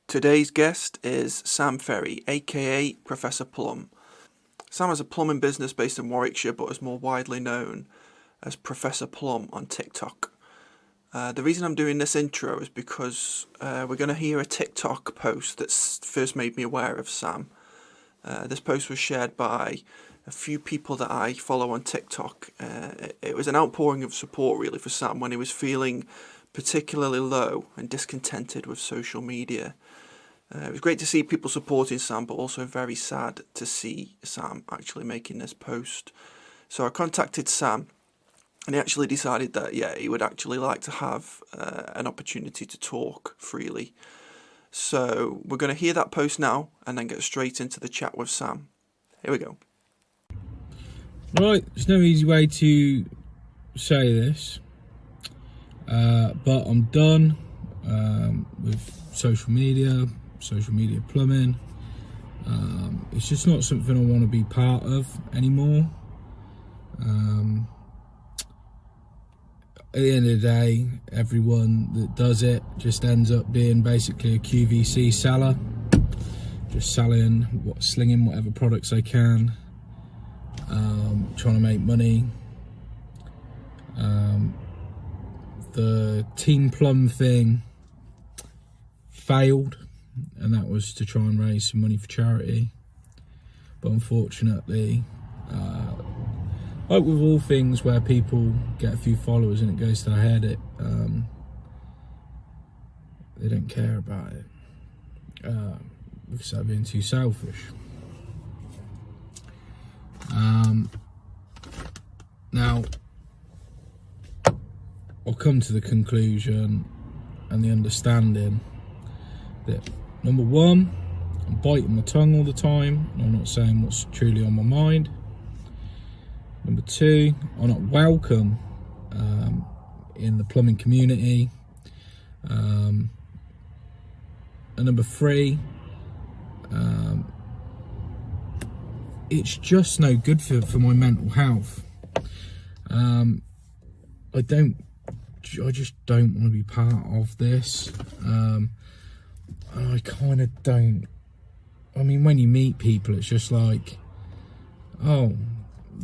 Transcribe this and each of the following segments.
Today's guest is Sam Ferry, aka Professor Plumb. Sam has a plumbing business based in Warwickshire, but is more widely known as Professor Plumb on TikTok. The reason I'm doing this intro is because we're going to hear a TikTok post that's first made me aware of Sam. This post was shared by a few people that I follow on TikTok. It was an outpouring of support really for Sam when he was feeling particularly low and discontented with social media. It was great to see people supporting Sam, but also very sad to see Sam actually making this post. So I contacted Sam, and he actually decided that, he would actually like to have an opportunity to talk freely. So we're going to hear that post now, and then get straight into the chat with Sam. Here we go. Right, there's no easy way to say this, but I'm done with social media plumbing. It's just not something I want to be part of anymore. At the end of the day, everyone that does it just ends up being basically a QVC seller, just slinging whatever products they can, trying to make money. The Team Plumb thing failed, and that was to try and raise some money for charity. But unfortunately, like with all things where people get a few followers and it goes to their head, they don't care about it because they're being too selfish. Now, I'll come to the conclusion and the understanding that, number one, I'm biting my tongue all the time and I'm not saying what's truly on my mind. Number two, I'm not welcome in the plumbing community. And number three, it's just no good for my mental health. I just don't want to be part of this. I kind of don't. I mean, when you meet people, it's just like, oh,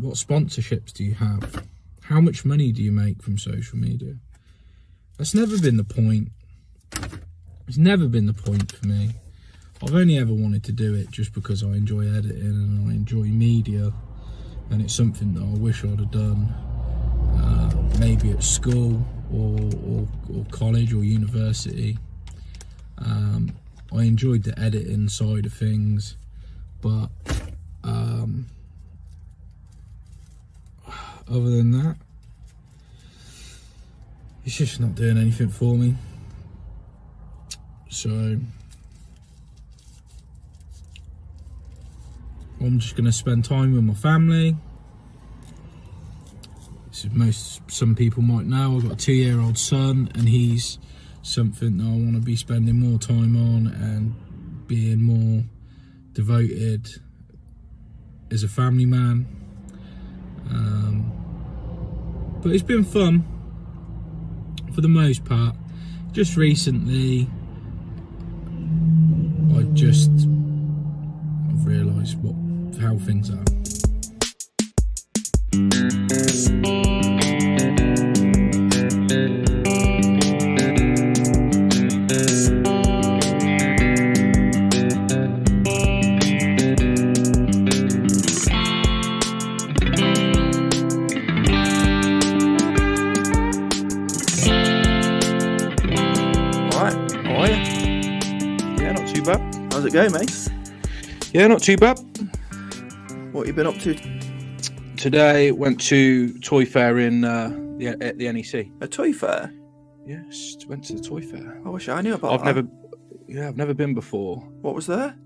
what sponsorships do you have? How much money do you make from social media? That's never been the point. It's never been the point for me. I've only ever wanted to do it just because I enjoy editing and I enjoy media, and it's something that I wish I'd have done maybe at school or college or university. I enjoyed the editing side of things, but other than that, it's just not doing anything for me. So I'm just going to spend time with my family. Some people might know I've got a 2-year-old son, and he's something that I want to be spending more time on and being more devoted as a family man. But it's been fun for the most part. Just recently, I've realised how things are. How's it going, mate? Yeah, not too bad. What have you been up to? Today went to Toy Fair at the NEC. A toy fair? Yes, went to the Toy Fair. I wish I knew about that. I've never been before. What was there?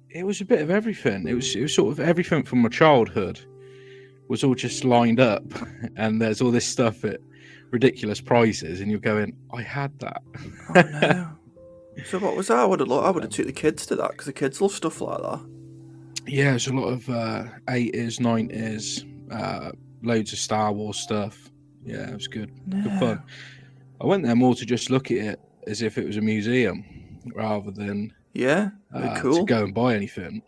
It was a bit of everything. It was sort of everything from my childhood was all just lined up, and there's all this stuff at ridiculous prices, and you're going, I had that. Oh no. So what was that? I would have took the kids to that, because the kids love stuff like that. Yeah, it's a lot of 80s, 90s, loads of Star Wars stuff. Yeah, it was good. Yeah. Good fun. I went there more to just look at it as if it was a museum. rather than Yeah, very to cool. go and buy anything.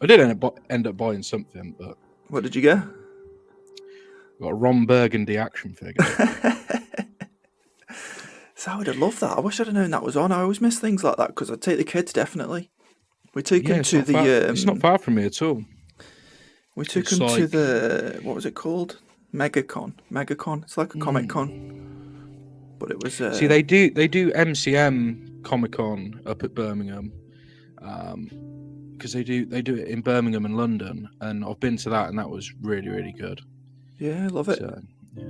I did end up buying something, but What did you get? got a Ron Burgundy action figure. So I would have loved that. I wish I'd have known that was on. I always miss things like that because I'd take the kids definitely. We took Yeah, him it's to not far. the. It's not far from me at all. We took It's him to like- the, what was it called? MegaCon. It's like a Comic Con, but it was. See, they do MCM Comic Con up at Birmingham, because they do it in Birmingham and London, and I've been to that, and that was really, really good. Yeah, I love it. So, yeah.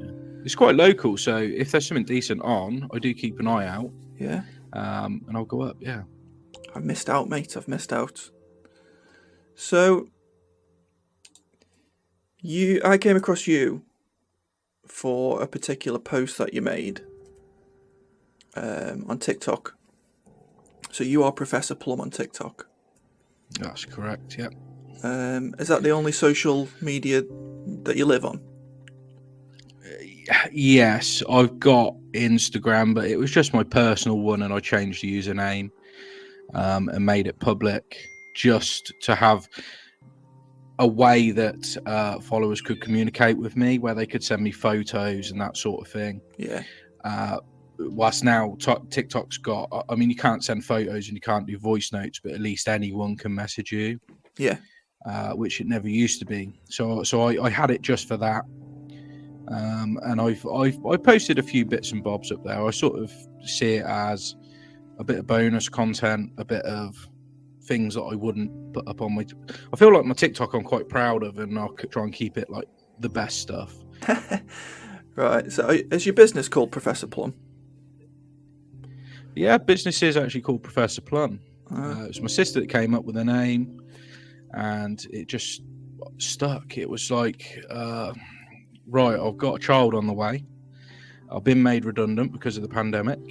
It's quite local, so if there's something decent on, I do keep an eye out. Yeah. And I'll go up. Yeah. I've missed out, mate. I've missed out. So, I came across you for a particular post that you made on TikTok. So you are Professor Plumb on TikTok. That's correct. Yeah. Is that the only social media that you live on? Yes, I've got Instagram, but it was just my personal one, and I changed the username and made it public just to have a way that followers could communicate with me, where they could send me photos and that sort of thing. Yeah. Whilst now TikTok's got, I mean, you can't send photos and you can't do voice notes, but at least anyone can message you. Yeah. Which it never used to be. So I had it just for that. And I posted a few bits and bobs up there. I sort of see it as a bit of bonus content, a bit of things that I wouldn't put up on my. I feel like my TikTok I'm quite proud of, and I'll try and keep it like the best stuff. Right. So is your business called Professor Plumb? Yeah, business is actually called Professor Plumb. It was my sister that came up with the name, and it just stuck. It was like, right, I've got a child on the way. I've been made redundant because of the pandemic,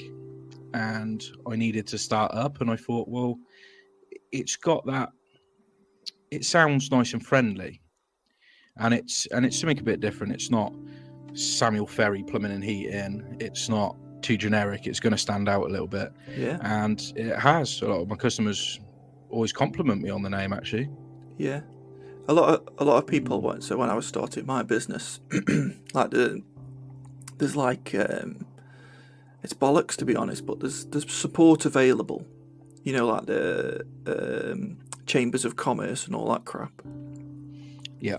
and I needed to start up. And I thought, well, it's got that. It sounds nice and friendly, and it's something a bit different. It's not Samuel Ferry plumbing and heating. It's not too generic. It's going to stand out a little bit. Yeah, and it has. A lot of my customers always compliment me on the name. Actually, yeah. A lot of people went. So when I was starting my business, like there's like it's bollocks to be honest, but there's support available. You know, like the chambers of commerce and all that crap. Yeah.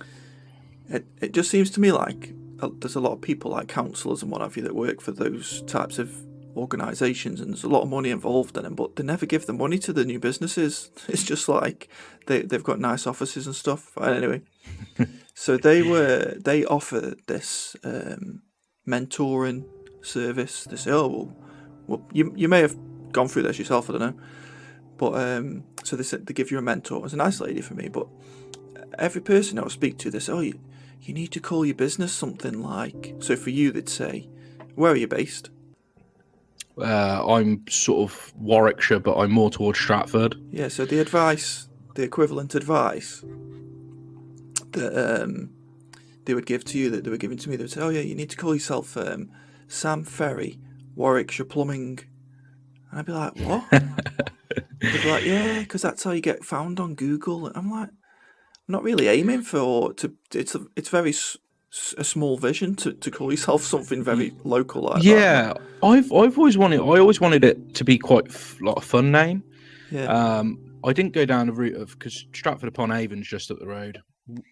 It just seems to me like there's a lot of people like counsellors and what have you that work for those types of organisations, and there's a lot of money involved in them, but they never give the money to the new businesses. It's just like they've got nice offices and stuff. Anyway, so they offer this mentoring service. They say, oh, well you may have gone through this yourself, I don't know, but so they said they give you a mentor. It was a nice lady for me, but every person I would speak to, they say, oh, you need to call your business something like. So for you, they'd say, where are you based? I'm sort of Warwickshire, but I'm more towards Stratford. Yeah, so the equivalent advice that they would give to you, that they were giving to me, they would say, oh yeah, you need to call yourself Sam Ferry, Warwickshire Plumbing. And I'd be like, what? They'd be like, yeah, because that's how you get found on Google. And I'm like, I'm not really aiming for it's very a small vision to call yourself something very local like that. Yeah, I've always wanted it to be quite like a fun name. Yeah. I didn't go down the route of, because Stratford upon Avon's just up the road.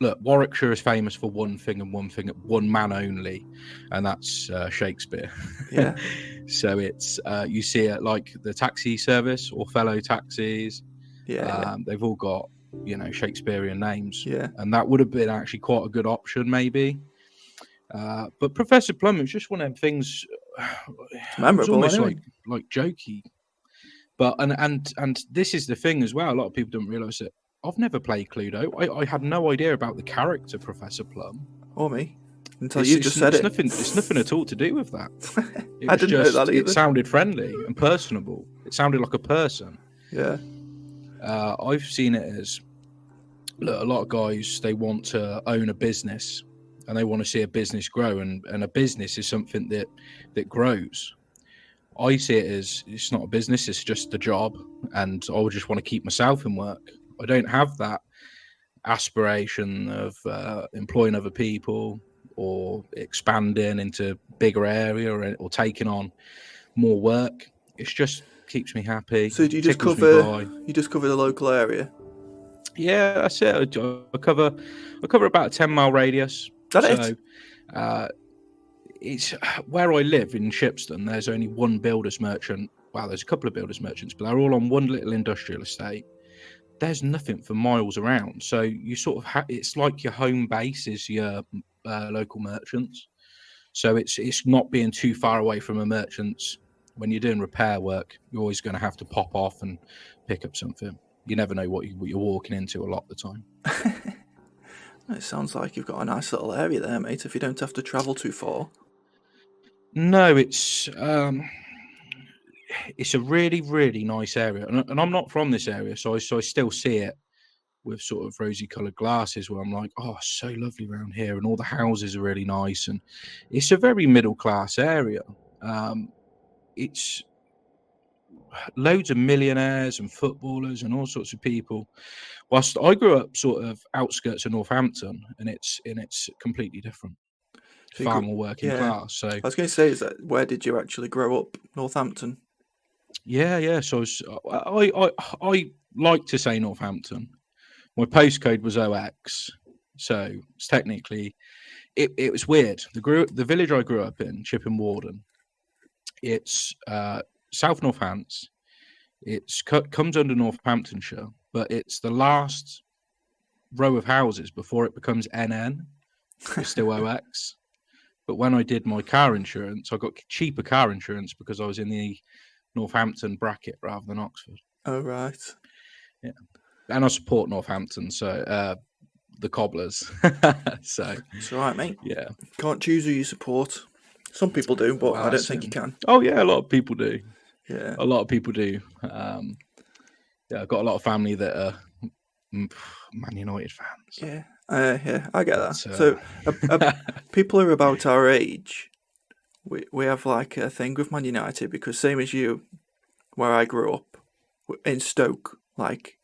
Look, Warwickshire is famous for one thing, one man only, and that's Shakespeare. Yeah. So it's you see it like the taxi service or fellow taxis. Yeah. They've all got, you know, Shakespearean names. Yeah. And that would have been actually quite a good option, maybe. But Professor Plumb is just one of them things. It's memorable, it's almost anyway. like jokey. But and this is the thing as well. A lot of people don't realise that I've never played Cluedo. I had no idea about the character Professor Plumb. Or me. Until you just said it. It's nothing at all to do with that. I didn't know that either. It sounded friendly and personable. It sounded like a person. Yeah. I've seen it as, look, a lot of guys, they want to own a business and they want to see a business grow, and a business is something that grows. I see it as it's not a business, it's just a job, and I would just want to keep myself in work. I don't have that aspiration of employing other people or expanding into bigger area or taking on more work. It's just keeps me happy. So do you just tickles me cover by. the local area? Yeah, that's it. I cover about a 10-mile radius. That So it? it's where I live in Shipston. There's only one builder's merchant. Well, there's a couple of builder's merchants, but they're all on one little industrial estate. There's nothing for miles around, so you sort of it's like your home base is your local merchants. So it's not being too far away from a merchant's. When you're doing repair work, you're always going to have to pop off and pick up something. You never know what you're walking into a lot of the time. It sounds like you've got a nice little area there, mate, if you don't have to travel too far. No, it's a really, really nice area. And I'm not from this area, so I still see it with sort of rosy-coloured glasses where I'm like, oh, so lovely around here. And all the houses are really nice. And it's a very middle-class area. It's loads of millionaires and footballers and all sorts of people. Whilst I grew up sort of outskirts of Northampton, and it's completely different. So Far more working class. So I was going to say, is that where did you actually grow up? Northampton. Yeah. So I like to say Northampton. My postcode was OX, so it's technically it was weird. The village I grew up in, Chipping Warden, it's South Northants. It's comes under Northamptonshire, but it's the last row of houses before it becomes NN. It's still OX. But when I did my car insurance, I got cheaper car insurance because I was in the Northampton bracket rather than Oxford. Oh, right. Yeah. And I support Northampton, so the Cobblers. So it's all right, mate. Yeah. Can't choose who you support. Some people do, but I don't think you can. Oh, yeah, a lot of people do. Yeah. A lot of people do. I've got a lot of family that are Man United fans. Yeah. Yeah, I get that. So people who are about our age, we have like a thing with Man United because same as you, where I grew up in Stoke, like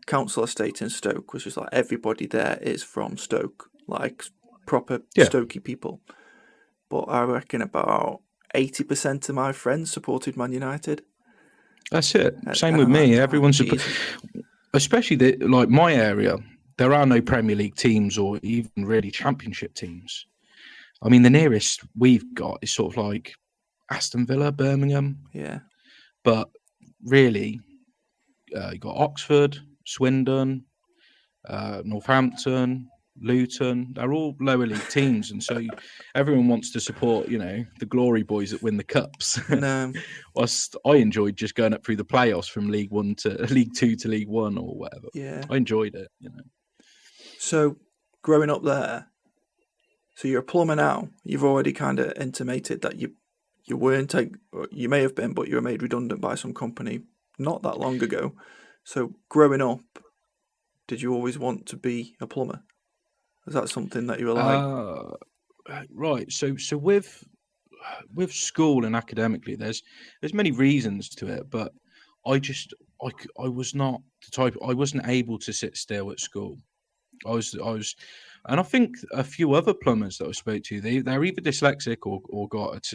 council estate in Stoke was just like everybody there is from Stoke, like proper Stokey people. But I reckon about 80% of my friends supported Man United. That's it. Same with me. Everyone's especially like my area. There are no Premier League teams or even really Championship teams. I mean, the nearest we've got is sort of like Aston Villa, Birmingham. Yeah. But really, you got Oxford, Swindon, Northampton, Luton. They're all lower league teams, and so everyone wants to support, the glory boys that win the cups. No. Whilst I enjoyed just going up through the playoffs from League 1 to League 2 to League 1 or whatever. Yeah. I enjoyed it, So, growing up there, so you're a plumber now. You've already kind of intimated that you weren't, you may have been, but you were made redundant by some company not that long ago. So, growing up, did you always want to be a plumber? Is that something that you were like? Right. So with school and academically, there's many reasons to it, but I was not the type. I wasn't able to sit still at school. I was, and I think a few other plumbers that I spoke to, they're either dyslexic or got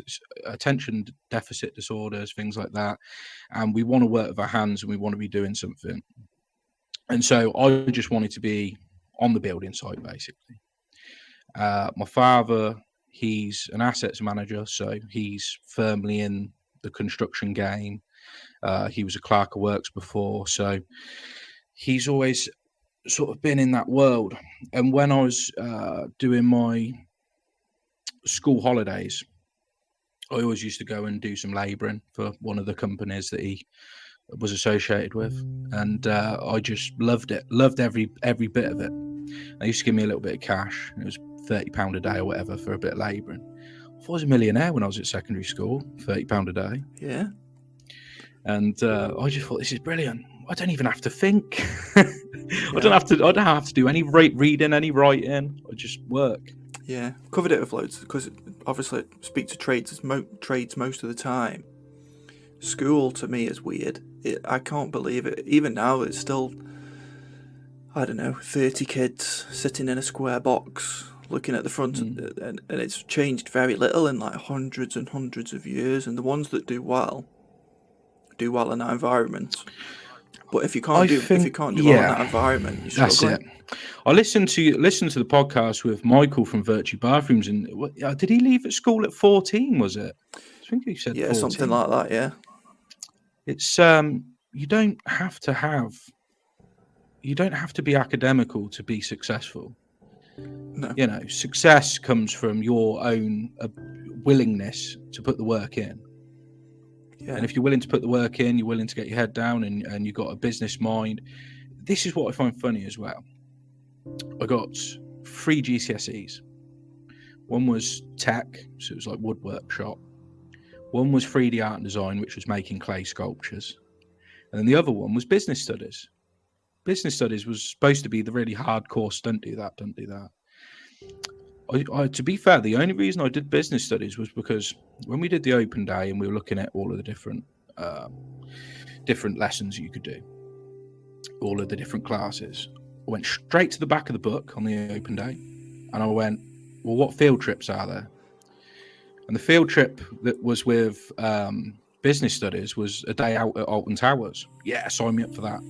attention deficit disorders, things like that, and we want to work with our hands and we want to be doing something. And so I just wanted to be on the building site, basically. My father, he's an assets manager, so he's firmly in the construction game. He was a clerk of works before, so he's always sort of been in that world. And when I was doing my school holidays, I always used to go and do some labouring for one of the companies that he was associated with, and I just loved it. Loved every bit of it. They used to give me a little bit of cash. It was £30 a day or whatever for a bit of labouring. I thought I was a millionaire when I was at secondary school. £30 a day. Yeah. And I just thought, this is brilliant. I don't even have to think. I don't have to do any reading, any writing. I just work. Yeah, covered it with loads because obviously I speak to trades most of the time. school to me is weird. I can't believe it. Even now, it's still, I don't know, 30 kids sitting in a square box looking at the front, and it's changed very little in like hundreds and hundreds of years. And the ones that do well in that environment. But if you can't do well in that environment, you're struggling. That's it. I listened to the podcast with Michael from Virtue Bathrooms, and did he leave at school at 14? Was it? I think he said 14. Something like that. Yeah. It's you don't have to be academical to be successful. No. You know, success comes from your own willingness to put the work in. Yeah. And if you're willing to put the work in, you're willing to get your head down, and you've got a business mind. This is what I find funny as well. I got 3 GCSEs. One was tech, so it was like woodwork shop. One was 3D art and design, which was making clay sculptures. And then the other one was business studies. Business studies was supposed to be the really hardcore, don't do that. To be fair, the only reason I did business studies was because when we did the open day and we were looking at all of the different lessons you could do, all of the different classes, I went straight to the back of the book on the open day, and I went, well, what field trips are there? And the field trip that was with business studies was a day out at Alton Towers. Yeah, sign me up for that.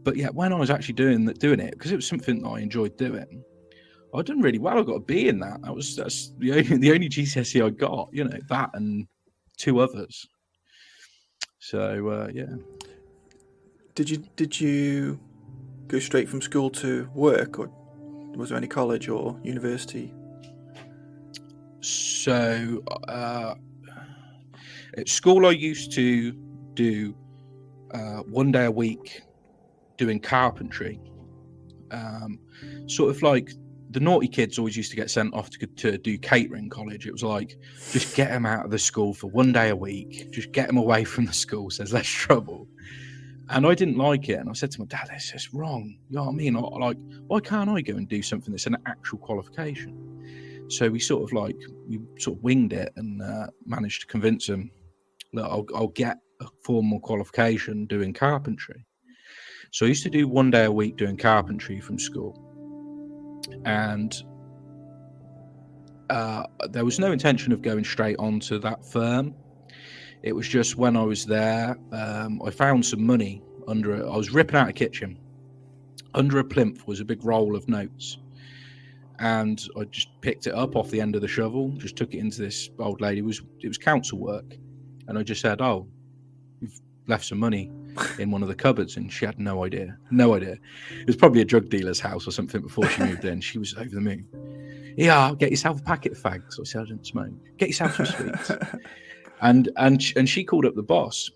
But yeah, when I was actually doing it, because it was something that I enjoyed doing, I'd done really well. I got a B in that. That's the only GCSE I got. You know, that and 2 others. So yeah. Did you go straight from school to work, or was there any college or university? So at school, I used to do 1 day a week doing carpentry. Sort of like the naughty kids always used to get sent off to do catering college. It was like, just get them out of the school for 1 day a week. Just get them away from the school so there's less trouble. And I didn't like it. And I said to my dad, "This is wrong. You know what I mean? Why can't I go and do something that's an actual qualification?" So we sort of winged it and managed to convince him, look, I'll get a formal qualification doing carpentry. So I used to do 1 day a week doing carpentry from school. And there was no intention of going straight onto that firm. It was just when I was there, I found some money I was ripping out a kitchen. Under a plinth was a big roll of notes. And I just picked it up off the end of the shovel, just took it into this old lady. It was council work. And I just said, "Oh, you've left some money in one of the cupboards," and she had no idea. It was probably a drug dealer's house or something before she moved in. She was over the moon. "Yeah, get yourself a packet of fags." I said, "I don't smoke. Get yourself some sweets." and she called up the boss,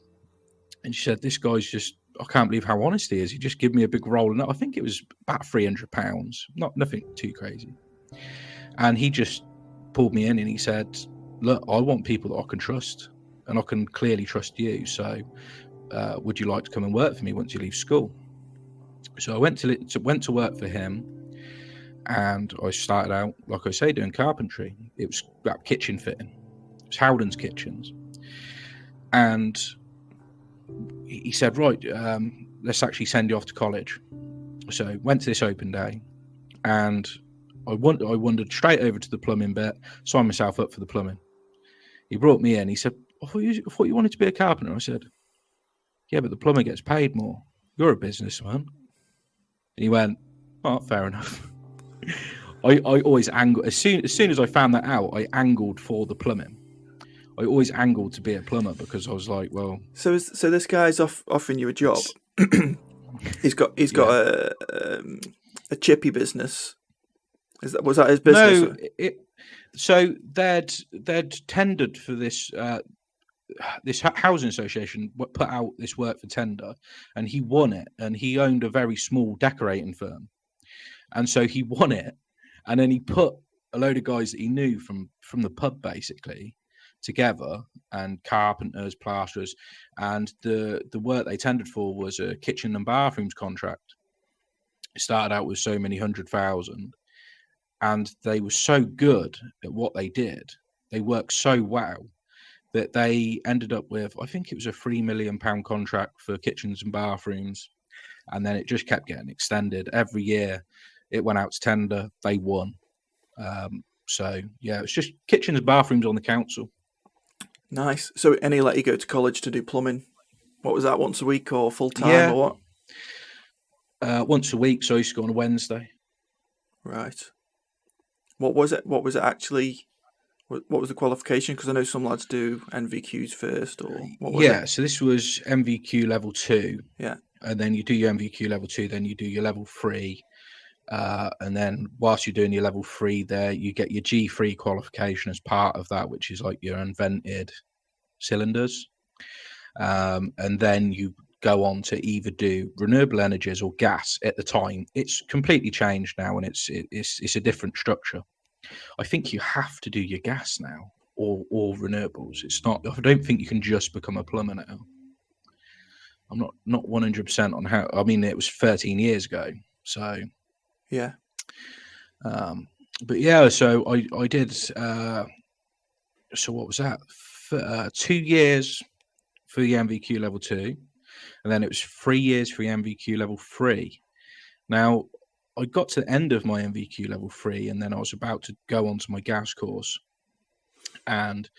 and she said, "This guy's just, I can't believe how honest he is. He just gave me a big roll." And I think it was about £300, nothing too crazy. And he just pulled me in and he said, "Look, I want people that I can trust, and I can clearly trust you. So would you like to come and work for me once you leave school?" So I went to work for him, and I started out, like I say, doing carpentry. It was about kitchen fitting. It was Howden's kitchens. And he said, "Right, let's actually send you off to college." So went to this open day, and I wandered straight over to the plumbing bit, signed myself up for the plumbing. He brought me in. He said, I thought you wanted to be a carpenter." I said, "Yeah, but the plumber gets paid more. You're a businessman." And he went, "Oh, fair enough." I always angled, as soon as I found that out, I angled for the plumbing. I always angled to be a plumber because I was like, well. So this guy's offering you a job. he's got a chippy business. Was that his business? No, so they'd tendered for this housing association, put out this work for tender, and he won it. And he owned a very small decorating firm, and so he won it. And then he put a load of guys that he knew from the pub basically together, and carpenters, plasterers, and the work they tendered for was a kitchen and bathrooms contract. It started out with so many 100,000, and they were so good at what they did. They worked so well that they ended up with, I think it was a £3 million contract for kitchens and bathrooms. And then it just kept getting extended. Every year it went out to tender, they won. So, yeah, it's just kitchens and bathrooms on the council. Nice. So, any let you go to college to do plumbing? What was that, once a week or full time Yeah. or what? Once a week, so I used to go on a Wednesday. Right. What was it? What was it actually? What was the qualification? Because I know some lads do NVQs first, or what was it? So this was MVQ level 2. Yeah. And then you do your MVQ level 2, then you do your level 3. And then whilst you're doing your level 3 there, you get your G3 qualification as part of that, which is like your unvented cylinders. And then you go on to either do renewable energies or gas. At the time, it's completely changed now, and it's a different structure. I think you have to do your gas now or renewables. It's not. I don't think you can just become a plumber now. I'm not 100% on how. I mean, it was 13 years ago, so yeah. But yeah, so I did. So what was that? 2 years for the MVQ level 2, and then it was 3 years for the MVQ level 3. Now, I got to the end of my MVQ level 3, and then I was about to go on to my gas course, and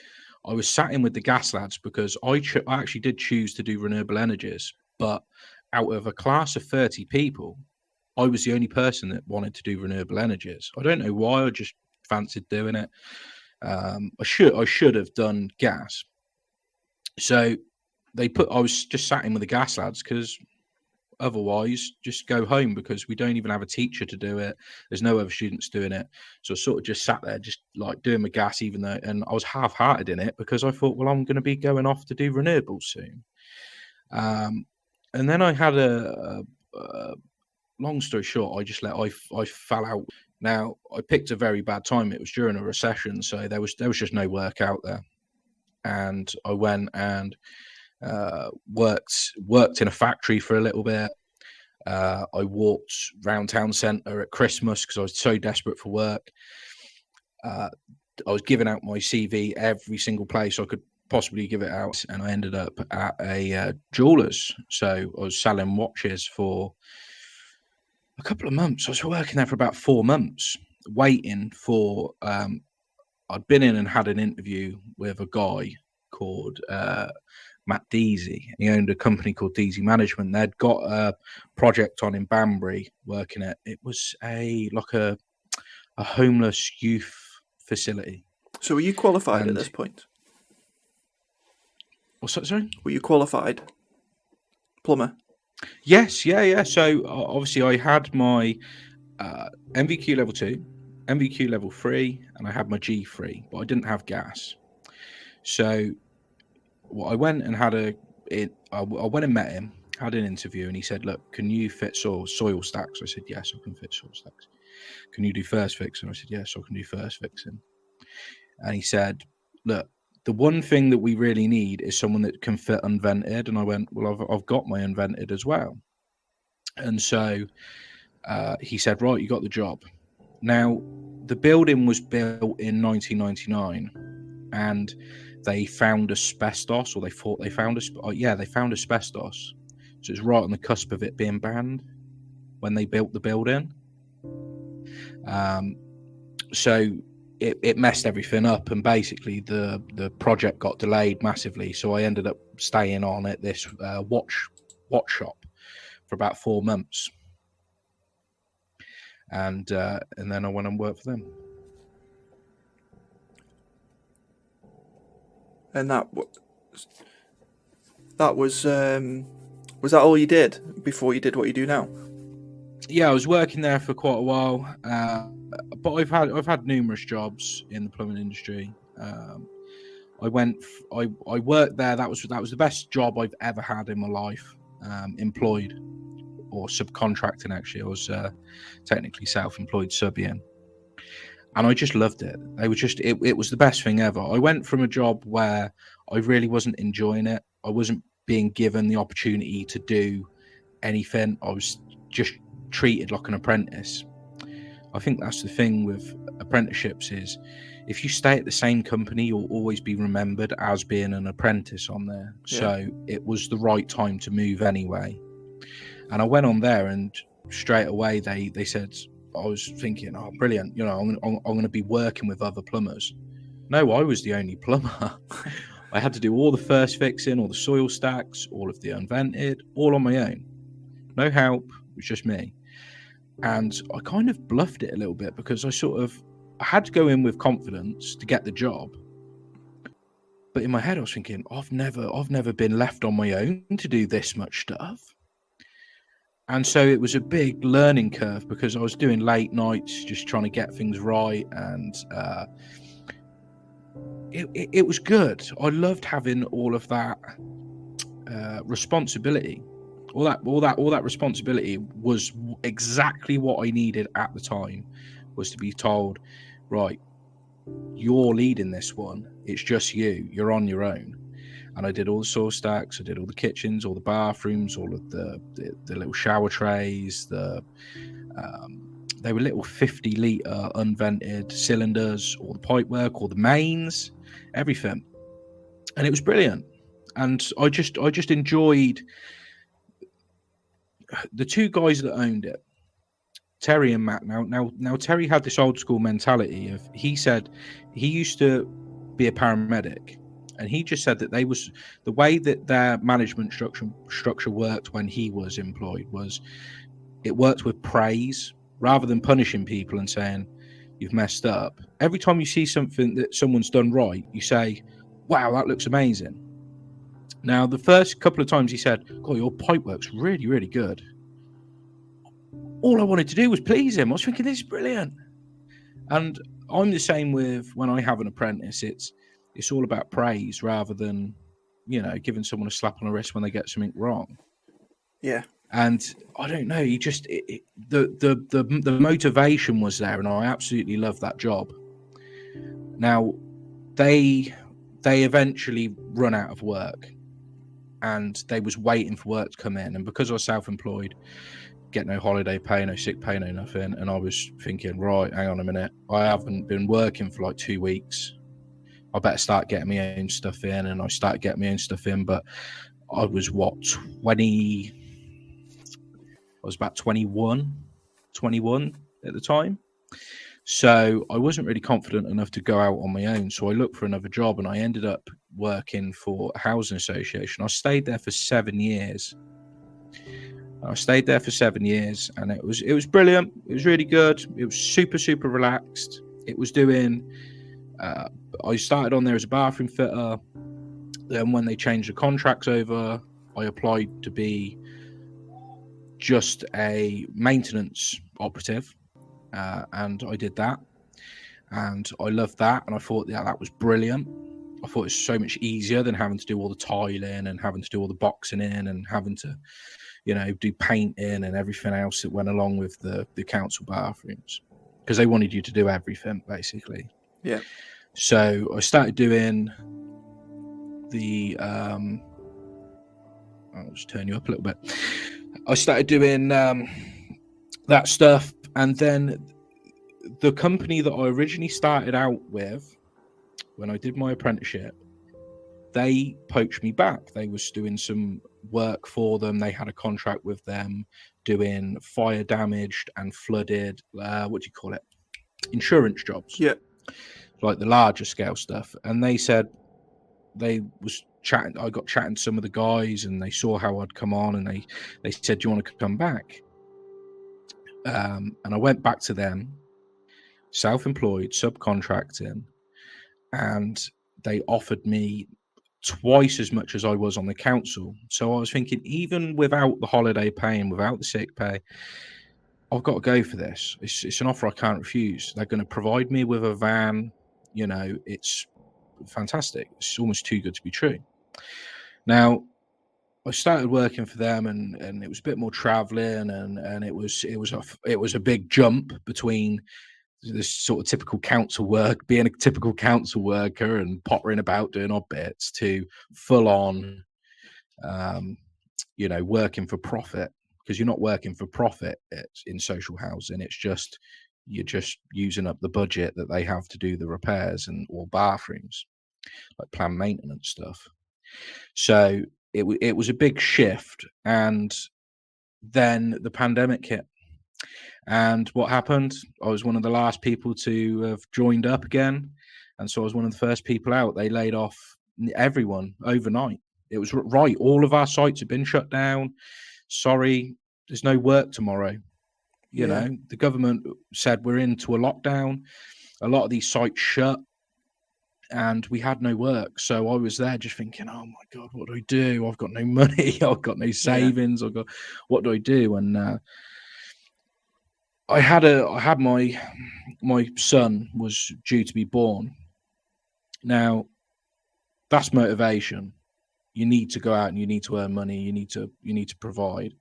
I was sat in with the gas lads because I actually did choose to do renewable energies, but out of a class of 30 people, I was the only person that wanted to do renewable energies. I don't know why. I just fancied doing it. I should have done gas. So I was just sat in with the gas lads because otherwise just go home, because we don't even have a teacher to do it. There's no other students doing it. So I sort of just sat there just like doing my gas, and I was half-hearted in it because I thought, well, I'm going to be going off to do renewables soon. And then I had a long story short, I fell out. Now, I picked a very bad time. It was during a recession, so there was just no work out there. And I went and worked in a factory for a little bit. I walked round town centre at Christmas because I was so desperate for work. I was giving out my CV every single place I could possibly give it out, and I ended up at a jeweller's. So I was selling watches for a couple of months. I was working there for about 4 months, waiting for. I'd been in and had an interview with a guy called Matt Deasy. He owned a company called Deasy Management. They'd got a project on in Banbury working at. It was a homeless youth facility. So were you qualified at this point? What's that, sorry? Were you qualified plumber? Yes, yeah. So obviously I had my MVQ level 2, MVQ level 3, and I had my G3, but I didn't have gas. So I went and I went and met him, had an interview, and he said, look, can you fit soil stacks? I said, yes, I can fit soil stacks. Can you do first fixing? I said, yes, I can do first fixing. And he said, look, the one thing that we really need is someone that can fit unvented. And I went, well, I've got my unvented as well. And so he said, right, you got the job. Now, the building was built in 1999, and they found asbestos, or they thought they found they found asbestos. So it's right on the cusp of it being banned when they built the building. So it messed everything up, and basically the project got delayed massively. So I ended up staying on at this watch shop for about 4 months, and then I went and worked for them. And that was that all you did before you did what you do now? Yeah, I was working there for quite a while, but I've had numerous jobs in the plumbing industry. I worked there. That was the best job I've ever had in my life. Employed or subcontracting, actually. I was technically self-employed subbing, and I just loved it. It was the best thing ever. I went from a job where I really wasn't enjoying it. I wasn't being given the opportunity to do anything. I was just treated like an apprentice. I think that's the thing with apprenticeships is if you stay at the same company, you'll always be remembered as being an apprentice on there. Yeah. So it was the right time to move anyway. And I went on there, and straight away they said, I was thinking, oh, brilliant, you know, I'm going to be working with other plumbers. No, I was the only plumber. I had to do all the first fixing, all the soil stacks, all of the unvented, all on my own. No help, it was just me. And I kind of bluffed it a little bit because I had to go in with confidence to get the job. But in my head, I was thinking, I've never been left on my own to do this much stuff. And so it was a big learning curve because I was doing late nights, just trying to get things right. And it was good. I loved having all of that responsibility. All that responsibility was exactly what I needed at the time, was to be told, right, you're leading this one. It's just you. You're on your own. And I did all the soil stacks. I did all the kitchens, all the bathrooms, all of the little shower trays. They were little 50-litre unvented cylinders, all the pipe work, all the mains, everything. And it was brilliant. And I just enjoyed the two guys that owned it, Terry and Matt. Now Terry had this old school mentality of, he said he used to be a paramedic, and he just said that the way that their management structure worked when he was employed was it worked with praise rather than punishing people and saying you've messed up. Every time you see something that someone's done right, you say, wow, that looks amazing. Now, the first couple of times he said, God, your pipe work's really, really good. All I wanted to do was please him. I was thinking, this is brilliant. And I'm the same with when I have an apprentice. It's all about praise rather than, you know, giving someone a slap on the wrist when they get something wrong. Yeah. And I don't know, the motivation was there, and I absolutely loved that job. Now, they eventually run out of work, and they was waiting for work to come in. And because I was self-employed, get no holiday pay, no sick pay, no nothing. And I was thinking, right, hang on a minute, I haven't been working for like 2 weeks. I better start getting my own stuff in. And I started getting my own stuff in, but I was about 21 at the time. So I wasn't really confident enough to go out on my own. So I looked for another job, and I ended up working for a housing association. I stayed there for 7 years. And it was brilliant. It was really good. It was super, super relaxed. It was doing, I started on there as a bathroom fitter. Then when they changed the contracts over, I applied to be just a maintenance operative. And I did that, and I loved that, and I thought, yeah, that was brilliant. I thought it was so much easier than having to do all the tiling and having to do all the boxing in and having to, you know, do painting and everything else that went along with the council bathrooms, because they wanted you to do everything basically. Yeah. So I started doing I'll just turn you up a little bit. I started doing that stuff. And then the company that I originally started out with, when I did my apprenticeship, they poached me back. They was doing some work for them. They had a contract with them doing fire damaged and flooded, insurance jobs. Yeah. Like the larger scale stuff. And they said, I got chatting to some of the guys, and they saw how I'd come on, and they said, do you want to come back? And I went back to them, self-employed, subcontracting, and they offered me twice as much as I was on the council. So I was thinking, even without the holiday pay and without the sick pay, I've got to go for this. It's an offer I can't refuse. They're going to provide me with a van. You know, it's fantastic. It's almost too good to be true. Now, I started working for them, and it was a bit more traveling, and it was a big jump between this sort of typical council work, being a typical council worker and pottering about doing odd bits, to full on, working for profit, because you're not working for profit in social housing. It's just you're just using up the budget that they have to do the repairs or bathrooms, like planned maintenance stuff. So it was a big shift, and then the pandemic hit. And what happened? I was one of the last people to have joined up again, and so I was one of the first people out. They laid off everyone overnight. It was right. All of our sites have been shut down. Sorry, there's no work tomorrow. You know, the government said we're into a lockdown. A lot of these sites shut, and we had no work. So I was there just thinking, oh my God, what do I do? I've got no money. I've got no savings. What do I do? And I had my son was due to be born. Now, that's motivation. You need to go out and you need to earn money. You need to provide.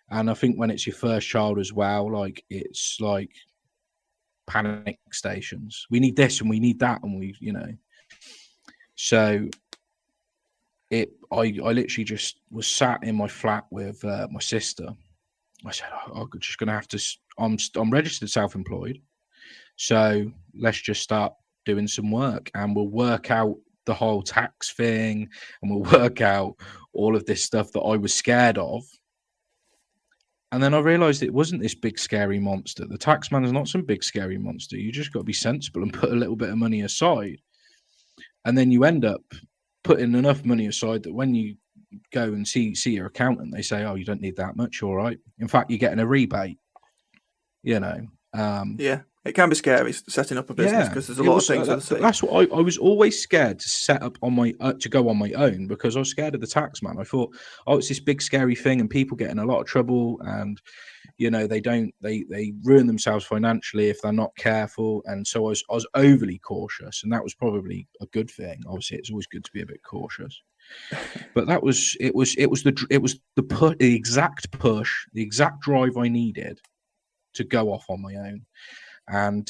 And I think when it's your first child as well, like it's like panic stations. We need this and we need that, and we, you know. So I literally just was sat in my flat with my sister. I said, I'm just going to have to. I'm registered self-employed, so let's just start doing some work, and we'll work out the whole tax thing, and we'll work out all of this stuff that I was scared of. And then I realized it wasn't this big scary monster. The tax man is not some big scary monster. You just got to be sensible and put a little bit of money aside. And then you end up putting enough money aside that when you go and see your accountant, they say, oh, you don't need that much, all right. In fact, you're getting a rebate, you know. Yeah, it can be scary setting up a business because there's a lot of things. That's what I was always scared to set up on my to go on my own, because I was scared of the tax man. I thought, oh, it's this big scary thing, and people get in a lot of trouble, and you know they ruin themselves financially if they're not careful. And so I was overly cautious, and that was probably a good thing. Obviously, it's always good to be a bit cautious. But it was the exact push, the exact drive I needed to go off on my own. And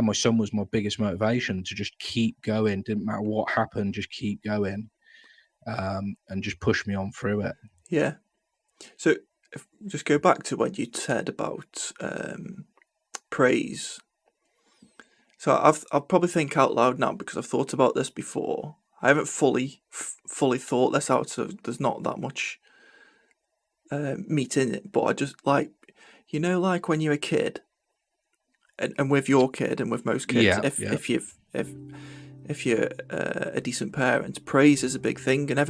my son was my biggest motivation to just keep going. Didn't matter what happened, just keep going, and just push me on through it. Yeah. So just go back to what you said about praise. So I'll probably think out loud now because I've thought about this before. I haven't fully thought this out, so there's not that much meat in it. But I just like, you know, like when you're a kid, and with your kid and with most kids, if you're a decent parent, praise is a big thing, and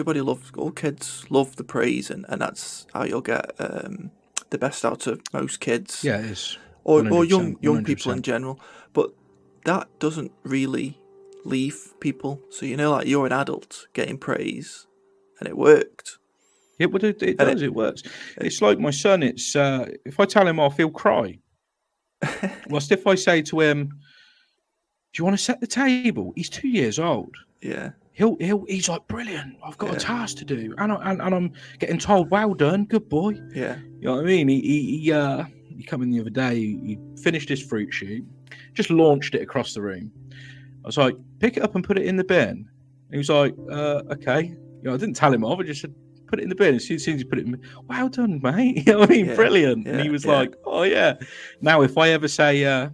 all kids love the praise, and that's how you'll get the best out of most kids. Yeah, it is. Or young 100%. People in general. But that doesn't really leave people. So, you know, like you're an adult getting praise, and it worked. Yeah, but it does. It works. It's like my son. It's if I tell him off, he'll cry. Whilst if I say to him, "Do you want to set the table?" He's 2 years old. Yeah. He's like, brilliant. I've got a task to do, and I'm getting told, "Well done, good boy." Yeah. You know what I mean? He came in the other day. He finished his fruit shoot, just launched it across the room. I was like, "Pick it up and put it in the bin." And he was like, "Okay." You know, I didn't tell him off. I just said, "Put it in the bin." As soon as he put it in, well done, mate. You know what I mean? Brilliant. And he was like, "Oh yeah." Now, if I ever say,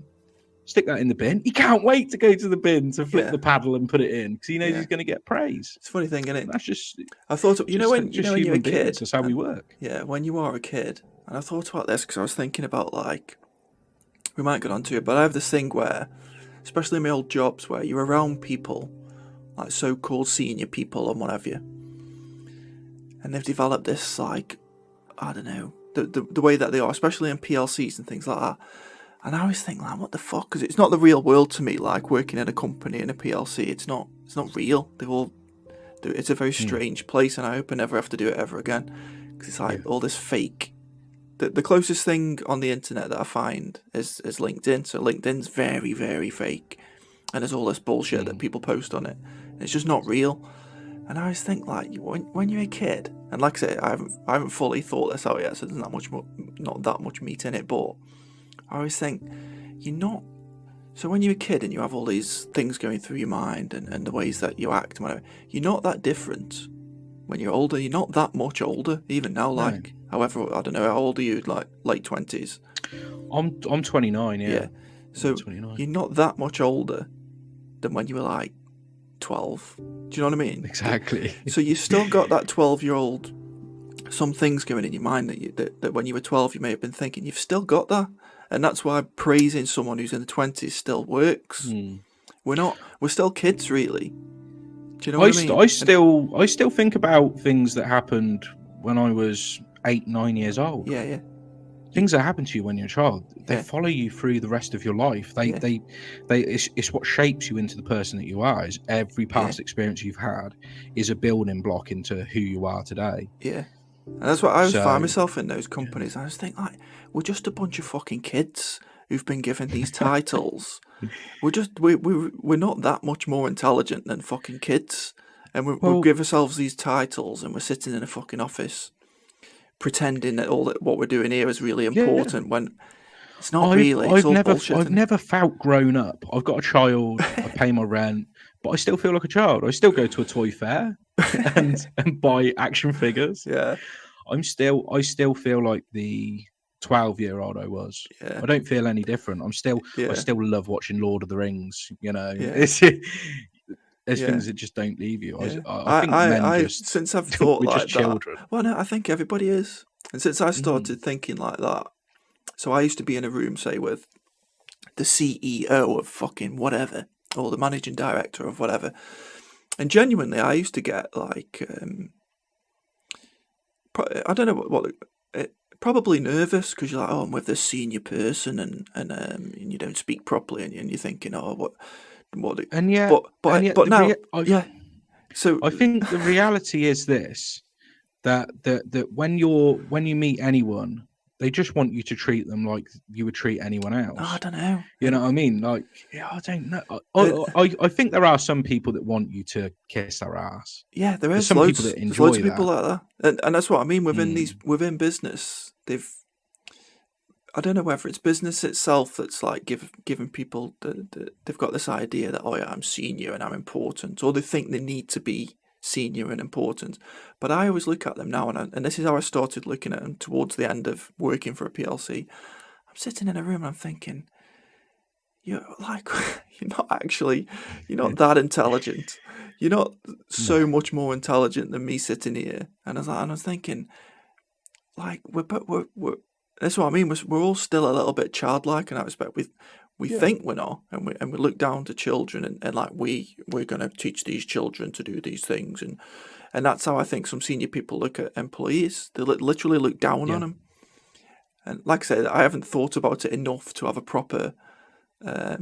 stick that in the bin, he can't wait to go to the bin to flip the paddle and put it in because he knows he's going to get praise. It's a funny thing, isn't it? That's just. I thought, when you're a kid, that's how we work. Yeah, when you are a kid, and I thought about this because I was thinking about, like, we might get onto it, but I have this thing where, especially in my old jobs, where you're around people, like so-called senior people and what have you. And they've developed this, like, I don't know, the way that they are, especially in PLCs and things like that. And I always think, like, what the fuck? Because it's not the real world to me, like, working at a company in a PLC. It's not real. It's a very strange place, and I hope I never have to do it ever again. Because it's like all this fake. The closest thing on the internet that I find is LinkedIn. So LinkedIn's very, very fake. And there's all this bullshit that people post on it. And it's just not real. And I always think, like, when you're a kid, and like I say, I haven't fully thought this out yet, so there's not that much meat in it, but I always think, so when you're a kid and you have all these things going through your mind and the ways that you act and whatever, you're not that different when you're older. You're not that much older, even now, however, I don't know, how old are you, like late 20s? I'm 29, yeah. So 29. you're not that much older than when you were like 12. Do you know what I mean? Exactly. So you still got that 12-year-old, some things going in your mind that when you were 12 you may have been thinking. You've still got that. And that's why praising someone who's in the 20s still works. We're still kids, really. Do you know what I mean? I still think about things that happened when I was 8, 9 years old. Yeah. Things that happen to you when you're a child, they Yeah. follow you through the rest of your life. It's what shapes you into the person that you are. Is every past experience you've had is a building block into who you are today. Yeah. And that's what I always find myself in those companies. I just think, like, we're just a bunch of fucking kids who've been given these titles. We're not that much more intelligent than fucking kids. And we give ourselves these titles and we're sitting in a fucking office pretending that what we're doing here is really important when it's not really. It's all bullshit. I've never felt grown up. I've got a child, I pay my rent, but I still feel like a child. I still go to a toy fair and buy action figures. Yeah. I still feel like the 12-year-old I was. Yeah. I don't feel any different. I still love watching Lord of the Rings, There's things that just don't leave you. I think men just since I've thought like just children. That. Well, no, I think everybody is. And since I started thinking like that, so I used to be in a room, say, with the CEO of fucking whatever, or the managing director of whatever, and genuinely, I used to get like, I don't know what probably nervous because you're like, oh, I'm with this senior person, and you don't speak properly, and you're thinking, oh, what. And yet, but now, So I think the reality is this: that when you meet anyone, they just want you to treat them like you would treat anyone else. I don't know. You know what I mean? Like, I don't know. I think there are some people that want you to kiss their ass. Yeah, there is some loads, people that enjoy loads of people like that, and that's what I mean within business. I don't know whether it's business itself that's like giving people they've got this idea that, oh yeah, I'm senior and I'm important, or they think they need to be senior and important. But I always look at them now, and this is how I started looking at them towards the end of working for a PLC. I'm sitting in a room and I'm thinking, you're not that intelligent. You're not so much more intelligent than me sitting here. And I was thinking, like, we're that's what I mean. We're all still a little bit childlike, and I expect we think we're not, and we look down to children, and like we're going to teach these children to do these things, and that's how I think some senior people look at employees. They literally look down on them. And like I said, I haven't thought about it enough to have a proper, have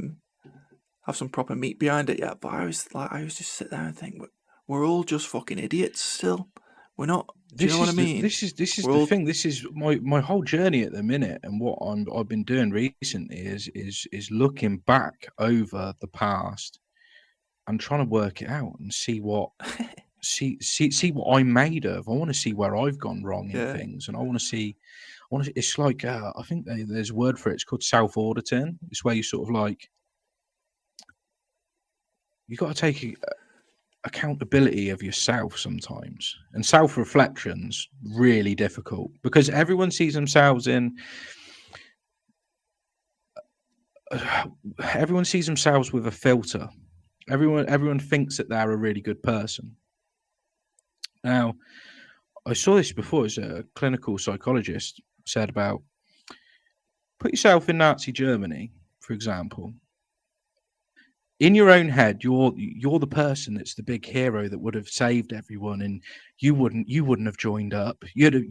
some proper meat behind it yet. But I was just sit there and think, we're all just fucking idiots still. We're not. Do you know what I mean? This is the thing. This is my whole journey at the minute, and what I've been doing recently is looking back over the past and trying to work it out and see what see what I'm made of. I want to see where I've gone wrong in things, and I want to see. It's like I think there's a word for it. It's called self-auditing. It's where you sort of like you got to take accountability of yourself sometimes, and self-reflection's really difficult because everyone sees themselves with a filter. Everyone thinks that they're a really good person. Now, I saw this before as a clinical psychologist said about put yourself in Nazi Germany, for example. In your own head, you're the person that's the big hero that would have saved everyone, and you wouldn't have joined up. You'd have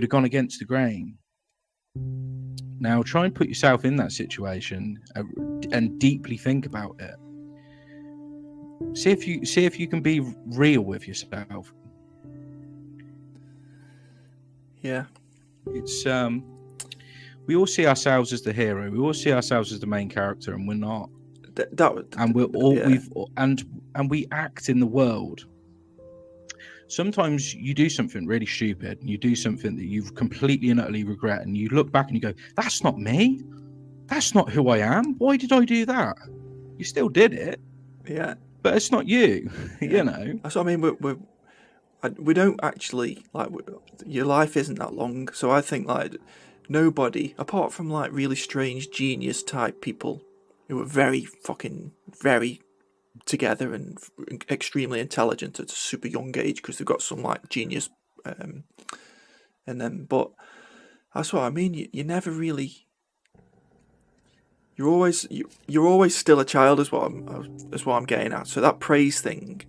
gone against the grain. Now try and put yourself in that situation and deeply think about it. See if you can be real with yourself. Yeah, it's we all see ourselves as the hero. We all see ourselves as the main character, and we're not. And we're all and we act in the world. Sometimes you do something really stupid, and you do something that you completely and utterly regret, and you look back and you go, "That's not me. That's not who I am. Why did I do that?" You still did it, but it's not you. You know. That's what I mean. We don't actually like your life isn't that long, so I think like nobody, apart from like really strange genius type people who were very together and extremely intelligent at a super young age because they've got some like genius in them. But that's what I mean. You never really. You're always still a child, is what I'm getting at. So that praise thing,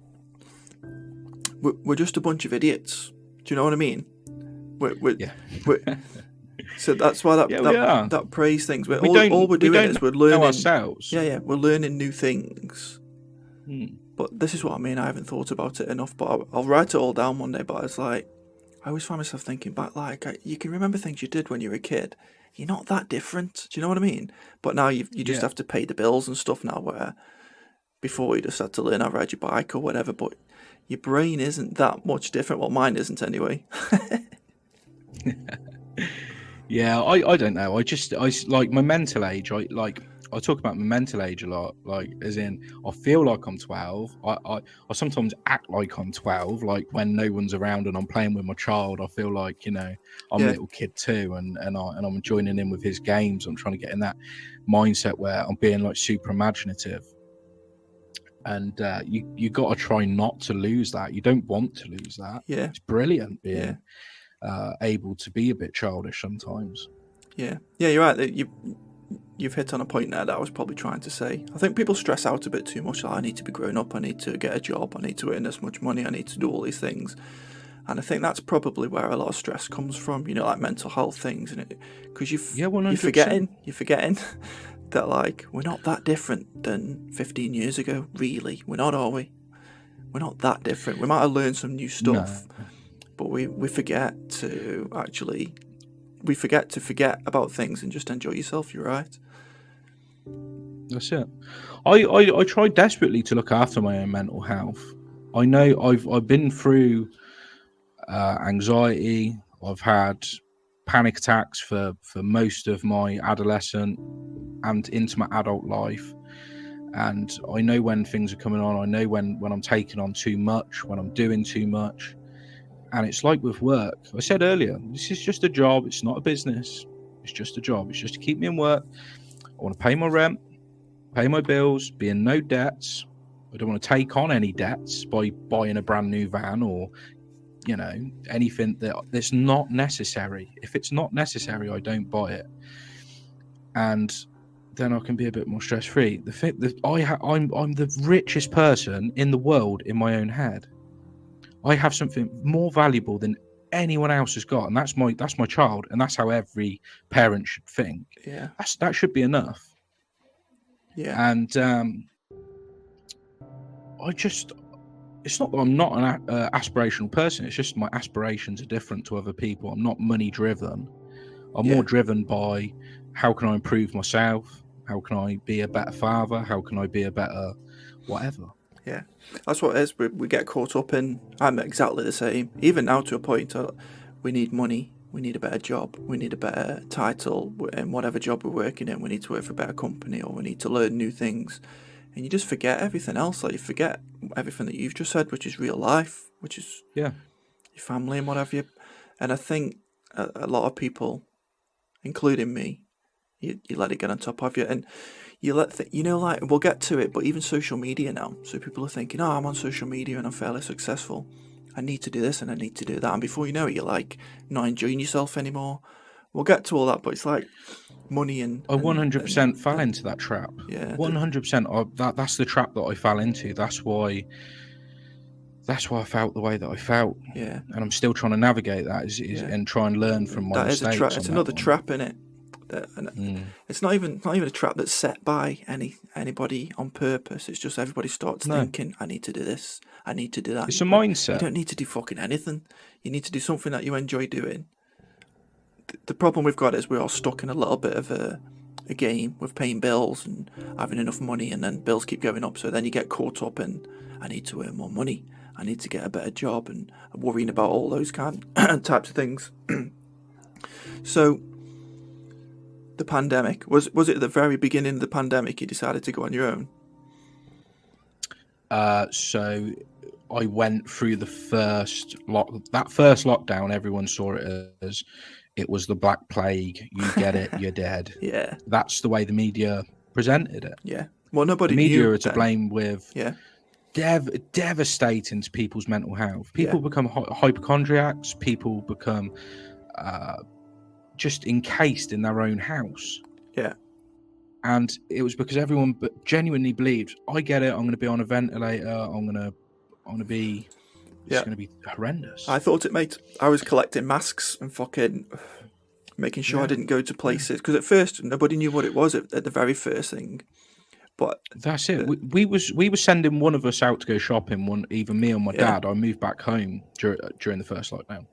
we're just a bunch of idiots. Do you know what I mean? Yeah. So that's why Yeah, we are. that praise things. We All we're doing is we're learning ourselves. Yeah, we're learning new things. Hmm. But this is what I mean. I haven't thought about it enough. But I'll write it all down one day. But it's like I always find myself thinking back. Like you can remember things you did when you were a kid. You're not that different. Do you know what I mean? But now you just have to pay the bills and stuff now. Where before you just had to learn how to ride your bike or whatever. But your brain isn't that much different. Well, mine isn't anyway. Yeah, I don't know. I like my mental age. I talk about my mental age a lot. Like, as in, I feel like I'm 12. I sometimes act like I'm 12. Like when no one's around and I'm playing with my child, I feel like, you know, I'm a little kid too, and I'm joining in with his games. I'm trying to get in that mindset where I'm being like super imaginative. And you got to try not to lose that. You don't want to lose that. Yeah, it's brilliant being able to be a bit childish sometimes. Yeah, you're right. You've hit on a point there that I was probably trying to say. I think people stress out a bit too much. Like, I need to be grown up. I need to get a job. I need to earn this much money. I need to do all these things. And I think that's probably where a lot of stress comes from. You know, like mental health things, and because you're forgetting that like we're not that different than 15 years ago. Really, we're not, are we? We're not that different. We might have learned some new stuff, but we forget to actually. We forget to forget about things and just enjoy yourself. You're right. That's it. I try desperately to look after my own mental health. I know I've been through anxiety. I've had panic attacks for most of my adolescent and into my adult life. And I know when things are coming on. I know when I'm taking on too much, when I'm doing too much. And it's like with work. I said earlier, this is just a job. It's not a business. It's just a job. It's just to keep me in work. I want to pay my rent, pay my bills, be in no debts. I don't want to take on any debts by buying a brand new van or, you know, anything that's not necessary. If it's not necessary, I don't buy it. And then I can be a bit more stress-free. The fact that I'm the richest person in the world in my own head. I have something more valuable than anyone else has got, and that's my child, and that's how every parent should think. Yeah, that should be enough. Yeah, and it's not that I'm not an aspirational person. It's just my aspirations are different to other people. I'm not money driven. I'm more driven by how can I improve myself? How can I be a better father? How can I be a better whatever? Yeah, that's what it is. We get caught up in. I'm exactly the same. Even now, to a point, we need money. We need a better job. We need a better title in whatever job we're working in. We need to work for a better company, or we need to learn new things. And you just forget everything else. Like you forget everything that you've just said, which is real life, which is your family and what have you. And I think a lot of people, including me, you let it get on top of you, and you let like we'll get to it. But even social media now, so people are thinking, oh, I'm on social media and I'm fairly successful. I need to do this and I need to do that, and before you know it, you're like not enjoying yourself anymore. We'll get to all that, but it's like money and I 100% fell into that trap. Yeah, 100%. That's the trap that I fell into. That's why I felt the way that I felt. Yeah, and I'm still trying to navigate that and try and learn from my mistakes. That is a trap. It's another trap, in it. It's not even a trap that's set by anybody on purpose. It's just everybody starts thinking, I need to do this, I need to do that. It's a mindset. You don't need to do fucking anything. You need to do something that you enjoy doing. The problem we've got is we're all stuck in a little bit of a game with paying bills and having enough money, and then bills keep going up, so then you get caught up in, I need to earn more money, I need to get a better job, and worrying about all those types of things. So the pandemic, was it at the very beginning of the pandemic you decided to go on your own? So I went through the first lockdown. Everyone saw it as it was the Black Plague. You get it, you're dead. Yeah, That's the way the media presented it. yeah. Well, The nobody media knew are to then. blame with Yeah, devastating to people's mental health. Yeah. People become hypochondriacs. People become just encased in their own house. yeah, And it was because everyone genuinely believed, I get it, I'm going to be on a ventilator, I'm going to be, it's Yeah. going to be horrendous. I thought it made. I was collecting masks and fucking making sure I Yeah. didn't go to places because at first nobody knew what it was at the very first thing. But That's it. We were sending one of us out to go shopping. Either me or my Yeah. dad. I moved back home during the first lockdown,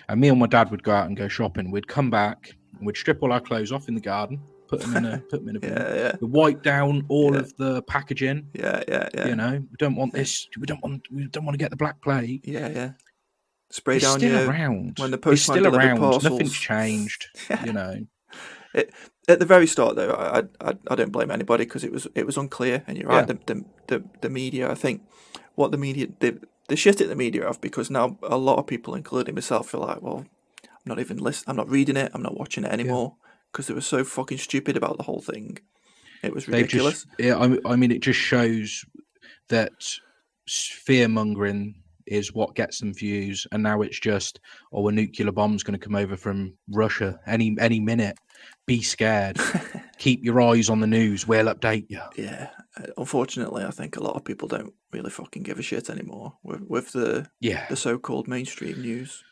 and me and my dad would go out and go shopping. We'd come back and we'd strip all our clothes off in the garden, put them in a bin. yeah, We'd wipe down all Yeah. of the packaging. yeah, You know, we don't want this. We don't want to get the Black Plague. yeah. Spray It's down still your around. when the It's postman still delivered around. parcels. Nothing's changed. You know. At the very start, though, I don't blame anybody because it was unclear, and you're right. The media, I think, what the media the shit at the media of because now a lot of people, including myself, feel like, well, I'm not even listening, I'm not reading it, I'm not watching it anymore because they were so fucking stupid about the whole thing. It was ridiculous. I mean, it just shows that fear mongering is what gets them views, and now it's just, a nuclear bomb's going to come over from Russia any minute. Be scared. Keep your eyes on the news. We'll update you. Yeah, unfortunately, I think a lot of people don't really fucking give a shit anymore with the so-called mainstream news.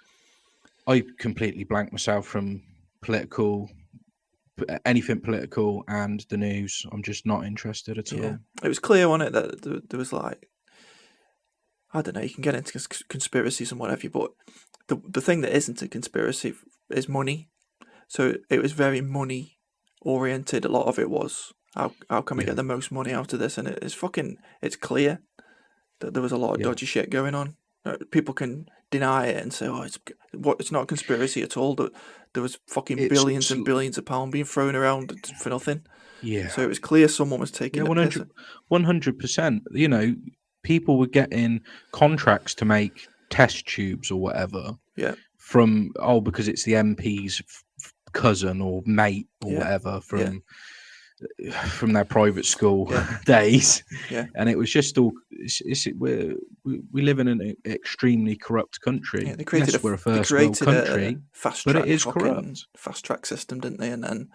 I completely blanked myself from anything political and the news. I'm just not interested at all. It was clear on it that there was like, I don't know, you can get into conspiracies and whatever, but the thing that isn't a conspiracy is money. So it was very money oriented. A lot of it was how can we get the most money out of this? And it's clear that there was a lot of dodgy shit going on. People can deny it and say, it's not a conspiracy at all. That there was fucking billions and billions of pounds being thrown around for nothing. Yeah. So it was clear someone was taking 100%. You know, people were getting contracts to make test tubes or whatever. Yeah. From because it's the MP's cousin or mate or whatever from their private school days. Yeah. And it was just all. We live in an extremely corrupt country. Yeah, they created we're a first world country, but it is corrupt. Fast track system, didn't they? And then,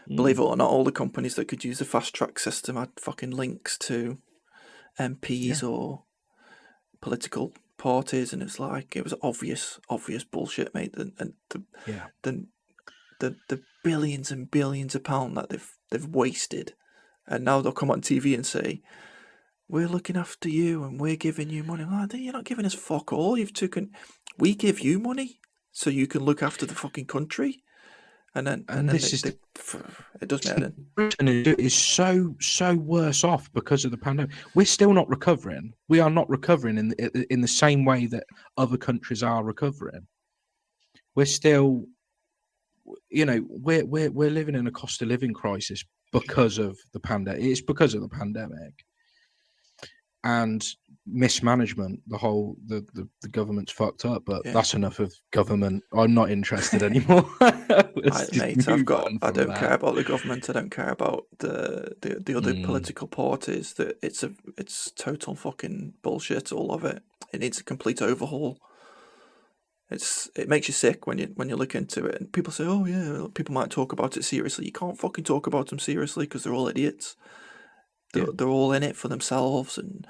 believe it or not, all the companies that could use the fast track system had fucking links to MPs or political parties, and it was obvious bullshit, mate. And the billions and billions of pounds that they've wasted, and now they'll come on TV and say, we're looking after you and we're giving you money. Like, you're not giving us fuck all. We give you money so you can look after the fucking country. And then it does matter. Britain is so worse off because of the pandemic. We're still not recovering. We are not recovering in the same way that other countries are recovering. We're still, we're living in a cost of living crisis because of the pandemic. It's because of the pandemic and mismanagement. The government's fucked up, but that's enough of government. I'm not interested anymore. I don't care about the government. I don't care about the other political parties. That it's total fucking bullshit. All of it. It needs a complete overhaul. It makes you sick when you look into it, and people say, oh yeah, people might talk about it seriously. You can't fucking talk about them seriously because they're all idiots. They're all in it for themselves, and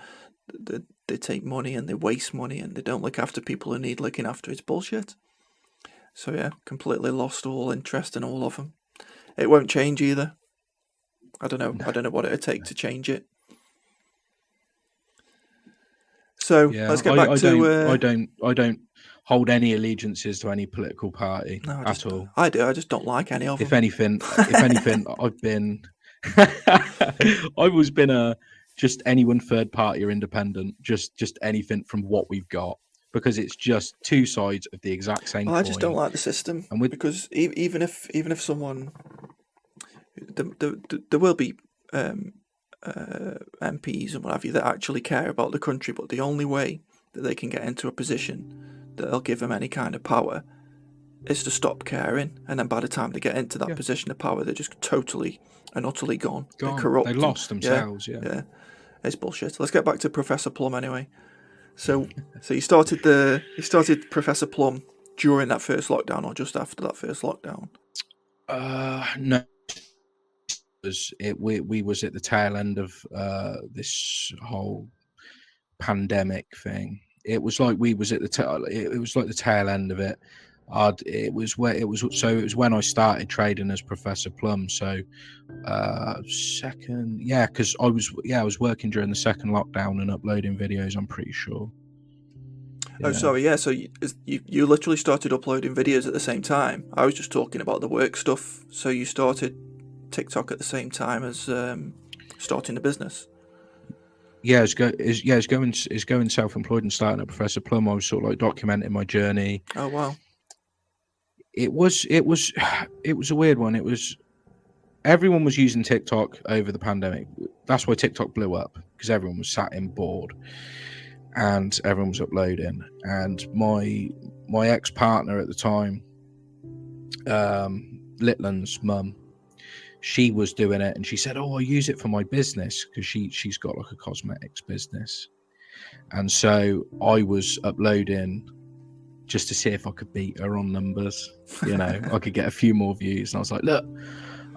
they take money and they waste money and they don't look after people who need looking after. It's bullshit. So yeah, completely lost all interest in all of them. It won't change either. I don't know what it'd take to change it. So let's get back to. I don't hold any allegiances to any political party at all. I do. I just don't like any of them. If anything, I've been. I've always been just anyone third party or independent, just anything from what we've got, because it's just two sides of the exact same coin. I just don't like the system, because even if someone, there will be MPs and what have you that actually care about the country, but the only way that they can get into a position that'll give them any kind of power is to stop caring, and then by the time they get into that position of power, they're just totally and utterly gone. They're corrupt. They lost themselves. Yeah, it's bullshit. Let's get back to Professor Plum anyway. So you started Professor Plum during that first lockdown or just after that first lockdown? No, we was at the tail end of this whole pandemic thing. It was like we was at the it was like the tail end of it. It was when I started trading as Professor Plum. So because I was working during the second lockdown and uploading videos, I'm pretty sure. Yeah. Oh, sorry, yeah. So you literally started uploading videos at the same time. I was just talking about the work stuff. So you started TikTok at the same time as starting the business. Yeah, it's going self-employed and starting at Professor Plum. I was sort of like documenting my journey. Oh wow. It was a weird one. It was everyone was using TikTok over the pandemic. That's why TikTok blew up, because everyone was sat in bored and everyone was uploading. And my ex-partner at the time, Litland's mum, she was doing it, and she said, "Oh, I use it for my business," because she's got like a cosmetics business. And so I was uploading just to see if I could beat her on numbers, I could get a few more views. And I was like, look,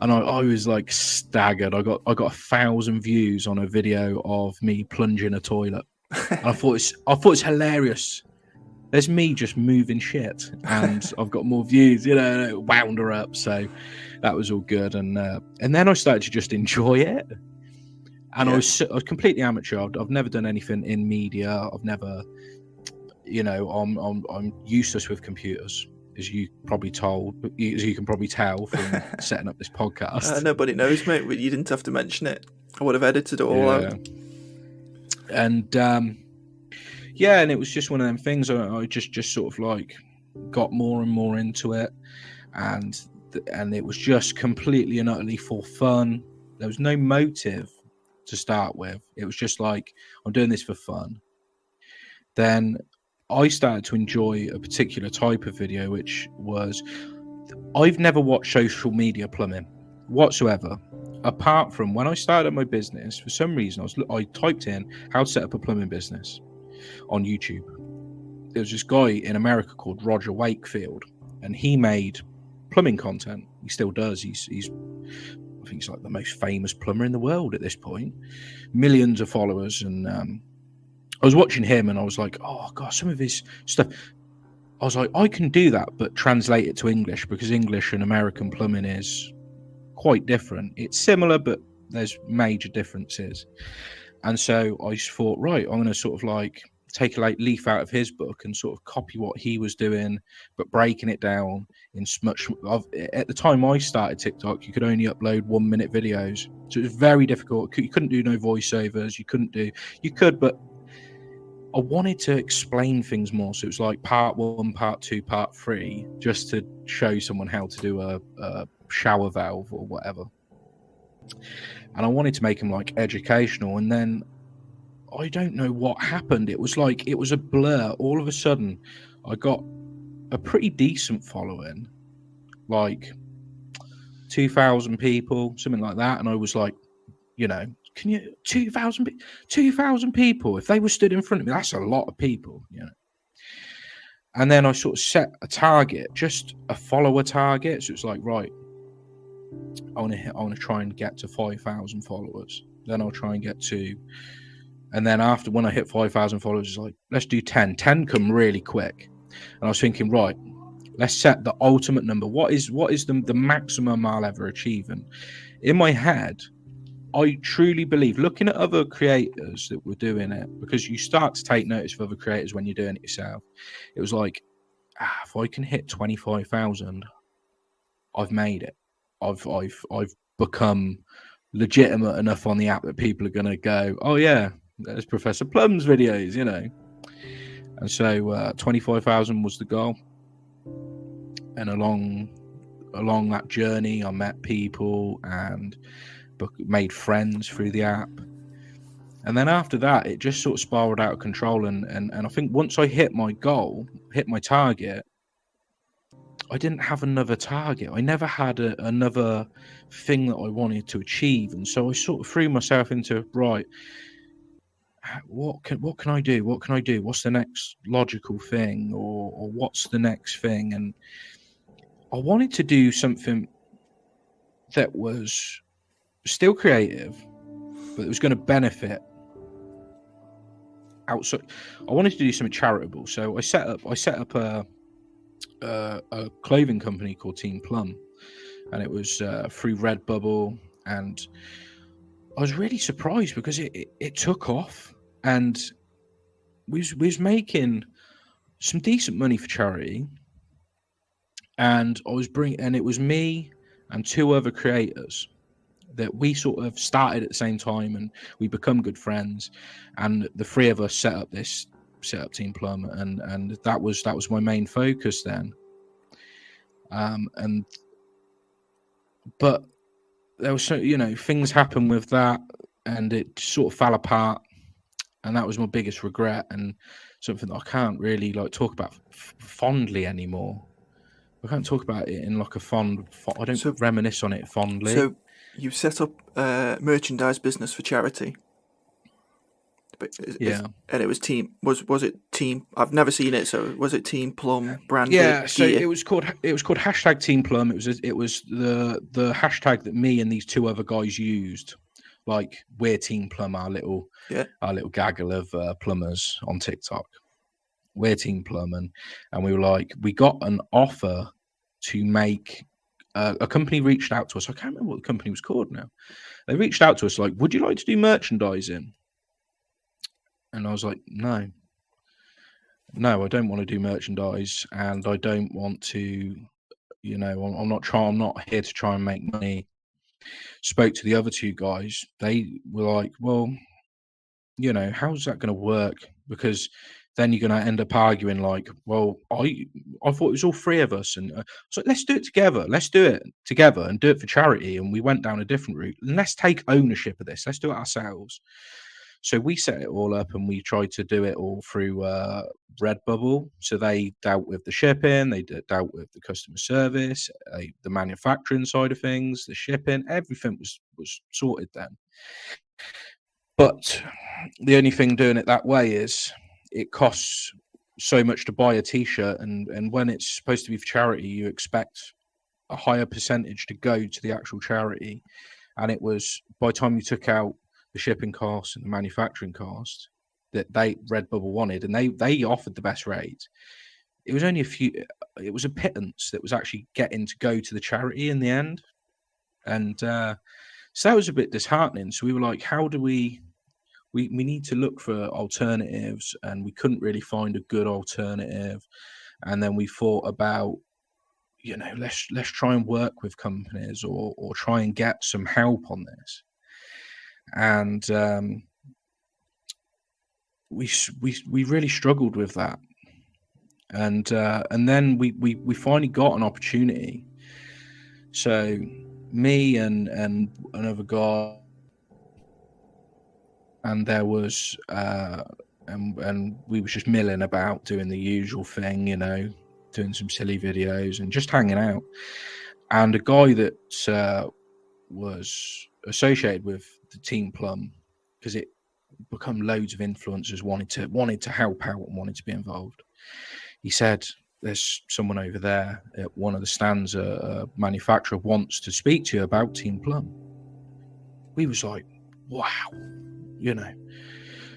and I was like staggered. I got 1,000 views on a video of me plunging a toilet. And I thought it's hilarious. There's me just moving shit, and I've got more views, wound her up. So that was all good. And then I started to just enjoy it. And I was completely amateur. I've never done anything in media. I've never, I'm useless with computers, as you can probably tell from setting up this podcast. Nobody knows, mate. You didn't have to mention it. I would have edited it all out. And and it was just one of them things. I just sort of like got more and more into it, and it was just completely and utterly for fun. There was no motive to start with. It was just like, I'm doing this for fun. Then I started to enjoy a particular type of video, which was, I've never watched social media plumbing whatsoever, apart from when I started my business. For some reason, I typed in how to set up a plumbing business on YouTube. There was this guy in America called Roger Wakefield, and he made plumbing content. He still does. He's I think he's like the most famous plumber in the world at this point. Millions of followers. And I was watching him and I was like, oh God, some of his stuff. I was like, I can do that, but translate it to English, because English and American plumbing is quite different. It's similar, but there's major differences. And so I thought, right, I'm going to sort of like take a leaf out of his book and sort of copy what he was doing, but breaking it down in much. At the time I started TikTok, you could only upload 1 minute videos, so it was very difficult. You couldn't do no voiceovers. You could, but I wanted to explain things more. So it was like part 1, part 2, part 3, just to show someone how to do a shower valve or whatever. And I wanted to make them like educational. And then I don't know what happened. It was like, it was a blur. All of a sudden, I got a pretty decent following, like 2,000 people, something like that. And I was like, can you 2,000 people? If they were stood in front of me, that's a lot of people, And then I sort of set a target, just a follower target. So it's like, right, I want to try and get to 5,000 followers. Then I'll try and get to. And then after, when I hit 5,000 followers, it's like, let's do 10. 10 come really quick. And I was thinking, right, let's set the ultimate number. What is the maximum I'll ever achieve? And in my head, I truly believe, looking at other creators that were doing it, because you start to take notice of other creators when you're doing it yourself. It was like, if I can hit 25,000, I've made it. I've become legitimate enough on the app that people are going to go, oh yeah, there's Professor Plumb's videos, And so 25,000 was the goal. And along that journey, I met people, and made friends through the app. And then after that, it just sort of spiraled out of control. And I think once I hit my goal, hit my target, I didn't have another target. I never had another thing that I wanted to achieve. And so I sort of threw myself into, right, what can I do? What can I do? What's the next logical thing? Or what's the next thing? And I wanted to do something that was still creative, but it was going to benefit outside. I wanted to do something charitable, so I set up a clothing company called Team Plumb, and it was through Redbubble, and I was really surprised because it took off, and we was making some decent money for charity, and it was me and two other creators that we sort of started at the same time, and we become good friends, and the three of us set up Team Plumb, and that was my main focus then. But there was things happened with that, and it sort of fell apart, and that was my biggest regret, and something that I can't really talk about fondly anymore. I can't talk about it in like a fond. I don't reminisce on it fondly. So you set up a merchandise business for charity. And it was Team. Was it Team? I've never seen it. So was it Team Plumb branded? Yeah. So gear? it was called hashtag Team Plumb. It was the hashtag that me and these two other guys used. Like, we're Team Plumb, our little gaggle of plumbers on TikTok. We're Team Plumb, and we were like, we got an offer to make. A company reached out to us. I can't remember what the company was called now. They reached out to us like, would you like to do merchandising? And I was like, no, I don't want to do merchandise, and I don't want to, I'm not here to try and make money. Spoke to the other two guys. They were like, well, how's that going to work? Because then you're going to end up arguing like, well, I thought it was all three of us. And so let's do it together. Let's do it together and do it for charity. And we went down a different route. And let's take ownership of this. Let's do it ourselves. So we set it all up, and we tried to do it all through Redbubble. So they dealt with the shipping, they dealt with the customer service, the manufacturing side of things, the shipping, everything was sorted then. But the only thing doing it that way is it costs so much to buy a t-shirt, and when it's supposed to be for charity, you expect a higher percentage to go to the actual charity. And it was, by the time you took out the shipping costs and the manufacturing cost that Redbubble wanted, and they offered the best rate, it was only it was a pittance that was actually getting to go to the charity in the end. And so that was a bit disheartening. So we were like, how do we need to look for alternatives, and we couldn't really find a good alternative. And then we thought about, let's try and work with companies or try and get some help on this. And we really struggled with that, and then we finally got an opportunity. So me and another guy, and there was and we were just milling about, doing the usual thing, doing some silly videos and just hanging out. And a guy that was associated with the Team Plumb, because it become loads of influencers wanted to help out and wanted to be involved. He said, there's someone over there at one of the stands, a manufacturer wants to speak to you about Team Plumb. We was like, wow,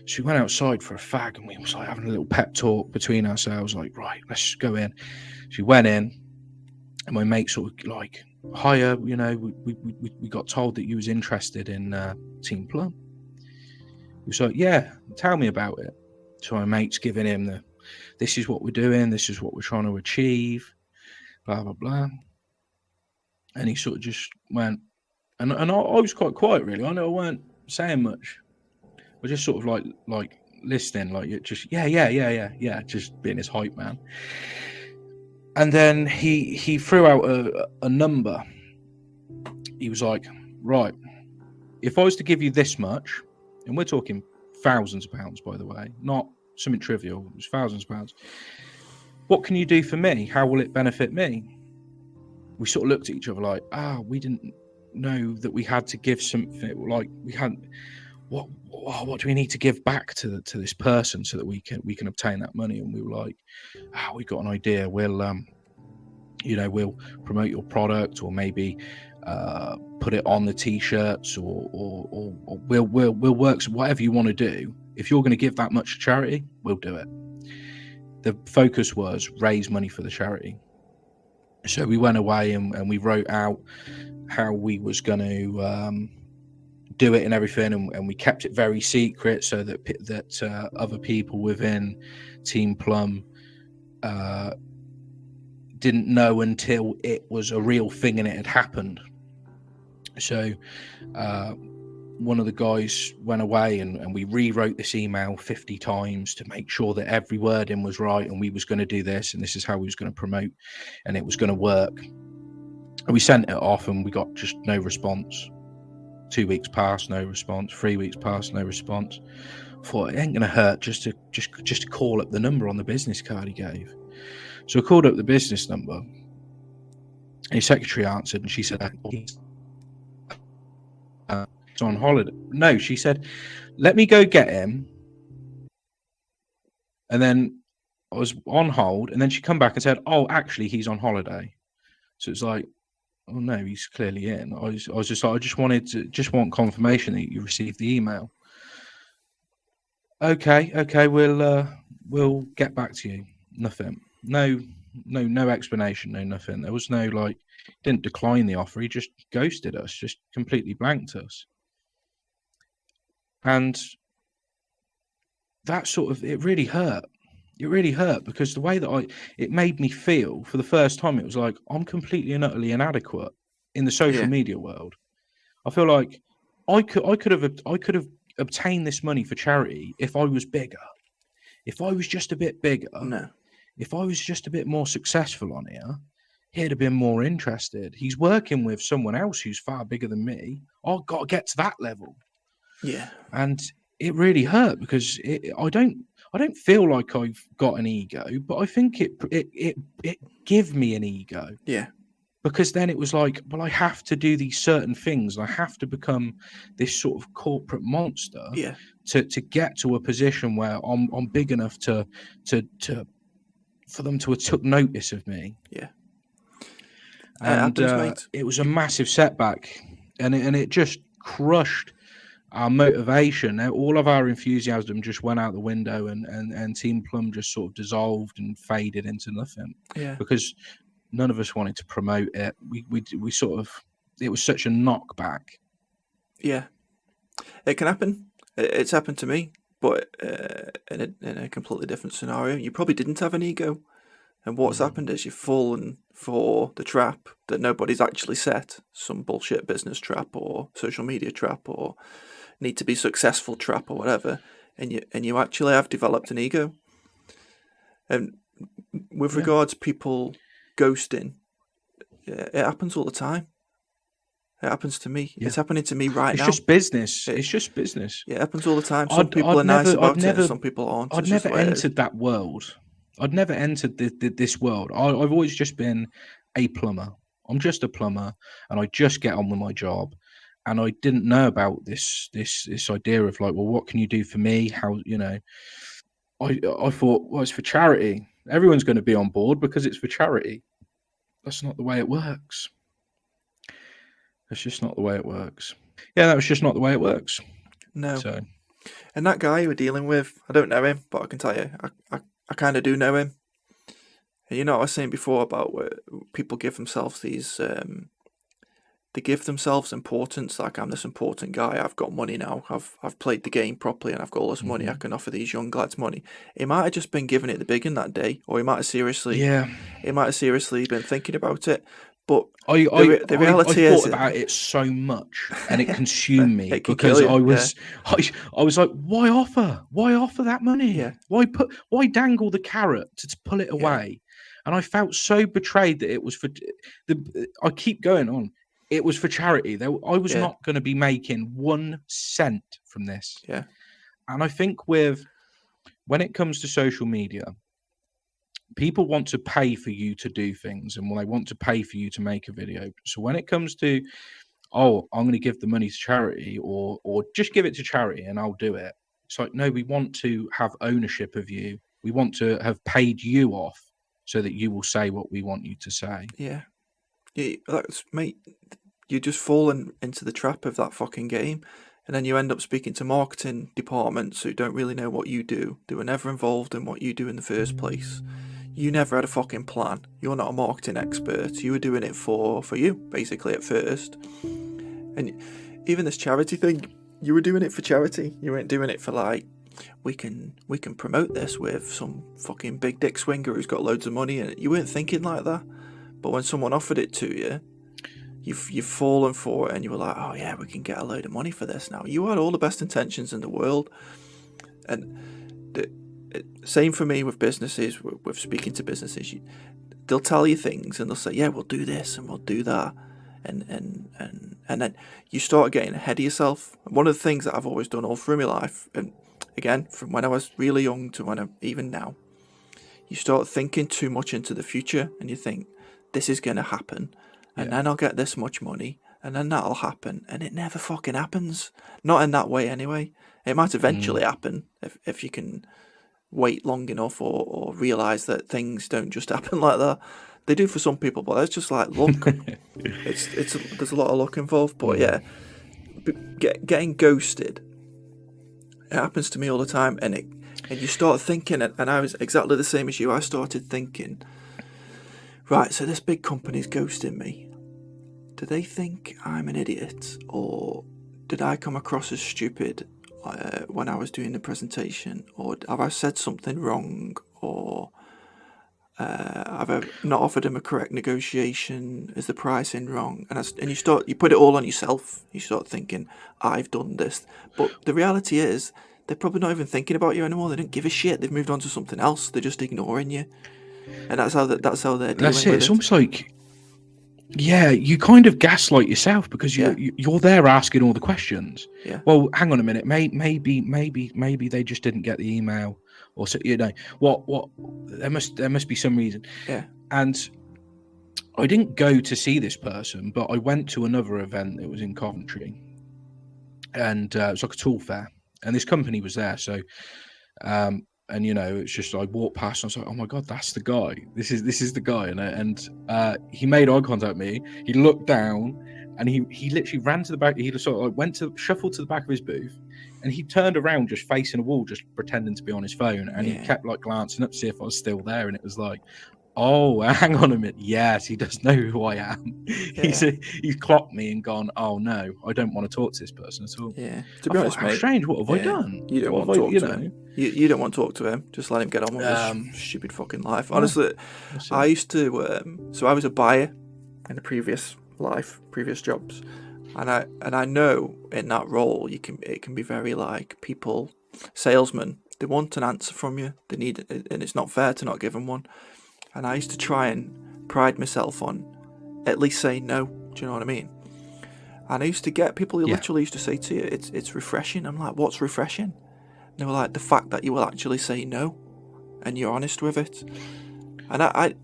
So we went outside for a fag, and we was like having a little pep talk between ourselves, like, right, let's go in. So we went in, and my mate sort of like, hiya, we got told that you was interested in Team Plumb. He was like, yeah, tell me about it. So my mate's giving him this is what we're doing, this is what we're trying to achieve, blah, blah, blah. And he sort of just went, and I was quite quiet, really. I know I weren't saying much. I just sort of like listening, like just, yeah, just being his hype man. And then he threw out a number. He was like, right, if I was to give you this much, and we're talking thousands of pounds, by the way, not something trivial, it was thousands of pounds. What can you do for me? How will it benefit me? We sort of looked at each other like, we didn't know that we had to give something. Like we hadn't. What do we need to give back to this person so that we can obtain that money? And we were like, we've got an idea. We'll we'll promote your product, or maybe put it on the t-shirts, or we'll work. So whatever you want to do, if you're going to give that much to charity, we'll do it. The focus was raise money for the charity. So we went away and we wrote out how we was going to do it and everything, and we kept it very secret so that other people within Team Plumb didn't know until it was a real thing and it had happened. So one of the guys went away and we rewrote this email 50 times to make sure that every word in was right, and we was going to do this, and this is how we was going to promote, and it was going to work. And we sent it off and we got just no response. 2 weeks passed, no response. 3 weeks passed, no response. Thought it ain't going to hurt just to call up the number on the business card he gave. So I called up the business number, and his secretary answered, and she said, he's on holiday. No, she said, let me go get him. And then I was on hold, and then she come back and said, actually, he's on holiday. So it's like, oh no, he's clearly in. I was just like, I just want confirmation that you received the email. Okay, we'll get back to you. Nothing. No explanation, no nothing. There was no didn't decline the offer. He just ghosted us, just completely blanked us. And that it really hurt. It really hurt because the way that it made me feel for the first time, it was like I'm completely and utterly inadequate in the social media world. I feel like I could have obtained this money for charity if I was bigger, if I was just a bit bigger. No. If I was just a bit more successful on here, he'd have been more interested. He's working with someone else who's far bigger than me. I've got to get to that level. Yeah. And it really hurt because I don't feel like I've got an ego, but I think it gave me an ego. Yeah. Because then it was like, well, I have to do these certain things. I have to become this sort of corporate monster to get to a position where I'm big enough to for them to have took notice of me. Yeah. And it was a massive setback, and it just crushed our motivation. All of our enthusiasm just went out the window, and Team Plumb just sort of dissolved and faded into nothing. Yeah. Because none of us wanted to promote it. We sort of, it was such a knockback. Yeah. It can happen. It's happened to me, but in a completely different scenario. You probably didn't have an ego, and what's happened is you've fallen for the trap that nobody's actually set, some bullshit business trap or social media trap or need to be successful trap or whatever, and you actually have developed an ego. And with regards to people ghosting, it happens all the time. It happens to me. It's happening to me right now. It's just business. It's just business. Yeah, it happens all the time. Some people are nice about it, and some people aren't. I'd never entered that world. I'd never entered this world. I've always just been a plumber. I'm just a plumber, and I just get on with my job. And I didn't know about this idea of like, well, what can you do for me? How, I thought, well, it's for charity. Everyone's going to be on board because it's for charity. That's not the way it works. That's just not the way it works. Yeah, that was just not the way it works. No. So, and that guy you were dealing with, I don't know him, but I can tell you, I kind of do know him. And you know what I was saying before about where people give themselves these, they give themselves importance, like I'm this important guy, I've got money now, I've played the game properly and I've got all this money, I can offer these young lads money. He might have just been giving it the big one that day, or he might have seriously been thinking about it. But the reality is, I thought about it so much, and it consumed me because I was like, why offer that money? Yeah. Why dangle the carrot to pull it away? And I felt so betrayed that it was for I keep going on. it was for charity. I was Yeah. not going to be making 1 cent from this. Yeah. And I think when it comes to social media, people want to pay for you to do things, and they want to pay for you to make a video. So when it comes to, oh, I'm going to give the money to charity, or just give it to charity and I'll do it. It's like, no, we want to have ownership of you. We want to have paid you off so that you will say what we want you to say. Yeah. Mate, you're just falling into the trap of that fucking game. And then you end up speaking to marketing departments who don't really know what you do. They were never involved in what you do in the first place. You never had a fucking plan. You're not a marketing expert. You were doing it for you, basically, at first. And even this charity thing, you were doing it for charity. You weren't doing it for like, we can promote this with some fucking big dick swinger who's got loads of money, and you weren't thinking like that. But when someone offered it to you, you've fallen for it, and you were like, oh yeah, we can get a load of money for this now. You had all the best intentions in the world. And same for me with businesses, with speaking to businesses. They'll tell you things and they'll say, yeah, we'll do this and we'll do that. And then you start getting ahead of yourself. One of the things that I've always done all through my life, and again, from when I was really young to even now, you start thinking too much into the future, and you think, this is going to happen, and then I'll get this much money, and then that'll happen, and it never fucking happens. Not in that way anyway. It might eventually happen if you can wait long enough, or realise that things don't just happen like that. They do for some people, but that's just like luck. There's a lot of luck involved, but yeah, getting ghosted, it happens to me all the time, and you start thinking, and I was exactly the same as you. I started thinking, right, so this big company's ghosting me. Do they think I'm an idiot, or did I come across as stupid when I was doing the presentation, or have I said something wrong, or have I not offered him a correct negotiation? Is the pricing wrong? And you put it all on yourself. You start thinking, I've done this, but the reality is they're probably not even thinking about you anymore. They don't give a shit. They've moved on to something else. They're just ignoring you, and that's how they're dealing with it. It's almost like, yeah, you kind of gaslight yourself because you're there asking all the questions. Yeah. Well, hang on a minute. Maybe they just didn't get the email, or so, what? There must be some reason. Yeah. And I didn't go to see this person, but I went to another event that was in Coventry, and it was like a tool fair, and this company was there. So, and it's just, I walked past and I was like, oh my God, that's the guy. This is the guy. And he made eye contact with me. He looked down and he literally ran to the back. He sort of went to shuffle to the back of his booth, and he turned around just facing a wall, just pretending to be on his phone. And he kept like glancing up to see if I was still there. And it was like, oh, hang on a minute. Yes, he does know who I am. Yeah. He's clocked me and gone, oh no, I don't want to talk to this person at all. Yeah. To be honest, how strange. What have I done? You don't want to talk to him. You don't want to talk to him. Just let him get on with his stupid fucking life. Honestly, I used to. So I was a buyer in a previous jobs, and I know in that role it can be very like salesmen. They want an answer from you. They need it, and it's not fair to not give them one. And I used to try and pride myself on at least saying no. Do you know what I mean? And I used to get people who literally used to say to you, it's refreshing. I'm like, what's refreshing? And they were like, the fact that you will actually say no and you're honest with it. And I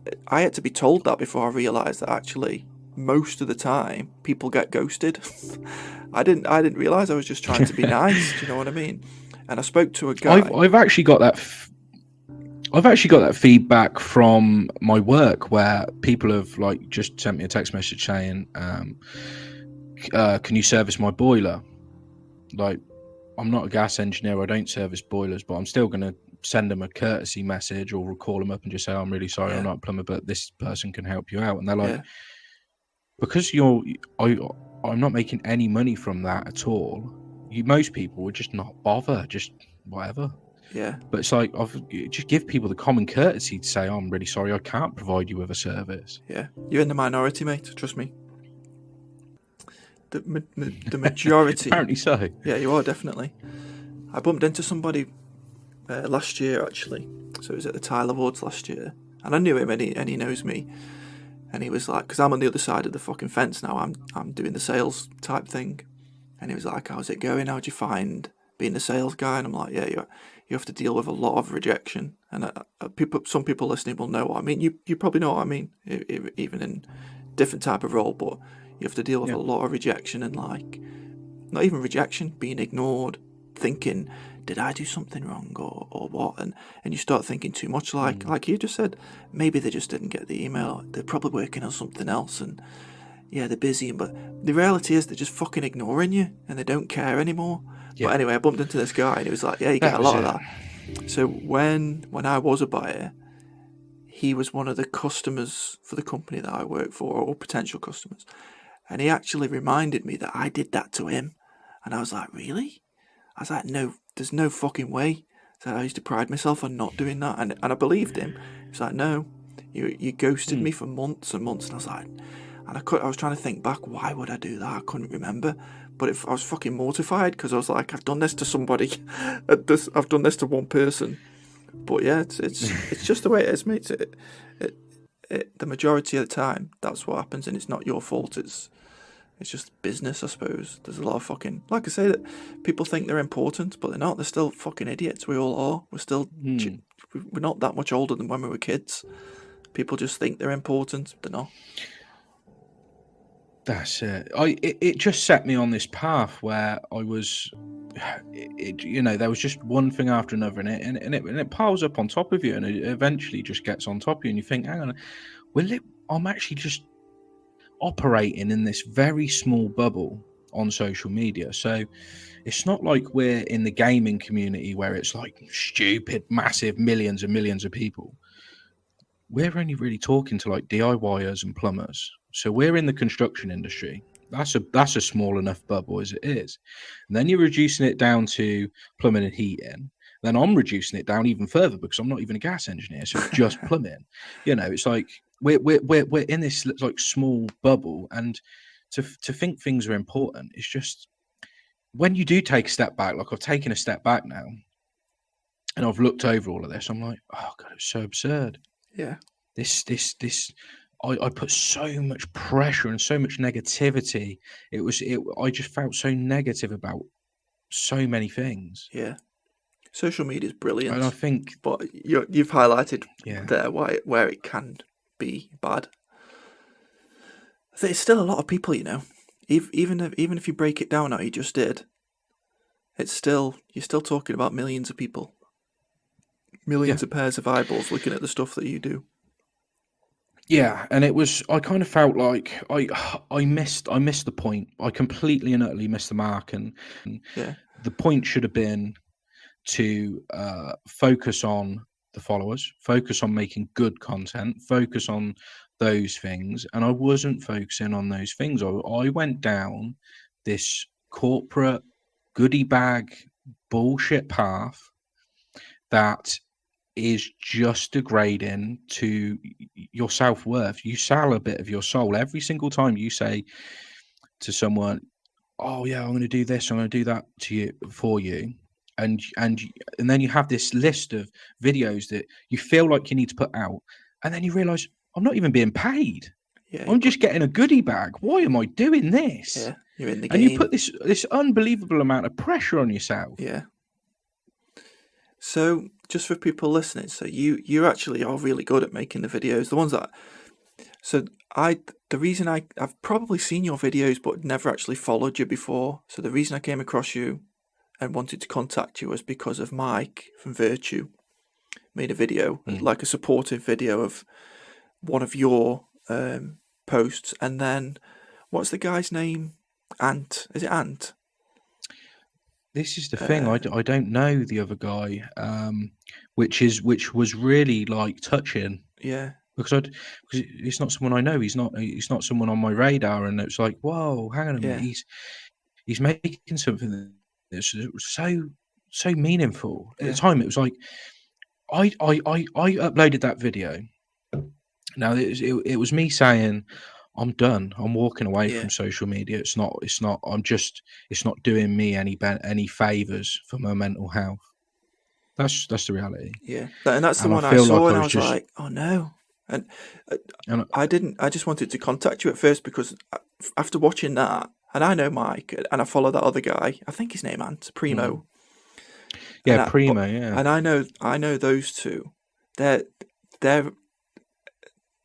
had to be told that before I realised that actually most of the time people get ghosted. I didn't realise I was just trying to be nice. Do you know what I mean? And I spoke to a guy. I've actually got that. I've actually got that feedback from my work where people have like just sent me a text message saying, can you service my boiler? Like, I'm not a gas engineer, I don't service boilers, but I'm still going to send them a courtesy message or call them up and just say, I'm really sorry, I'm not a plumber, but this person can help you out. And they're like, because I'm not making any money from that at all, most people would just not bother, just whatever. Yeah. But it's like, just give people the common courtesy to say, oh, I'm really sorry, I can't provide you with a service. Yeah. You're in the minority, mate. Trust me. The majority. Apparently so. Yeah, you are, definitely. I bumped into somebody last year, actually. So it was at the Tile Awards last year. And I knew him, and he knows me. And he was like, because I'm on the other side of the fucking fence now. I'm doing the sales type thing. And he was like, how's it going? How'd you find being a sales guy? And I'm like, yeah, you have to deal with a lot of rejection. And some people listening will know what I mean. You probably know what I mean, even in different type of role. But you have to deal with a lot of rejection and like, not even rejection, being ignored, thinking, did I do something wrong or what? And you start thinking too much, like you just said, maybe they just didn't get the email. They're probably working on something else, and yeah, they're busy. But the reality is they're just fucking ignoring you, and they don't care anymore. Yeah. But anyway, I bumped into this guy, and he was like, yeah, you get a lot of that. So when I was a buyer, he was one of the customers for the company that I work for, or potential customers. And he actually reminded me that I did that to him. And I was like, really? I was like, no, there's no fucking way. So I used to pride myself on not doing that. And I believed him. He was like, no, you ghosted me for months and months. And I was like, I was trying to think back, why would I do that? I couldn't remember. But I was fucking mortified because I was like, I've done this to somebody. I've done this to one person. But yeah, it's just the way it is, mate. The majority of the time, that's what happens, and it's not your fault. It's just business, I suppose. There's a lot of fucking, like I say, that people think they're important, but they're not. They're still fucking idiots. We all are. We're still, we're not that much older than when we were kids. People just think they're important. They're not. That's it. It just set me on this path where I was, there was just one thing after another, and it piles up on top of you, and it eventually just gets on top of you, and you think, hang on, I'm actually just operating in this very small bubble on social media. So it's not like we're in the gaming community where it's like stupid, massive, millions and millions of people. We're only really talking to like DIYers and plumbers. So we're in the construction industry. That's a small enough bubble as it is. And then you're reducing it down to plumbing and heating. Then I'm reducing it down even further because I'm not even a gas engineer, so it's just plumbing. It's like we're in this like small bubble, and to think things are important, it's just when you do take a step back. Like I've taken a step back now, and I've looked over all of this. I'm like, oh god, it's so absurd. Yeah. This. I put so much pressure and so much negativity. I just felt so negative about so many things. Yeah. Social media is brilliant. And I think, but you've highlighted there where it can be bad. There's still a lot of people, even if you break it down how you just did, you're still talking about millions of people, millions of pairs of eyeballs looking at the stuff that you do. Yeah, and I kind of felt like I missed the point. I completely and utterly missed the mark, and the point should have been to focus on the followers, focus on making good content, focus on those things, and I wasn't focusing on those things. I went down this corporate goodie bag bullshit path that is just degrading to your self-worth. You sell a bit of your soul every single time you say to someone, oh yeah, I'm going to do this, I'm going to do that to you for you, and then you have this list of videos that you feel like you need to put out, and then you realize I'm not even being paid. I'm just getting a goodie bag. Why am I doing this? Yeah, you're in the game. And you put this unbelievable amount of pressure on yourself. Yeah. So, just for people listening, so you actually are really good at making the videos. The ones that, the reason I've probably seen your videos but never actually followed you before. So the reason I came across you and wanted to contact you was because of Mike from Virtue made a video, like a supportive video of one of your posts, and then what's the guy's name? Ant? Is it Ant? This is the thing. I don't know the other guy, which was really like touching. Yeah. Because he's not someone I know. He's not someone on my radar, and it's like, whoa, hang on a minute. He's making something that's so meaningful. At the time, it was like I uploaded that video. Now it was me saying, I'm done. I'm walking away from social media. It's not. It's not doing me any favors for my mental health. That's the reality. Yeah, and that's the one I saw, and I was like, oh no, And And I just wanted to contact you at first because after watching that, and I know Mike, and I follow that other guy. I think his name Ant Primo. yeah, And Primo, yeah. and I know those two. They're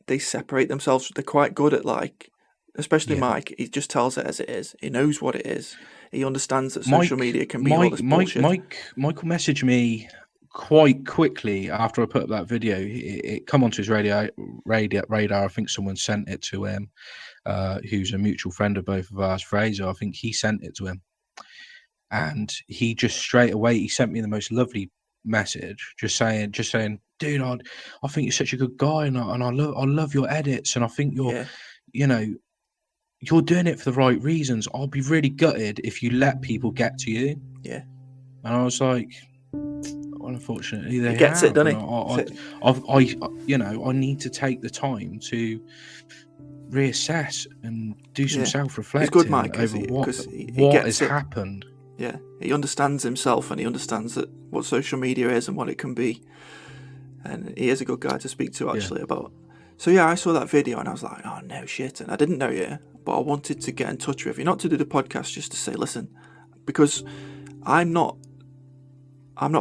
they separate themselves. They're quite good at, like, especially Yeah. Mike. He just tells it as it is. He knows what it is. He understands that social Mike, media can be all this bullshit. Michael messaged me quite quickly after I put up that video. It come onto his radar. I think someone sent it to him, who's a mutual friend of both of ours, Fraser. I think he sent it to him, and he just straight away he sent me the most lovely message, just saying, dude, I think you're such a good guy, and I love your edits, and I think you're, you know, you're doing it for the right reasons. I'll be really gutted if you let people get to you. Yeah. And I was like, well, unfortunately, they He gets have. it, doesn't I you know, I need to take the time to reassess and do some self-reflecting He's good, Mike, over what gets has happened. Yeah, he understands himself, and he understands that what social media is and what it can be. And he is a good guy to speak to, actually, about. So yeah, I saw that video and I was like, oh no shit, and I didn't know you, but I wanted to get in touch with you, not to do the podcast, just to say, listen, because I'm not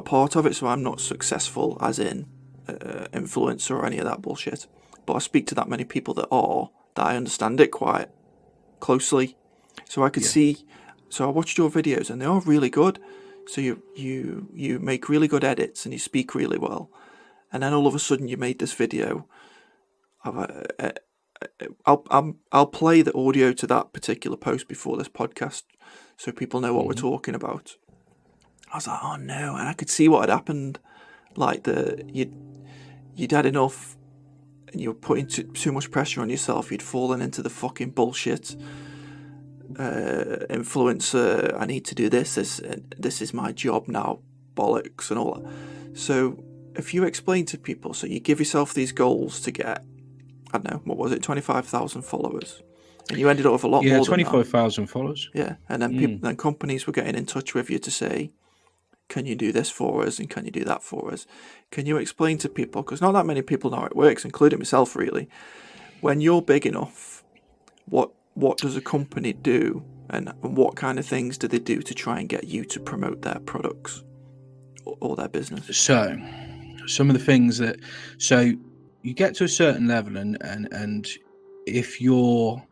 part of it, so I'm not successful as in influencer or any of that bullshit. But I speak to that many people that I understand it quite closely, so I could see. So I watched your videos and they are really good. So you make really good edits and you speak really well, and then all of a sudden you made this video. I'll play the audio to that particular post before this podcast, so people know what we're talking about. I was like, oh no, and I could see what had happened. Like you'd had enough, and you were putting too much pressure on yourself. You'd fallen into the fucking bullshit. Influencer, I need to do this is my job now, bollocks and all that. So if you explain to people, so you give yourself these goals to get, I don't know, what was it, 25,000 followers, and you ended up with a lot more than 25,000 followers. Yeah, and then then companies were getting in touch with you to say, can you do this for us, and can you do that for us? Can you explain to people, because not that many people know how it works, including myself really, when you're big enough, what does a company do, and what kind of things do they do to try and get you to promote their products or their business? So some of the things that, so you get to a certain level, and if you're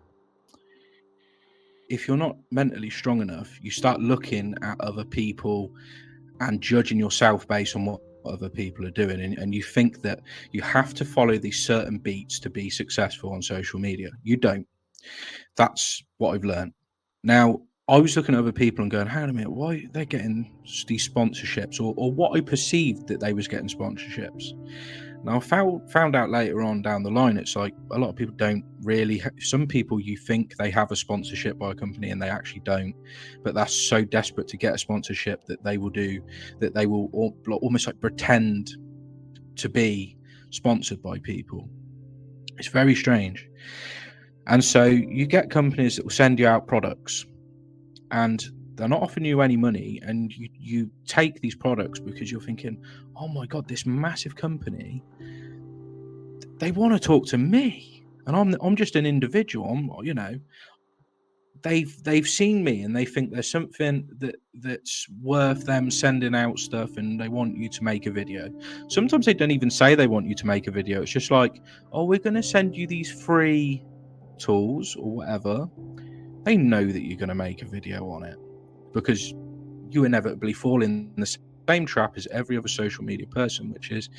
not mentally strong enough, you start looking at other people and judging yourself based on what other people are doing, and you think that you have to follow these certain beats to be successful on social media. You don't. That's what I've learned. Now, I was looking at other people and going, hang on a minute, why they're getting these sponsorships, or what I perceived that they was getting sponsorships. Now, I found out later on down the line, it's like a lot of people don't really. Some people, you think they have a sponsorship by a company and they actually don't, but that's so desperate to get a sponsorship that they will almost like pretend to be sponsored by people. It's very strange. And so you get companies that will send you out products, and they're not offering you any money, and you take these products because you're thinking, oh my God, this massive company, they want to talk to me, and I'm just an individual. They've seen me and they think there's something that's worth them sending out stuff, and they want you to make a video. Sometimes they don't even say they want you to make a video. It's just like, oh, we're going to send you these free tools or whatever. They know that you're going to make a video on it, because you inevitably fall in the same trap as every other social media person, which is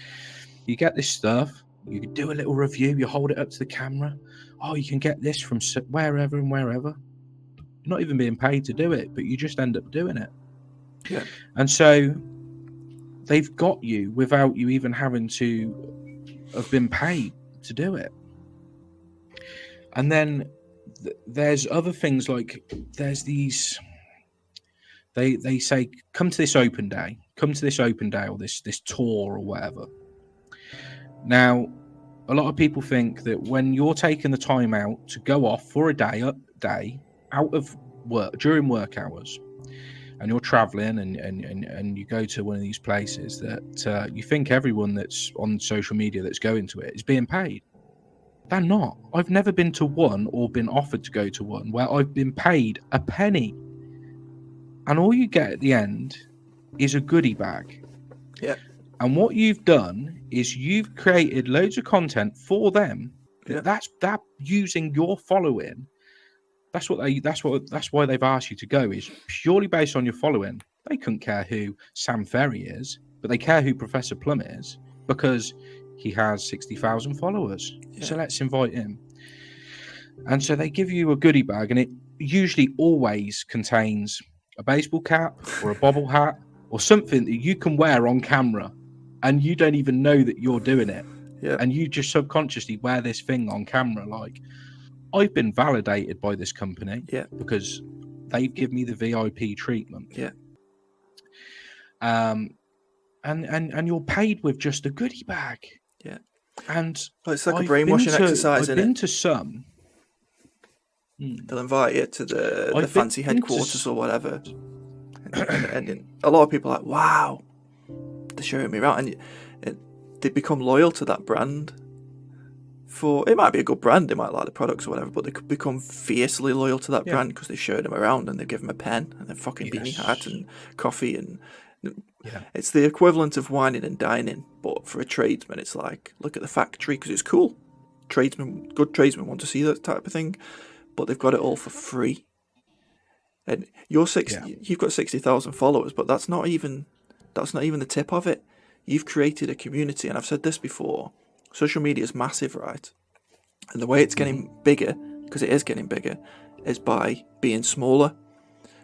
you get this stuff, you do a little review, you hold it up to the camera, oh, you can get this from wherever and wherever. You're not even being paid to do it, but you just end up doing it. Yeah. And so they've got you without you even having to have been paid to do it. And then there's other things, like there's these, they say, come to this open day, or this tour or whatever. Now, a lot of people think that when you're taking the time out to go off for a day out of work during work hours, and you're traveling and you go to one of these places, that you think everyone that's on social media that's going to it is being paid. They're not. I've never been to one or been offered to go to one where I've been paid a penny. And all you get at the end is a goodie bag. Yeah. And what you've done is you've created loads of content for them. Yeah. That's using your following. That's why they've asked you to go, is purely based on your following. They couldn't care who Sam Ferry is, but they care who Professor Plumb is because he has 60,000 followers. Yeah. So let's invite him. And so they give you a goodie bag, and it usually always contains a baseball cap or a bobble hat or something that you can wear on camera, and you don't even know that you're doing it. Yeah. And you just subconsciously wear this thing on camera. Like, I've been validated by this company, Yeah. because they've given me the VIP treatment. Yeah. And you're paid with just a goodie bag. Yeah. And well, it's like a brainwashing exercise, I've isn't been it? to some. They'll invite you to the I've fancy been to headquarters or whatever, and a lot of people are like, wow, they're showing me around, and they become loyal to that brand. For it might be a good brand, they might like the products or whatever, but they could become fiercely loyal to that brand because they showed them around and they give them a pen and a fucking beanie hat and coffee, and it's the equivalent of whining and dining, but for a tradesman, it's like, look at the factory because it's cool. Good tradesmen want to see that type of thing, but they've got it all for free. And you've got 60,000 followers, but that's not even the tip of it. You've created a community, and I've said this before. Social media is massive, right? And the way it's getting bigger, because it is getting bigger, is by being smaller.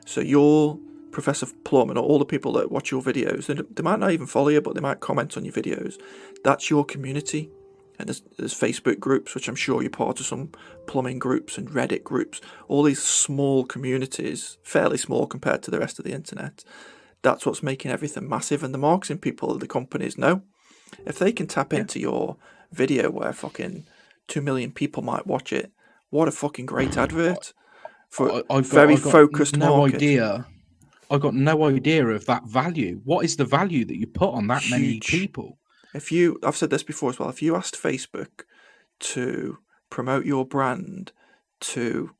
So your Professor Plumb and all the people that watch your videos, they might not even follow you, but they might comment on your videos. That's your community. And there's Facebook groups, which I'm sure you're part of, some plumbing groups and Reddit groups. All these small communities, fairly small compared to the rest of the internet. That's what's making everything massive. And the marketing people, the companies know. If they can tap into your video where fucking 2 million people might watch it, what a fucking great advert for a very focused market. I've got no idea of that value. What is the value that you put on that many people? I've said this before as well, if you asked Facebook to promote your brand to,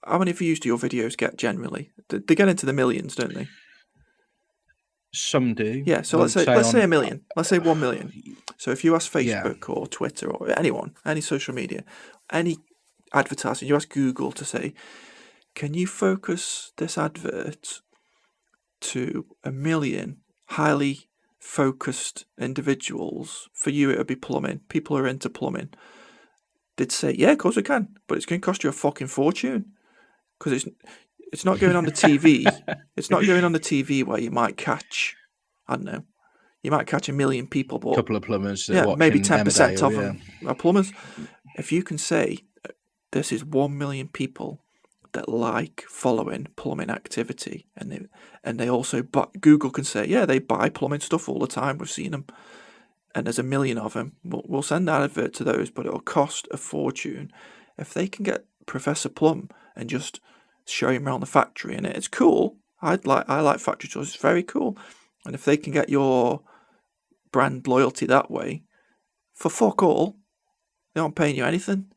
how many views do your videos get generally? They get into the millions, don't they? Some do. Yeah, so let's say a million. Let's say 1 million. So if you ask Facebook or Twitter or anyone, any social media, any advertising, you ask Google to say, can you focus this advert to 1 million highly focused individuals? For you, it would be plumbing. People who are into plumbing. They'd say, yeah, of course we can, but it's going to cost you a fucking fortune because it's not going on the TV. It's not going on the TV where you might catch, I don't know, you might catch 1 million people, but a couple of plumbers. Maybe 10% of them are plumbers. If you can say this is 1 million people that like following plumbing activity, and they also Google can say, yeah, they buy plumbing stuff all the time. We've seen them, and there's 1 million of them. We'll send that advert to those, but it'll cost a fortune. If they can get Professor Plumb and just show him around the factory, and it's cool. I like factory tours. It's very cool. And if they can get your brand loyalty that way, for fuck all, they aren't paying you anything.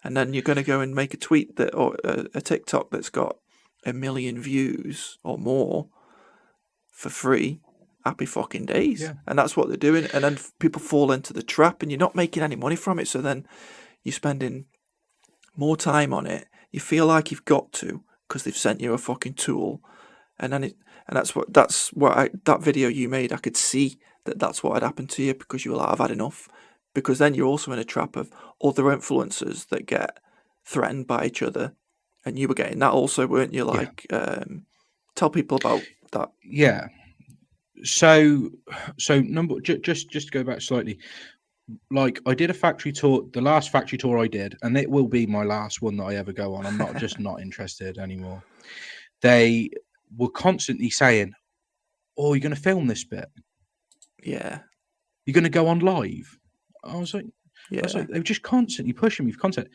And then you're going to go and make a tweet or a TikTok that's got 1 million views or more for free. Happy fucking days. Yeah. And that's what they're doing. And then people fall into the trap, and you're not making any money from it. So then you're spending more time on it. You feel like you've got to because they've sent you a fucking tool, and then that video you made, I could see that's what had happened to you because you were like, I've had enough. Because then you're also in a trap of other influencers that get threatened by each other, and you were getting that also, weren't you? Like, tell people about that. Yeah. So just to go back slightly. Like, I did a factory tour, the last factory tour I did, and it will be my last one that I ever go on. I'm not not interested anymore. They were constantly saying, oh, you're going to film this bit? Yeah. You're going to go on live? I was like, they were just constantly pushing me for content.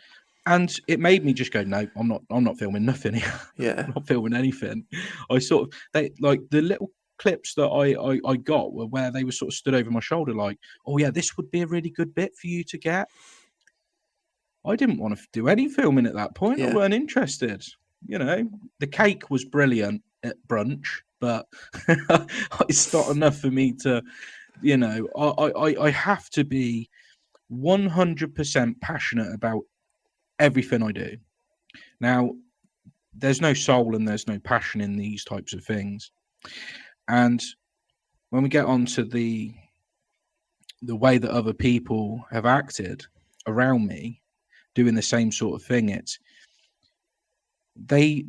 And it made me just go, no, I'm not filming nothing here. Yeah. I'm not filming anything. The little clips that I got were where they were sort of stood over my shoulder like, oh yeah, this would be a really good bit for you to get. I didn't want to do any filming at that point. I Yeah. weren't interested. You know, the cake was brilliant at brunch, but it's not enough for me to, you know, I have to be 100% passionate about everything I do. Now, there's no soul and there's no passion in these types of things. And when we get on to the way that other people have acted around me, doing the same sort of thing, it's they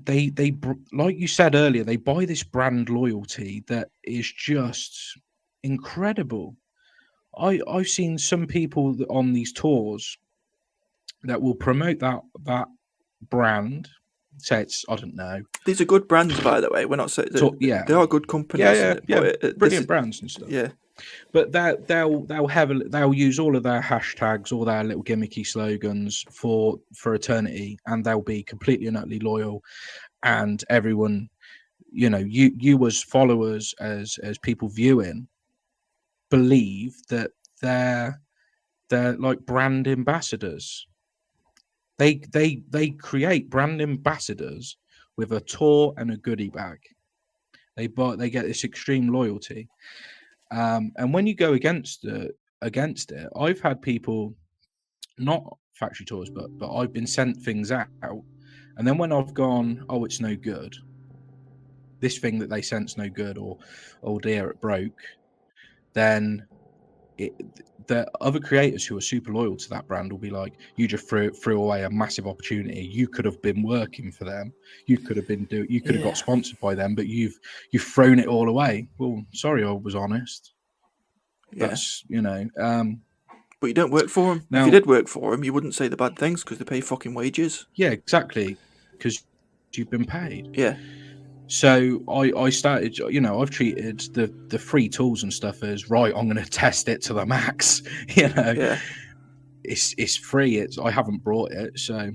like you said earlier, they buy this brand loyalty that is just incredible. I've seen some people on these tours that will promote that brand. Say it's, I don't know. These are good brands, by the way. We're not saying Yeah, they are good companies. Yeah. Brilliant brands and stuff. Yeah, but they'll use all of their hashtags, all their little gimmicky slogans for eternity, and they'll be completely and utterly loyal. And everyone, you know, you as followers, as people viewing, believe that they're like brand ambassadors. They create brand ambassadors with a tour and a goodie bag. They get this extreme loyalty, and when you go against it, I've had people, not factory tours, but I've been sent things out, and then when I've gone, oh, it's no good. This thing that they sent's no good, or oh dear, it broke. Then the other creators who are super loyal to that brand will be like, you just threw away a massive opportunity. You could have been working for them. You could have got sponsored by them, but you've thrown it all away. Well, sorry, I was honest. Yeah. That's, you know. But you don't work for them. Now, if you did work for them, you wouldn't say the bad things because they pay fucking wages. Yeah, exactly. Because you've been paid. Yeah. So I started, you know, I've treated the free tools and stuff as, right, I'm going to test it to the max. You know, Yeah. It's free. I haven't brought it. So,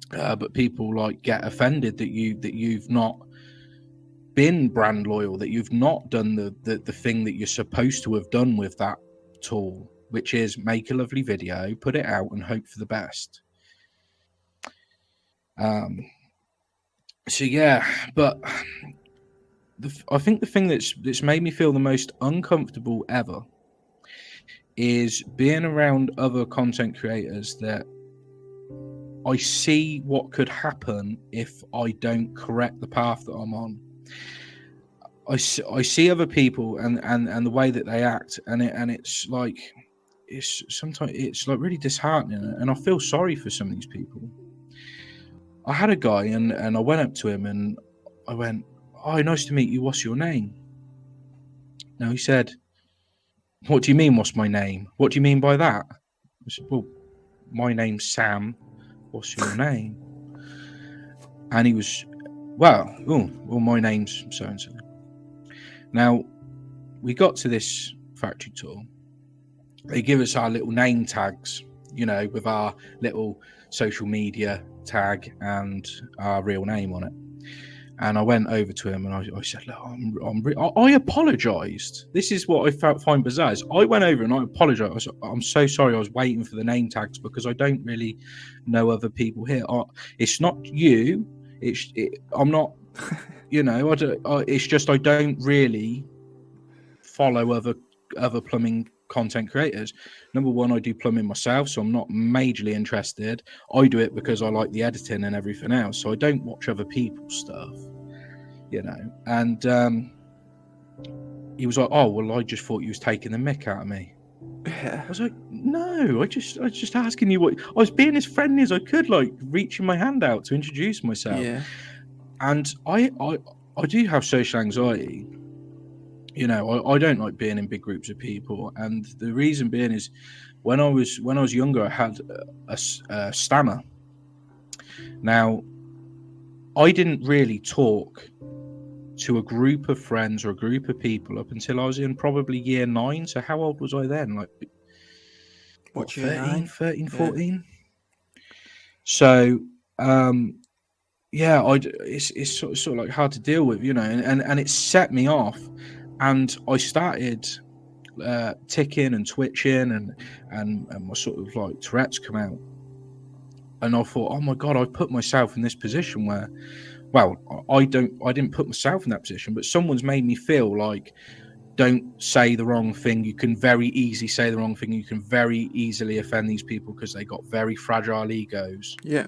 but people like get offended that you've not been brand loyal, that you've not done the thing that you're supposed to have done with that tool, which is make a lovely video, put it out, and hope for the best. So yeah, but I think the thing that's made me feel the most uncomfortable ever is being around other content creators that I see what could happen if I don't correct the path that I'm on. I see other people and the way that they act, and it's like sometimes it's like really disheartening, and I feel sorry for some of these people. I had a guy and I went up to him and I went, "Oh, nice to meet you. What's your name?" No, he said, "What do you mean, what's my name? What do you mean by that?" I said, "Well, my name's Sam. What's your name?" And he was, well, my name's so-and-so. Now, we got to this factory tour. They give us our little name tags, you know, with our little social media tag and our real name on it. And I went over to him and I said, "Look, I apologised. This is what I find bizarre. Is I went over and I apologised. I said, I'm so sorry. I was waiting for the name tags because I don't really know other people here. It's not you. I'm not. You know. It's just I don't really follow other plumbing content creators. Number one, I do plumbing myself, so I'm not majorly interested. I do it because I like the editing and everything else, so I don't watch other people's stuff, you know." And he was like, "Oh, well, I just thought you was taking the mick out of me." Yeah. I was like, "No, I was just asking you what." I was being as friendly as I could, like reaching my hand out to introduce myself. Yeah. And I do have social anxiety. You know, I don't like being in big groups of people, and the reason being is when I was younger, I had a stammer. Now, I didn't really talk to a group of friends or a group of people up until I was in probably year 9. So how old was I then? Like, what, 13, 14? Yeah. So, yeah, it's sort of like hard to deal with, you know, and it set me off. And I started ticking and twitching, and my sort of like Tourette's come out. and I thought, oh my God, I've put myself in this position where, well, I didn't put myself in that position, but someone's made me feel like, don't say the wrong thing. You can very easily say the wrong thing. You can very easily offend these people because they got very fragile egos. Yeah.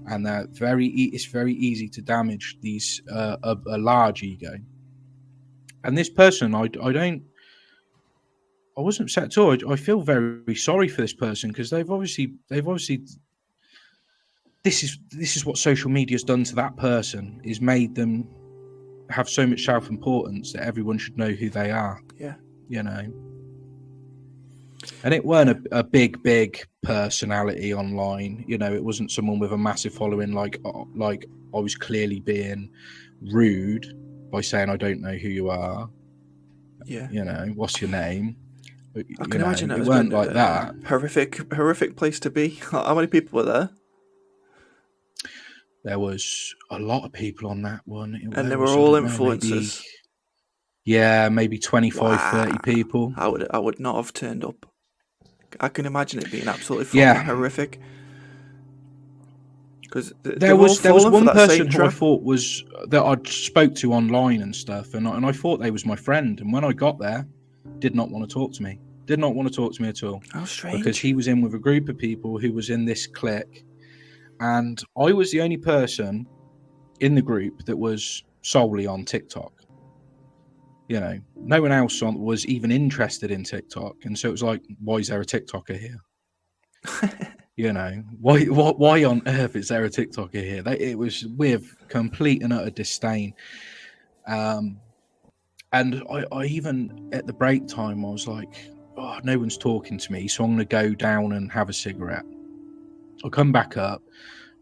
And it's very easy to damage these a large ego. And this person, I wasn't upset at all. I feel very sorry for this person because they've obviously this is what social media has done to that person, is made them have so much self-importance that everyone should know who they are. Yeah. You know. And it weren't a big personality online. You know, it wasn't someone with a massive following like I was clearly being rude by saying I don't know who you are. Yeah. You know, what's your name? I can imagine it weren't like that. Horrific place to be. How many people were there? There was a lot of people on that one. And they were all influencers. Maybe 25, 30 people. I would not have turned up. I can imagine it being absolutely fucking horrific. Because there was one person who I thought was that I spoke to online and stuff, and I thought they was my friend. And when I got there, did not want to talk to me. Did not want to talk to me at all. How strange. Because he was in with a group of people who was in this clique, and I was the only person in the group that was solely on TikTok. You know, no one else was even interested in TikTok, and so it was like, why is there a TikToker here? You know, why on earth is there a TikToker here? It was with complete and utter disdain. And I even at the break time, I was like, oh, no one's talking to me, so I'm going to go down and have a cigarette. I come back up.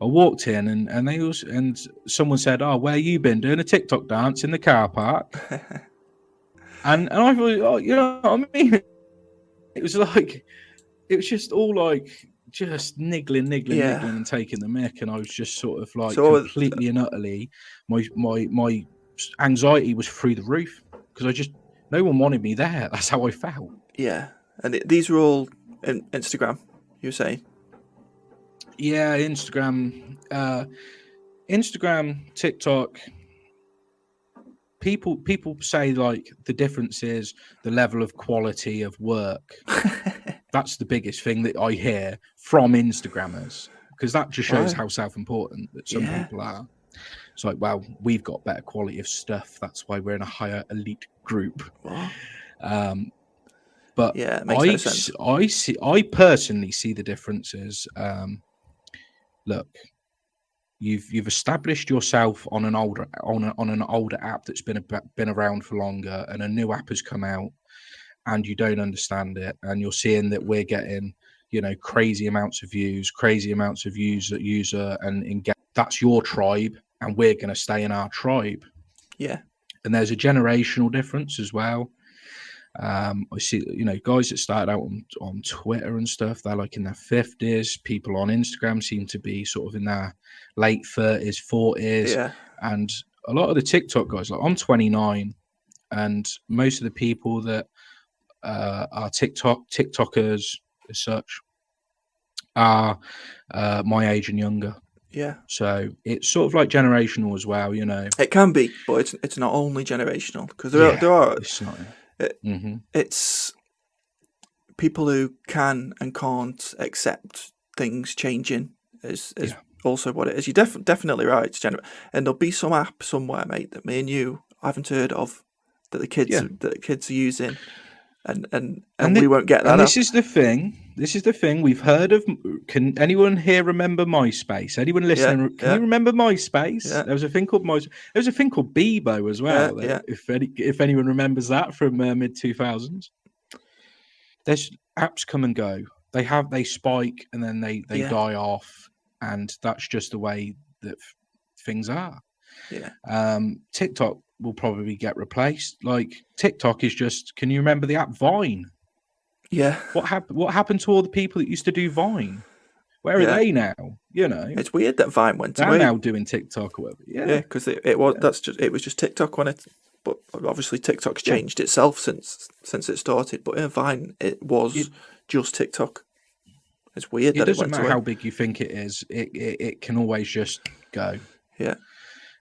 I walked in and someone said, oh, where you been, doing a TikTok dance in the car park? And I thought, oh, you know what I mean? It was just all like just niggling and taking the mick, and I was just sort of like completely and utterly, my anxiety was through the roof because no one wanted me there. That's how I felt. Yeah, and these were all Instagram, you were saying? Yeah, Instagram, TikTok. People say like the difference is the level of quality of work. That's the biggest thing that I hear from Instagrammers, because that just shows how self-important that some people are. It's like, well, we've got better quality of stuff. That's why we're in a higher elite group. But yeah, it makes no sense. I personally see the differences. Look, you've established yourself on an older app that's been around for longer, and a new app has come out, and you don't understand it, and you're seeing that we're getting, you know, crazy amounts of views at user and that's your tribe, and we're going to stay in our tribe. Yeah. And there's a generational difference as well. I see, you know, guys that started out on Twitter and stuff, they're like in their 50s. People on Instagram seem to be sort of in their late 30s, 40s. Yeah. And a lot of the TikTok guys, like I'm 29, and most of the people that are TikTokers as such are my age and younger. Yeah. So it's sort of like generational as well, you know. It can be, but it's not only generational, because there are. It's not. It's people who can and can't accept things changing is also what it is. You're definitely right. It's and there'll be some app somewhere, mate, that me and you haven't heard of, that the kids are using, and we won't get that. And this is the thing. We've heard of. Can anyone here remember MySpace? Anyone listening? Can you remember MySpace? Yeah. There was a thing called MySpace. There was a thing called Bebo as well. If anyone remembers that from mid 2000s. There's apps come and go. They spike and then they die off, and that's just the way that things are. Yeah. TikTok will probably get replaced. Like TikTok is just. Can you remember the app Vine? Yeah. What happened to all the people that used to do Vine? Where are they now? You know, it's weird that Vine went away. They're now doing TikTok or whatever. Yeah, because it was just TikTok when it. But obviously TikTok's changed itself since it started. But in Vine, it was just TikTok. It's weird It that it doesn't went matter away. how big you think it is. It can always just go. Yeah.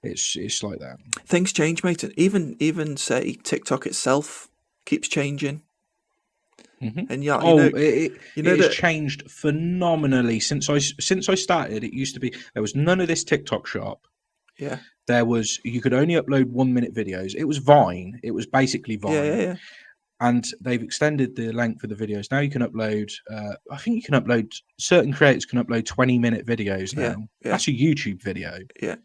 It's like that. Things change, mate. Even say TikTok itself keeps changing. And yeah, It has that. changed phenomenally since I started. It used to be there was none of this TikTok shop. Yeah. You could only upload 1 minute videos. It was Vine. It was basically Vine. Yeah. And they've extended the length of the videos. Now you can upload. I think you can upload. Certain creators can upload 20-minute videos now. Yeah. That's a YouTube video. Yeah.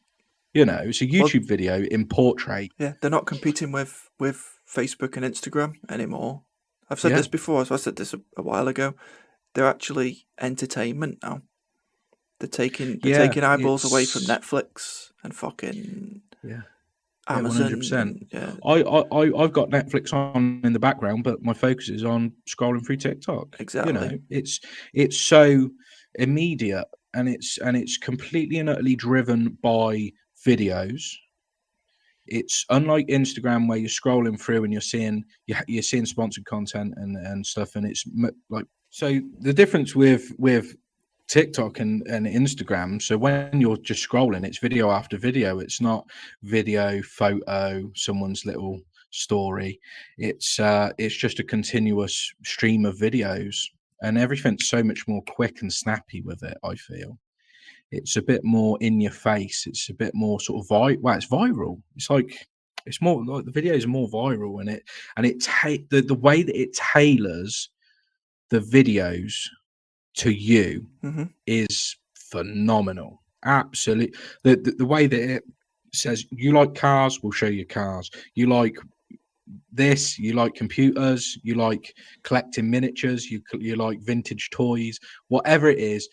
It's a YouTube video in portrait. Yeah, they're not competing with Facebook and Instagram anymore. I've said this before, so I said this a while ago. They're actually entertainment now. They're taking eyeballs away from Netflix and fucking Amazon. 100%. Yeah. I've got Netflix on in the background, but my focus is on scrolling through TikTok. Exactly. It's so immediate, and it's completely and utterly driven by videos. It's unlike Instagram where you're scrolling through and you're seeing sponsored content and stuff, and it's like, so the difference with TikTok and Instagram, so when you're just scrolling, it's video after video. It's not video, photo, someone's little story. It's just a continuous stream of videos, and everything's so much more quick and snappy with it, I feel. It's a bit more in your face. It's a bit more sort of it's viral. It's more like the videos are more viral, and the way that it tailors the videos to you is phenomenal. Absolutely. The way that it says, you like cars, we'll show you cars. You like this, you like computers, you like collecting miniatures, you like vintage toys, whatever it is.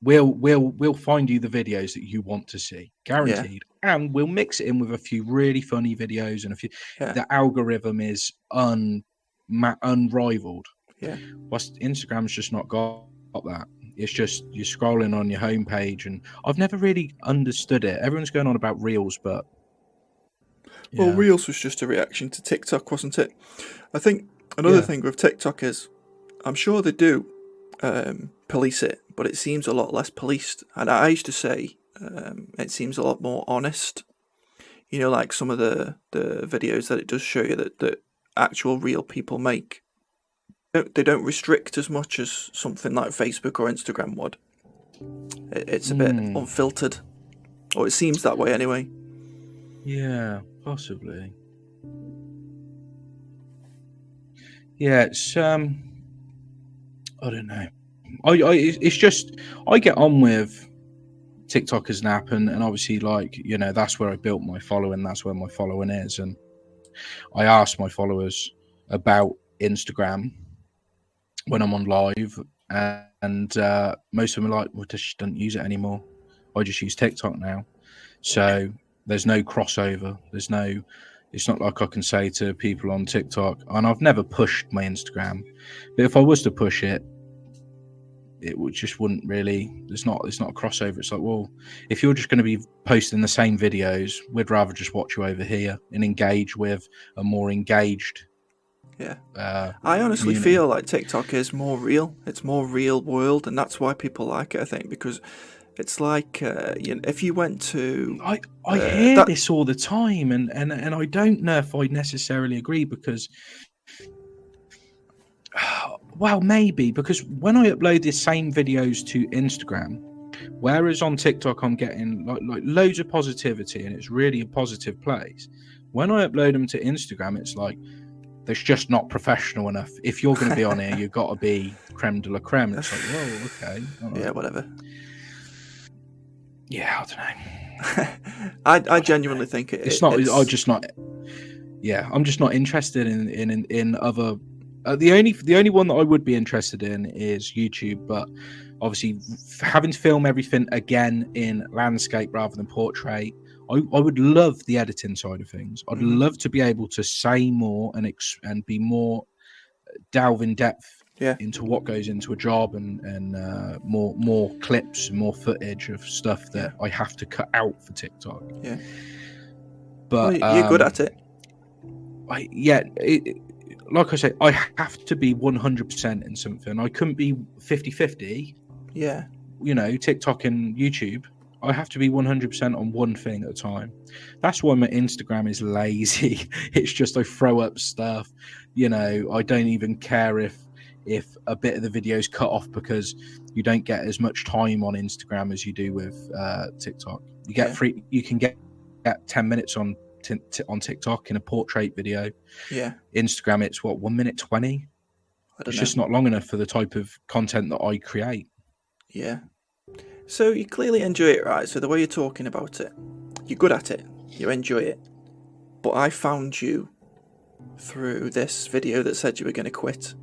We'll find you the videos that you want to see, guaranteed, and we'll mix it in with a few really funny videos and a few. The algorithm is unrivaled. Yeah, Instagram's just not got that. It's just you're scrolling on your homepage, and I've never really understood it. Everyone's going on about Reels, but well, Reels was just a reaction to TikTok, wasn't it? I think another thing with TikTok is, I'm sure they do police it, but it seems a lot less policed. And I used to say it seems a lot more honest. Like some of the videos that it does show you that actual real people make. They don't restrict as much as something like Facebook or Instagram would. It's a bit unfiltered, or it seems that way anyway. Yeah, possibly. Yeah, it's I don't know. It's just I get on with TikTok as an app, and obviously, that's where I built my following. That's where my following is, and I asked my followers about Instagram when I'm on live, and most of them are like, "Well, just don't use it anymore. I just use TikTok now." So there's no crossover. It's not like I can say to people on TikTok, and I've never pushed my Instagram, but if I was to push it, it wouldn't really. It's not a crossover. It's like, well, if you're just going to be posting the same videos, we'd rather just watch you over here and engage with a more engaged. Yeah, I honestly feel like TikTok is more real. It's more real world, and that's why people like it. I think because it's like if you went to, I hear this all the time, and I don't know if I necessarily agree because. Well, maybe because when I upload the same videos to Instagram, whereas on TikTok I'm getting like loads of positivity and it's really a positive place. When I upload them to Instagram, it's like that's just not professional enough. If you're going to be on here, you've got to be creme de la creme. It's like, whoa, okay, right. Yeah, whatever. Yeah, I don't know. I genuinely think it's not. I'm just not. Yeah, I'm just not interested in other. The only one that I would be interested in is YouTube, but obviously having to film everything again in landscape rather than portrait, I would love the editing side of things. I'd love to be able to say more and be more delve in depth into what goes into a job and more clips and more footage of stuff that I have to cut out for TikTok. Yeah, but you're good at it. Like I say, I have to be 100% in something. I couldn't be 50-50. Yeah. You know, TikTok and YouTube, I have to be 100% on one thing at a time. That's why my Instagram is lazy. It's just I throw up stuff. You know, I don't even care if a bit of the video is cut off, because you don't get as much time on Instagram as you do with TikTok. You get free. You can get 10 minutes on TikTok in a portrait video. Yeah. Instagram, it's what, 1 minute 20. I don't It's know. just not long enough for the type of content that I create. Yeah. So you clearly enjoy it, right? So the way you're talking about it, you're good at it. You enjoy it. But I found you through this video that said you were going to quit.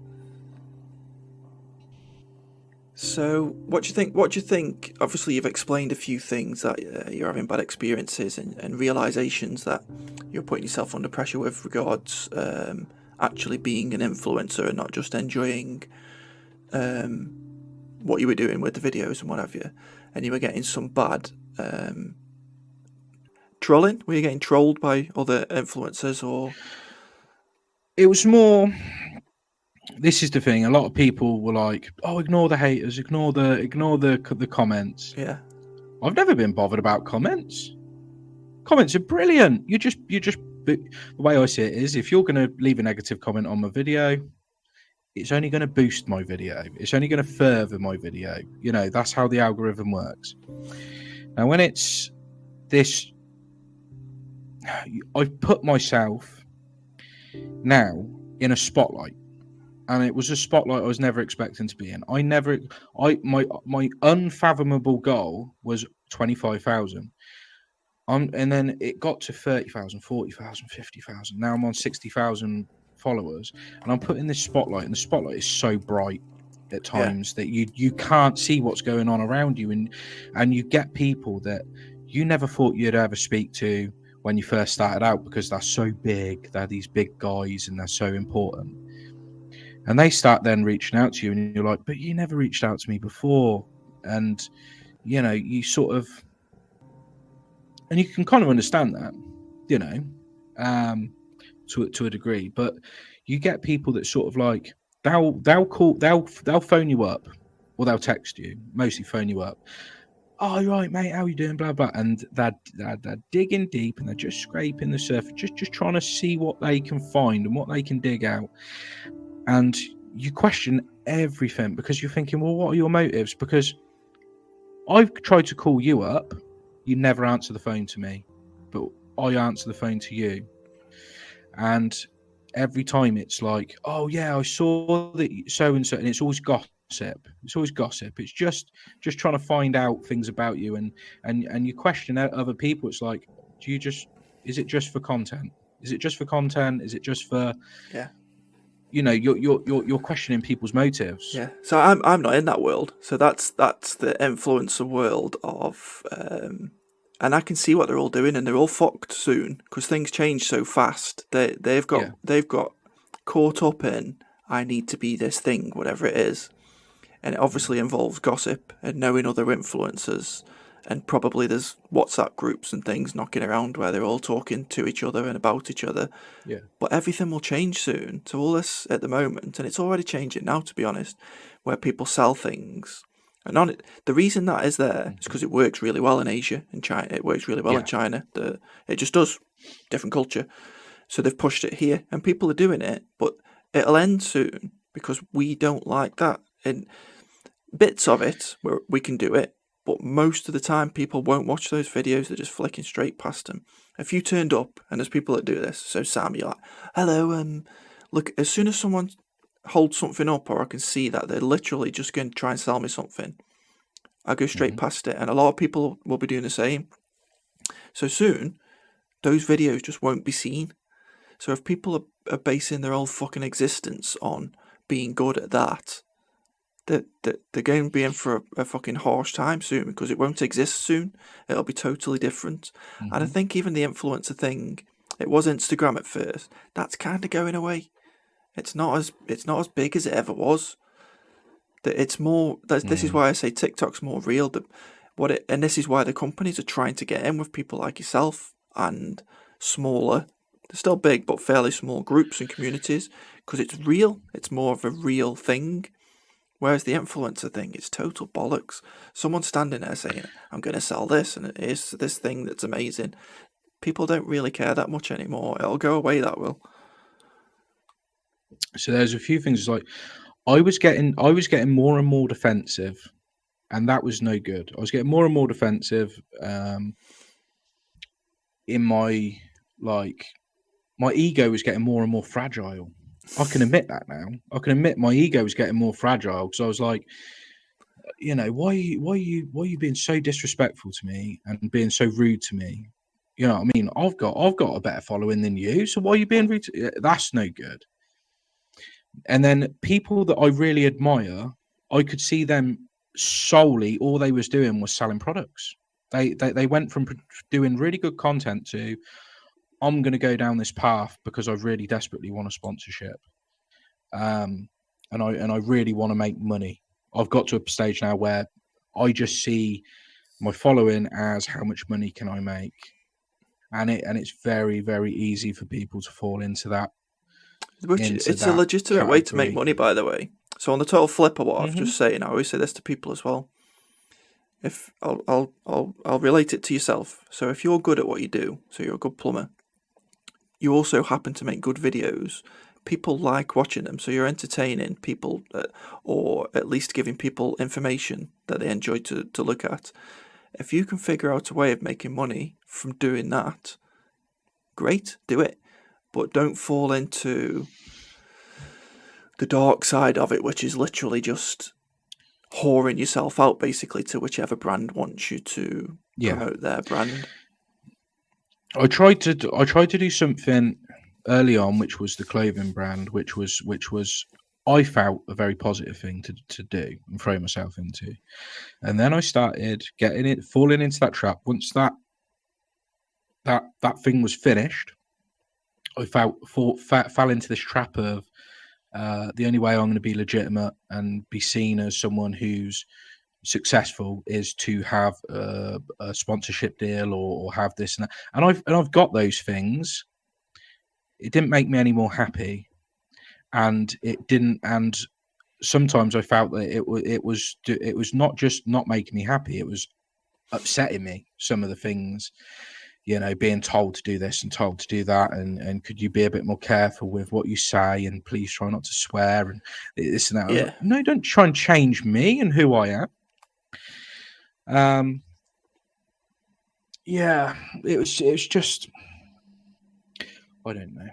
So what do you think? What do you think? Obviously, you've explained a few things that you're having bad experiences and realizations that you're putting yourself under pressure with regards actually being an influencer and not just enjoying what you were doing with the videos and what have you. And you were getting some bad trolling. Were you getting trolled by other influencers, or? It was more. This is the thing. A lot of people were like, "Oh, ignore the haters, ignore the comments." Yeah. I've never been bothered about comments. Comments are brilliant. The way I see it is, if you're going to leave a negative comment on my video, it's only going to boost my video. It's only going to further my video. You know, that's how the algorithm works. Now, when it's this, I've put myself now in a spotlight. And it was a spotlight I was never expecting to be in. My unfathomable goal was 25,000. And then it got to 30,000, 40,000, 50,000. Now I'm on 60,000 followers, and I'm put in this spotlight, and the spotlight is so bright at times that you can't see what's going on around you, and you get people that you never thought you'd ever speak to when you first started out, because they're so big, they're these big guys, and they're so important. And they start then reaching out to you, and you're like, but you never reached out to me before. And, you know, you sort of, and you can kind of understand that, you know, to a degree. But you get people that sort of like, they'll phone you up, or they'll text you, mostly phone you up. Oh, you're right, mate, how you doing? Blah, blah. And they're digging deep, and they're just scraping the surface, just trying to see what they can find and what they can dig out. And you question everything, because you're thinking, well, what are your motives? Because I've tried to call you up, you never answer the phone to me, but I answer the phone to you. And every time it's like, oh yeah, I saw that so and so, and it's always gossip. It's always gossip. It's just trying to find out things about you, and you question other people. It's like, is it just for content? Is it just for content? Is it just for you know, you're questioning people's motives. Yeah. So I'm not in that world. So that's the influencer world of, and I can see what they're all doing, and they're all fucked soon because things change so fast. They've got caught up in, I need to be this thing, whatever it is, and it obviously involves gossip and knowing other influencers. And probably there's WhatsApp groups and things knocking around where they're all talking to each other and about each other. Yeah. But everything will change soon. So all this at the moment, and it's already changing now, to be honest, where people sell things. And on it, the reason that is there is because it works really well in Asia and China. It works really well in China. It just does. Different culture. So they've pushed it here, and people are doing it, but it'll end soon because we don't like that. And bits of it, where we can do it, but most of the time people won't watch those videos. They're just flicking straight past them. If you turned up, and there's people that do this, so Sam, you're like, hello, look, as soon as someone holds something up, or I can see that they're literally just going to try and sell me something, I go straight past it, and a lot of people will be doing the same. So soon, those videos just won't be seen. So if people are basing their whole fucking existence on being good at that, they're going to be in for a fucking harsh time soon, because it won't exist soon. It'll be totally different. And I think even the influencer thing, it was Instagram at first. That's kind of going away. It's not as big as it ever was. It's more. This is why I say TikTok's more real. And this is why the companies are trying to get in with people like yourself and smaller. They're still big, but fairly small groups and communities, because it's real. It's more of a real thing. Whereas the influencer thing is total bollocks. Someone standing there saying, I'm going to sell this and it is this thing that's amazing. People don't really care that much anymore. It'll go away, that will. So there's a few things like I was getting more and more defensive, and that was no good. I was getting more and more defensive in my ego was getting more and more fragile. I can admit that now. I can admit my ego was getting more fragile because I was like, you know, why are you being so disrespectful to me and being so rude to me? You know what I mean? I've got a better following than you, so why are you being rude to... That's no good. And then people that I really admire, I could see them solely, all they was doing was selling products. They went from doing really good content to, I'm going to go down this path because I really desperately want a sponsorship, and I really want to make money. I've got to a stage now where I just see my following as how much money can I make, and it's very, very easy for people to fall into that. It's a legitimate way to make money, by the way. So on the total flip of what I've just said, and I always say this to people as well. If I'll relate it to yourself. So if you're good at what you do, so you're a good plumber, you also happen to make good videos. People like watching them, so you're entertaining people, or at least giving people information that they enjoy to look at. If you can figure out a way of making money from doing that, great, do it. But don't fall into the dark side of it, which is literally just whoring yourself out, basically, to whichever brand wants you to promote their brand. I tried to do something early on, which was the clothing brand, which was I felt a very positive thing to do and throw myself into. And then I started falling into that trap. Once that thing was finished, I fell into this trap of the only way I'm going to be legitimate and be seen as someone who's successful is to have a sponsorship deal or have this and that. And I've got those things. It didn't make me any more happy, and it didn't. And sometimes I felt that it was not just not making me happy; it was upsetting me. Some of the things, you know, being told to do this and told to do that, and could you be a bit more careful with what you say, and please try not to swear and this and that. Yeah. Like, no, don't try and change me and who I am. Yeah, it was just, I don't know.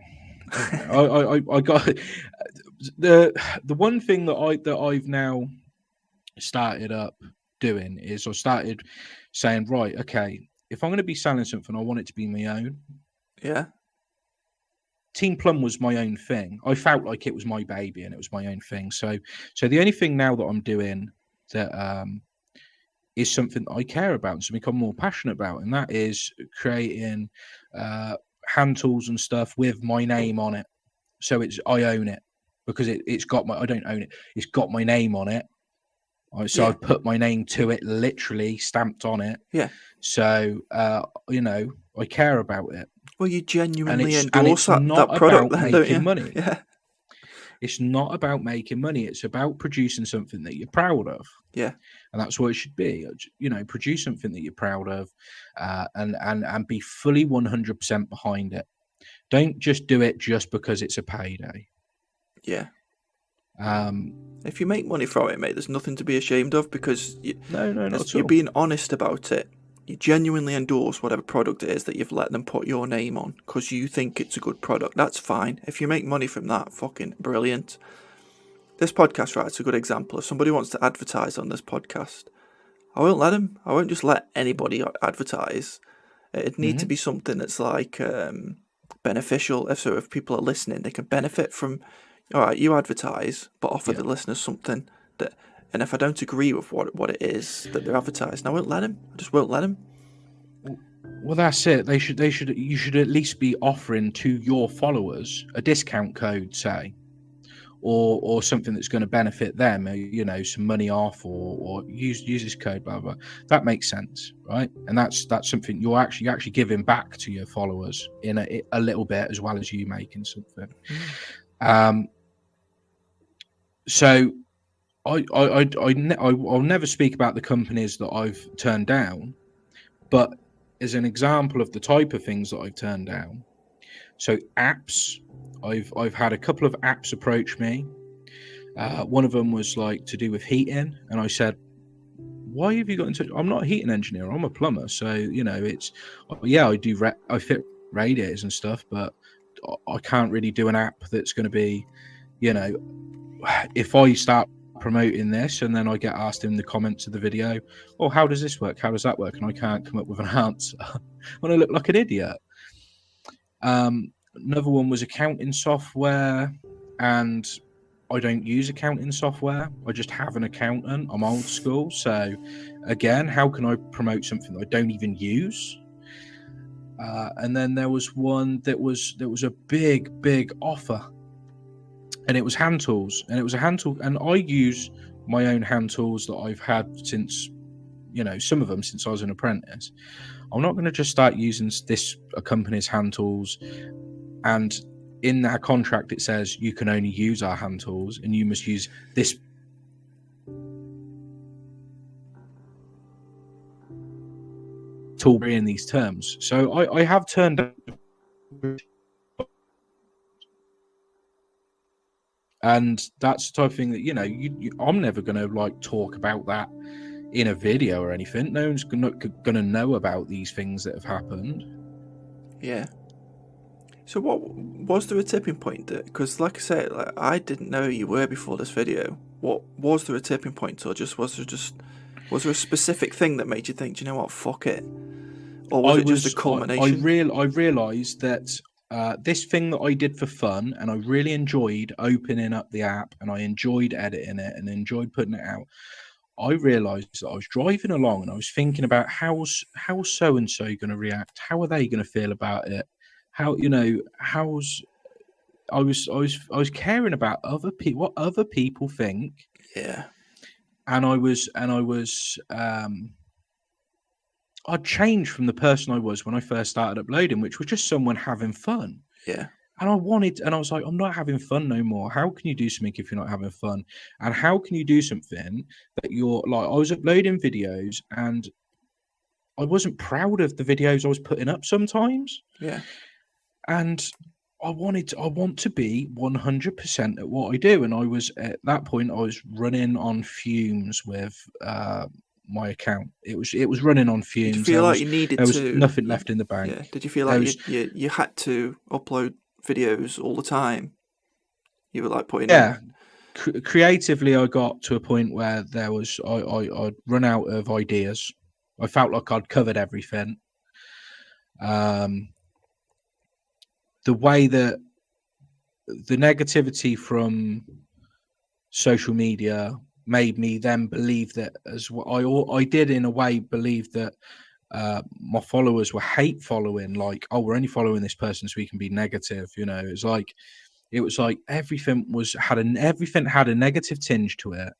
I got the one thing that I've now started up doing is I started saying, right, okay, if I'm going to be selling something, I want it to be my own. Yeah. Team Plumb was my own thing. I felt like it was my baby and it was my own thing. So the only thing now that I'm doing that is something that I care about and something I'm more passionate about, and that is creating hand tools and stuff with my name on it. So I own it because it's got I don't own it. It's got my name on it. So I've put my name to it, literally stamped on it. Yeah. So, you know, I care about it. Well, you genuinely endorse that product then, don't you? Money. Yeah. It's not about making money. It's about producing something that you're proud of. Yeah. And that's what it should be. You know, produce something that you're proud of, and be fully 100% behind it. Don't just do it just because it's a payday. Yeah. If you make money from it, mate, there's nothing to be ashamed of, because you're being honest about it. You genuinely endorse whatever product it is that you've let them put your name on because you think it's a good product. That's fine. If you make money from that, fucking brilliant. This podcast, right, it's a good example. If somebody wants to advertise on this podcast, I won't let them. I won't just let anybody advertise. It'd need to be something that's like beneficial. If people are listening, they can benefit from. All right, you advertise, but offer the listeners something that. And if I don't agree with what it is that they're advertising, I won't let them. I just won't let them. Well, that's it. You should at least be offering to your followers a discount code, say, or something that's going to benefit them. You know, some money off, or use this code, blah blah. That makes sense, right? And that's something you're actually giving back to your followers in a little bit, as well as you making something. So I'll never speak about the companies that I've turned down, but as an example of the type of things that I've turned down. So apps, I've had a couple of apps approach me. One of them was like to do with heating, and I said, "Why have you got into? I'm not a heating engineer. I'm a plumber. So it's yeah, I fit radiators and stuff, but I can't really do an app that's going to be, if I start promoting this and then I get asked in the comments of the video, oh, how does this work? How does that work? And I can't come up with an answer, when I look like an idiot." Another one was accounting software, and I don't use accounting software. I just have an accountant. I'm old school. So again, how can I promote something that I don't even use? And then there was one that was a big offer, and it was hand tools, and it was a hand tool, and I use my own hand tools that I've had since, some of them since I was an apprentice. I'm not going to just start using a company's hand tools, and in that contract it says you can only use our hand tools and you must use this tool in these terms. So I have turned, and that's the type of thing that I'm never going to like talk about that in a video or anything. No one's going to know about these things that have happened. Yeah. So what was there a tipping point? Because like I said, I didn't know who you were before this video. What was there a tipping point, or was there a specific thing that made you think, do you know what, fuck it? Or was it just a culmination? I realised that this thing that I did for fun, and I really enjoyed opening up the app, and I enjoyed editing it, and enjoyed putting it out. I realised that I was driving along, and I was thinking about how's so and so going to react? How are they going to feel about it? How I was caring about other people, what other people think. Yeah. And I'd changed from the person I was when I first started uploading, which was just someone having fun. Yeah. And I was like, I'm not having fun no more. How can you do something if you're not having fun? And how can you do something that you're like, I was uploading videos and I wasn't proud of the videos I was putting up sometimes. Yeah. And I want to be 100% at what I do. And I was at that point, I was running on fumes with my account. It was running on fumes. Did you feel like you needed to? There was nothing left in the bank. Yeah. Did you feel like you had to upload videos all the time? You were like putting creatively, I got to a point where I'd run out of ideas. I felt like I'd covered everything. The way that the negativity from social media made me then believe that, as what I did in a way, believe that my followers were hate following, like, oh, we're only following this person so we can be negative. It was like everything had a negative tinge to it,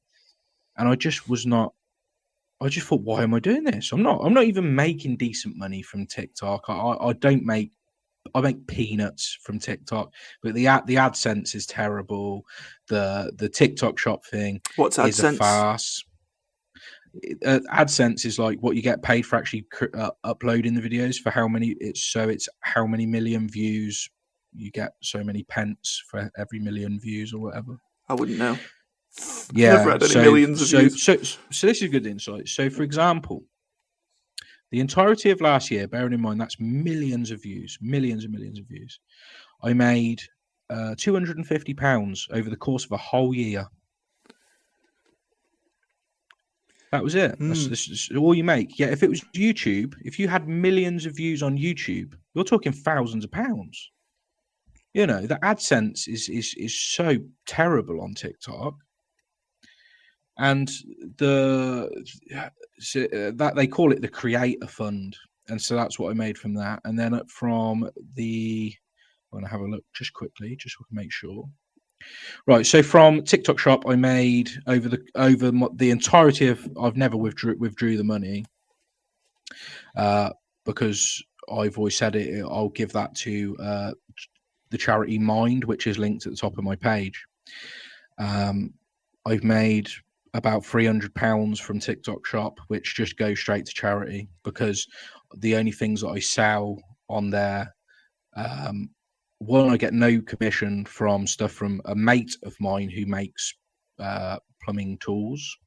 and I just thought, why am I doing this? I'm not even making decent money from TikTok. I make peanuts from TikTok, but the AdSense is terrible. The TikTok shop thing is a farce. AdSense is like what you get paid for actually uploading the videos, for how many it's how many million views you get, so many pence for every million views or whatever. I wouldn't know. Yeah, never had any millions of views. So this is good insight. So for example, the entirety of last year, bearing in mind that's millions and millions of views, I made £250 over the course of a whole year. That was it. That's all you make. Yeah, if it was YouTube, if you had millions of views on YouTube, you're talking thousands of pounds. The AdSense is so terrible on TikTok. And that they call it the creator fund, and so that's what I made from that. And then I'm going to have a look just quickly, just so I can make sure. Right, so from TikTok shop, I made over the entirety of, I've never withdrew the money, because I've always said it. I'll give that to the charity Mind, which is linked at the top of my page. I've made about £300 from TikTok Shop, which just goes straight to charity, because the only things that I sell on there, one, I get no commission from stuff from a mate of mine who makes plumbing tools,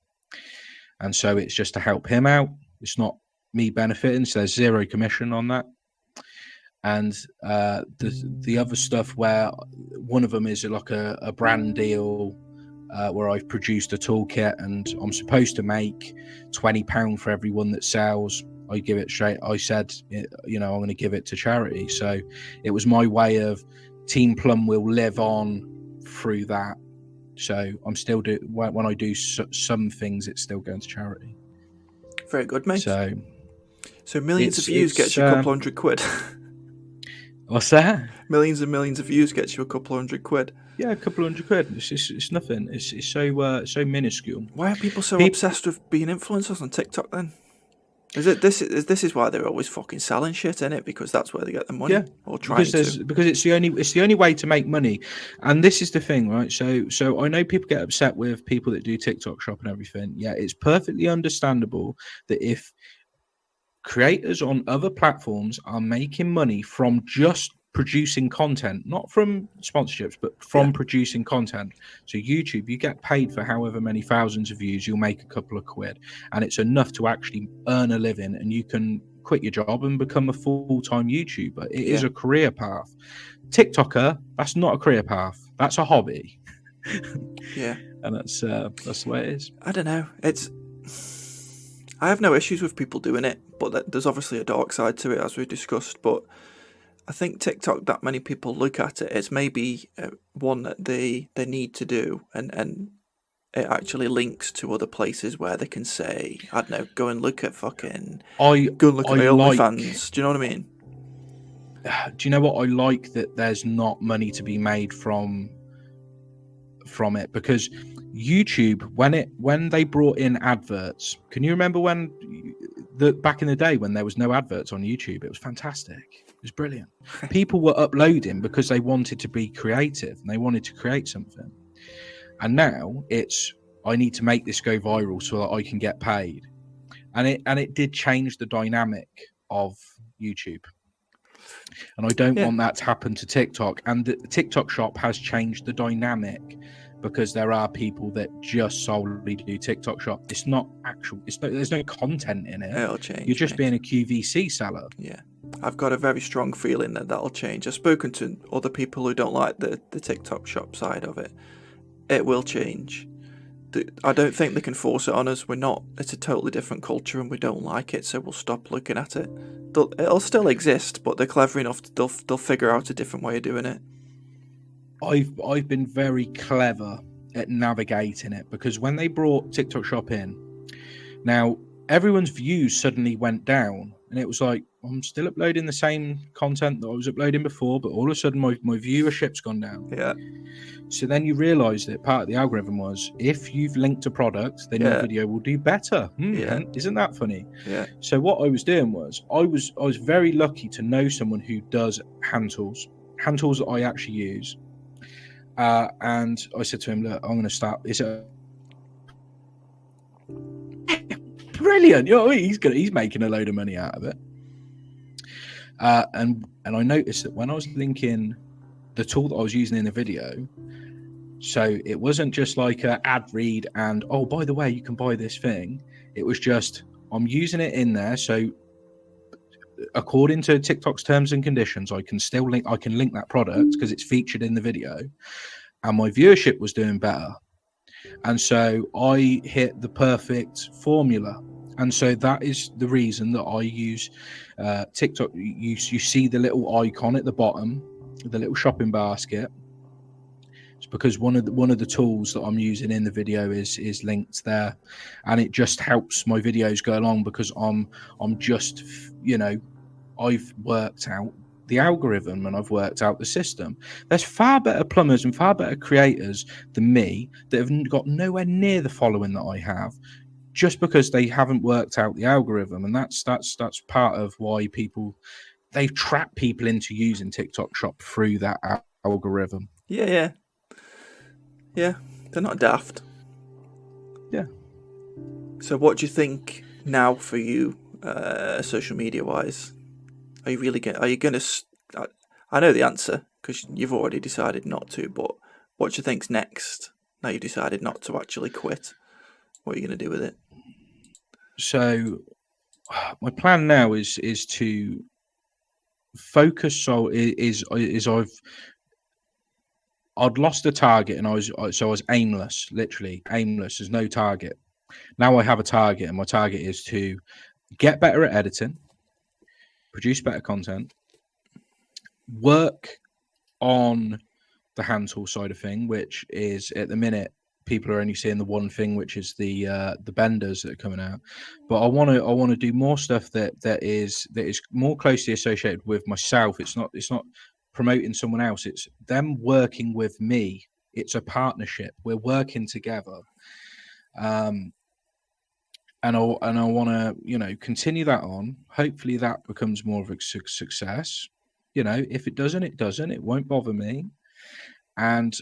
and so it's just to help him out. It's not me benefiting, so there's zero commission on that. And the other stuff, where one of them is like a brand deal, where I've produced a toolkit and I'm supposed to make £20 for every one that sells. I give it straight. I said, I'm going to give it to charity. So it was my way of Team Plumb will live on through that. So I'm still when I do some things, it's still going to charity. Very good, mate. So millions of views gets you a couple £100. What's that? Millions and millions of views gets you a couple £100. Yeah, a couple £100. It's nothing. It's so minuscule. Why are people so obsessed with being influencers on TikTok then? This is why they're always fucking selling shit, isn't it? Because that's where they get the money. Yeah, or trying to. Because it's the only way to make money. And this is the thing, right? So I know people get upset with people that do TikTok Shop and everything. Yeah, it's perfectly understandable that if creators on other platforms are making money from just producing content, not from sponsorships, but from producing content. So YouTube, you get paid for however many thousands of views, you'll make a couple of quid, and it's enough to actually earn a living, and you can quit your job and become a full-time YouTuber. It is a career path. TikToker, that's not a career path, that's a hobby. Yeah. And that's the way it is. I don't know, I have no issues with people doing it, but there's obviously a dark side to it, as we discussed. But I think TikTok, that many people look at it, it's maybe one that they need to do, and it actually links to other places where they can say, I don't know, go and look at my OnlyFans. Do you know what I mean? Do you know what? I like that there's not money to be made from it, because YouTube, when they brought in adverts, can you remember when back in the day when there was no adverts on YouTube? It was fantastic. It was brilliant. People were uploading because they wanted to be creative and they wanted to create something. And now it's, I need to make this go viral so that I can get paid. And it did change the dynamic of YouTube. And I don't want that to happen to TikTok. And the TikTok Shop has changed the dynamic, because there are people that just solely do TikTok Shop. It's not actual. There's no content in it. It'll change. You're just being a QVC seller. Yeah, I've got a very strong feeling that that'll change. I've spoken to other people who don't like the TikTok Shop side of it. It will change. I don't think they can force it on us. We're not. It's a totally different culture, and we don't like it, so we'll stop looking at it. It'll still exist, but they're clever enough. They'll figure out a different way of doing it. I've been very clever at navigating it, because when they brought TikTok Shop in, now everyone's views suddenly went down, and it was like, I'm still uploading the same content that I was uploading before, but all of a sudden my viewership's gone down. Yeah. So then you realise that part of the algorithm was, if you've linked a product, then your video will do better. Isn't that funny? Yeah. So what I was doing was, I was very lucky to know someone who does hand tools that I actually use. And I said to him, look, I'm going to start. Is it brilliant? You know what I mean? He's making a load of money out of it. And I noticed that when I was linking the tool that I was using in the video, so it wasn't just like a ad read and, oh, by the way, you can buy this thing. It was just, I'm using it in there. So according to TikTok's terms and conditions, I can link that product because it's featured in the video, and my viewership was doing better. And so I hit the perfect formula. And so that is the reason that I use TikTok. You see the little icon at the bottom, the little shopping basket. It's because one of the tools that I'm using in the video is linked there, and it just helps my videos go along, because I'm just, I've worked out the algorithm and I've worked out the system. There's far better plumbers and far better creators than me that have got nowhere near the following that I have, just because they haven't worked out the algorithm. And that's part of why they've trapped people into using TikTok Shop through that algorithm. Yeah, they're not daft. Yeah. So what do you think now for you, social media wise? Are you gonna? I know the answer because you've already decided not to. But what do you think's next? Now you've decided not to actually quit. What are you gonna do with it? So my plan now is to focus. I'd lost the target, and I was aimless, literally aimless. There's no target. Now I have a target, and my target is to get better at editing, produce better content, work on the hand tool side of thing, which is at the minute people are only seeing the one thing, which is the benders that are coming out. But I want to do more stuff that is more closely associated with myself. It's not promoting someone else. It's them working with me. It's a partnership. We're working together. And I want to, continue that on. Hopefully that becomes more of a success. If it doesn't, it doesn't. It won't bother me. And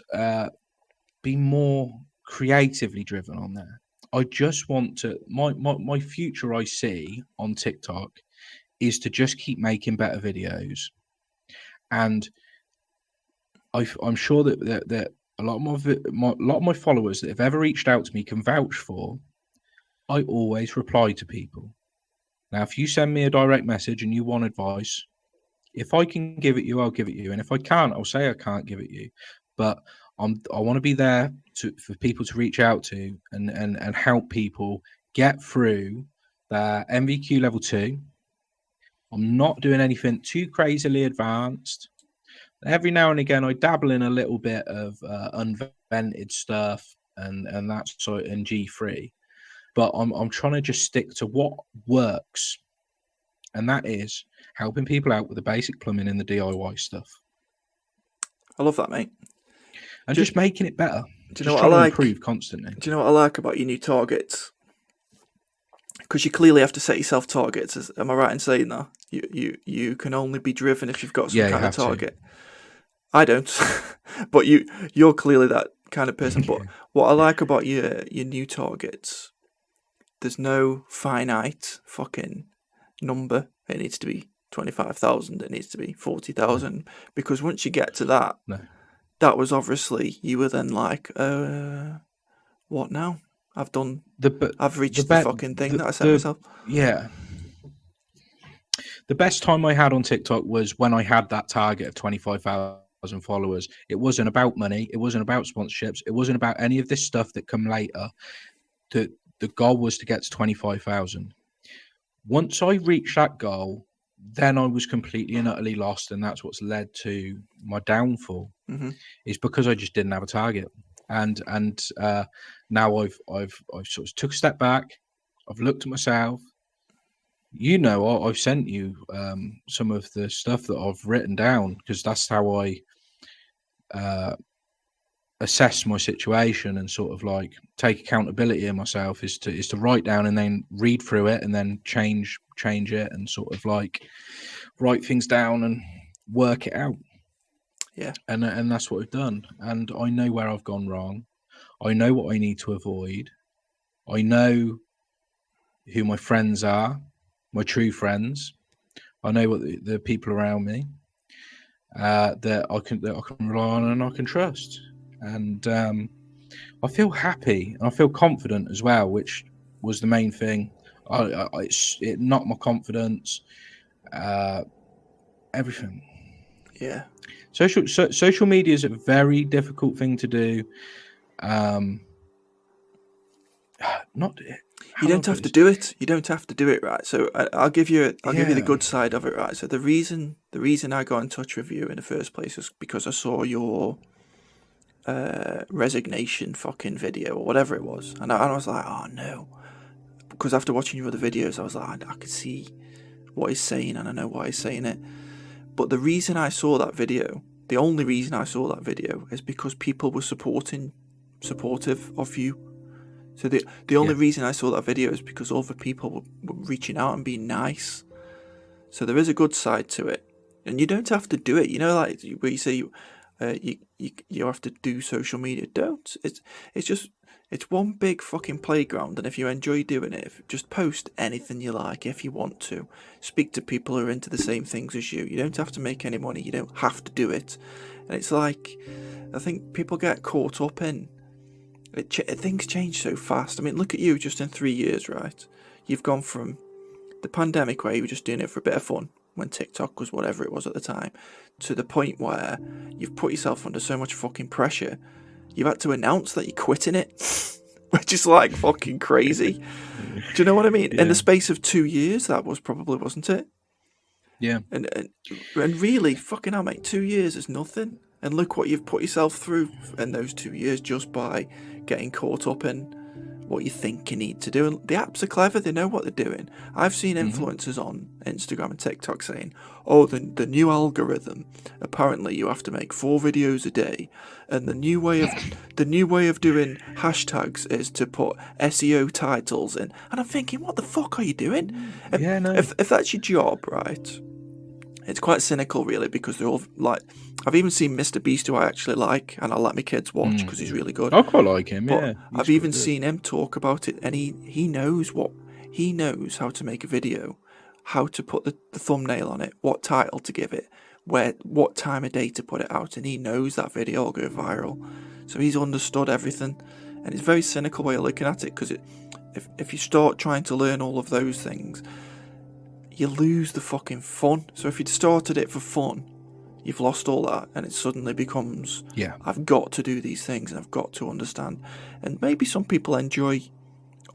be more creatively driven on there. I just want to. My future I see on TikTok is to just keep making better videos, and I'm sure that a lot of my followers that have ever reached out to me can vouch for. I always reply to people. Now, if you send me a direct message and you want advice, if I can give it you, I'll give it you. And if I can't, I'll say I can't give it you. But I want to be there for people to reach out to and help people get through their MVQ level 2. I'm not doing anything too crazily advanced. Every now and again, I dabble in a little bit of unvented stuff and that sort in G3. But I'm trying to just stick to what works, and that is helping people out with the basic plumbing and the DIY stuff. I love that, mate. And just making it better. Do you know what I like? Improve constantly. Do you know what I like about your new targets? Because you clearly have to set yourself targets. Am I right in saying that? You can only be driven if you've got some kind of target. I don't, but you're clearly that kind of person. But what I like about your new targets, there's no finite fucking number. It needs to be 25,000. It needs to be 40,000. Because once you get to that, that was obviously you were then like, what now? I've reached the fucking thing that I set myself. Yeah. The best time I had on TikTok was when I had that target of 25,000 followers. It wasn't about money. It wasn't about sponsorships. It wasn't about any of this stuff that come later. The goal was to get to 25,000. Once I reached that goal, then I was completely and utterly lost, and that's what's led to my downfall. Mm-hmm. Is because I just didn't have a target, and now I've sort of took a step back. I've looked at myself. I've sent you some of the stuff that I've written down because that's how I assess my situation and sort of like take accountability in myself is to write down and then read through it and then change it and sort of like write things down and work it out. Yeah. And that's what I've done. And I know where I've gone wrong. I know what I need to avoid. I know who my friends are, my true friends. I know what the people around me that I can rely on and I can trust. And I feel happy and I feel confident as well, which was the main thing. It knocked my confidence, everything. Yeah. Social media is a very difficult thing to do. You don't have to do it. You don't have to do it, right? So I'll give you the good side of it, right? So the reason I got in touch with you in the first place was because I saw your resignation fucking video or whatever it was, and I was like, oh no, because after watching your other videos, I was like, I could see what he's saying, and I know why he's saying it. But the reason I saw that video, the only reason I saw that video, is because people were supportive of you. So the only reason I saw that video is because other people were reaching out and being nice. So there is a good side to it, and you don't have to do it. Like where you say, you have to do social media. Don't. It's one big fucking playground, and if you enjoy doing it, just post anything you like if you want to. Speak to people who are into the same things as you. You don't have to make any money. You don't have to do it. And it's like, I think people get caught up in things change so fast. I mean, look at you, just in 3 years, right? You've gone from the pandemic where you were just doing it for a bit of fun, when TikTok was whatever it was at the time, to the point where you've put yourself under so much fucking pressure, you've had to announce that you're quitting it, which is like fucking crazy. Do you know what I mean? Yeah. In the space of 2 years, that was probably, wasn't it? Yeah. And really, fucking hell, mate, 2 years is nothing. And look what you've put yourself through in those 2 years just by getting caught up in what you think you need to do. And the apps are clever, they know what they're doing. I've seen influencers on Instagram and TikTok saying, oh, the new algorithm, apparently you have to make 4 videos a day, and the new way of doing hashtags is to put SEO titles in. And I'm thinking, what the fuck are you doing? If that's your job, right? It's quite cynical, really, because they're all like, I've even seen Mr. Beast, who I actually like, and I let my kids watch because he's really good. I quite like him, But yeah. I've even seen him talk about it, and he knows how to make a video, how to put the thumbnail on it, what title to give it, what time of day to put it out, and he knows that video will go viral. So he's understood everything, and it's a very cynical way of looking at it, because if you start trying to learn all of those things, you lose the fucking fun. So if you'd started it for fun, you've lost all that, and it suddenly becomes, I've got to do these things, and I've got to understand. And maybe some people enjoy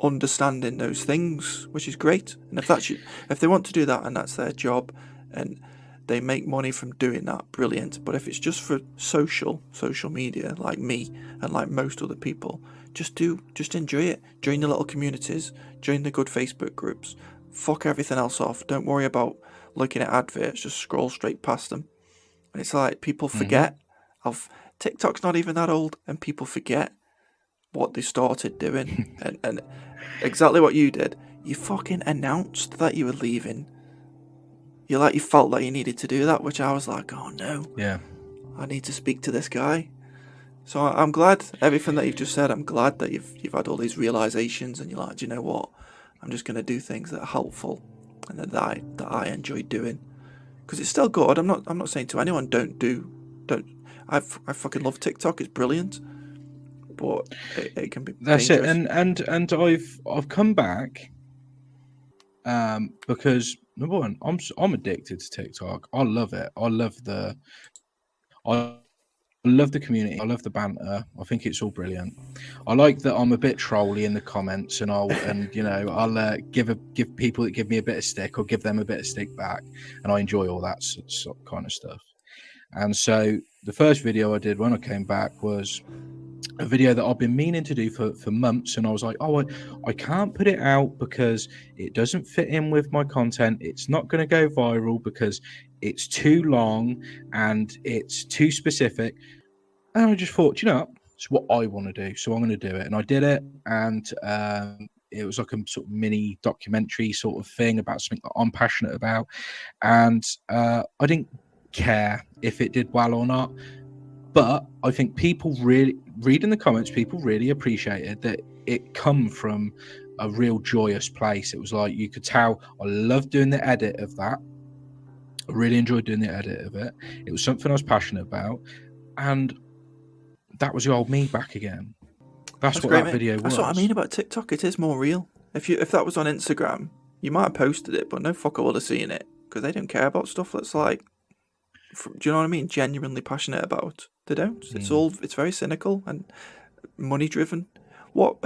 understanding those things, which is great. And if they want to do that and that's their job, and they make money from doing that, brilliant. But if it's just for social media, like me and like most other people, just enjoy it. Join the little communities, join the good Facebook groups. Fuck everything else off. Don't worry about looking at adverts. Just scroll straight past them. And it's like people forget. TikTok's not even that old, and people forget what they started doing. and exactly what you did. You fucking announced that you were leaving. You felt like you needed to do that, which I was like, oh no. Yeah. I need to speak to this guy. So I'm glad everything that you've just said. I'm glad that you've had all these realizations, and you're like, do you know what? I'm just going to do things that are helpful and that I enjoy doing, because it's still good. I'm not saying to anyone don't. I fucking love TikTok. It's brilliant, but it can be. That's dangerous. it. And I've come back because number one, I'm addicted to TikTok. I love it. I love the community. I love the banter. I think it's all brilliant. I like that I'm a bit trolly in the comments, and I'll give people that give me a bit of stick, I'll give them a bit of stick back, and I enjoy all that kind of stuff. And so the first video I did when I came back was a video that I've been meaning to do for months, and I was like, I can't put it out because it doesn't fit in with my content. It's not going to go viral because it's too long and it's too specific. And I just thought, it's what I want to do, so I'm going to do it. And I did it, and it was like a sort of mini documentary sort of thing about something that I'm passionate about. And I didn't care if it did well or not, but I think people really, reading the comments, people really appreciated that it come from a real joyous place. It was like, you could tell I loved doing the edit of that. I really enjoyed doing the edit of it. It was something I was passionate about, and that was the old me back again. That's what great, that video was. That's what I mean about TikTok. It is more real. If that was on Instagram, you might have posted it, but no fucker would have seen it, because they don't care about stuff that's like, do you know what I mean? Genuinely passionate about. They don't. It's very cynical and money driven. What?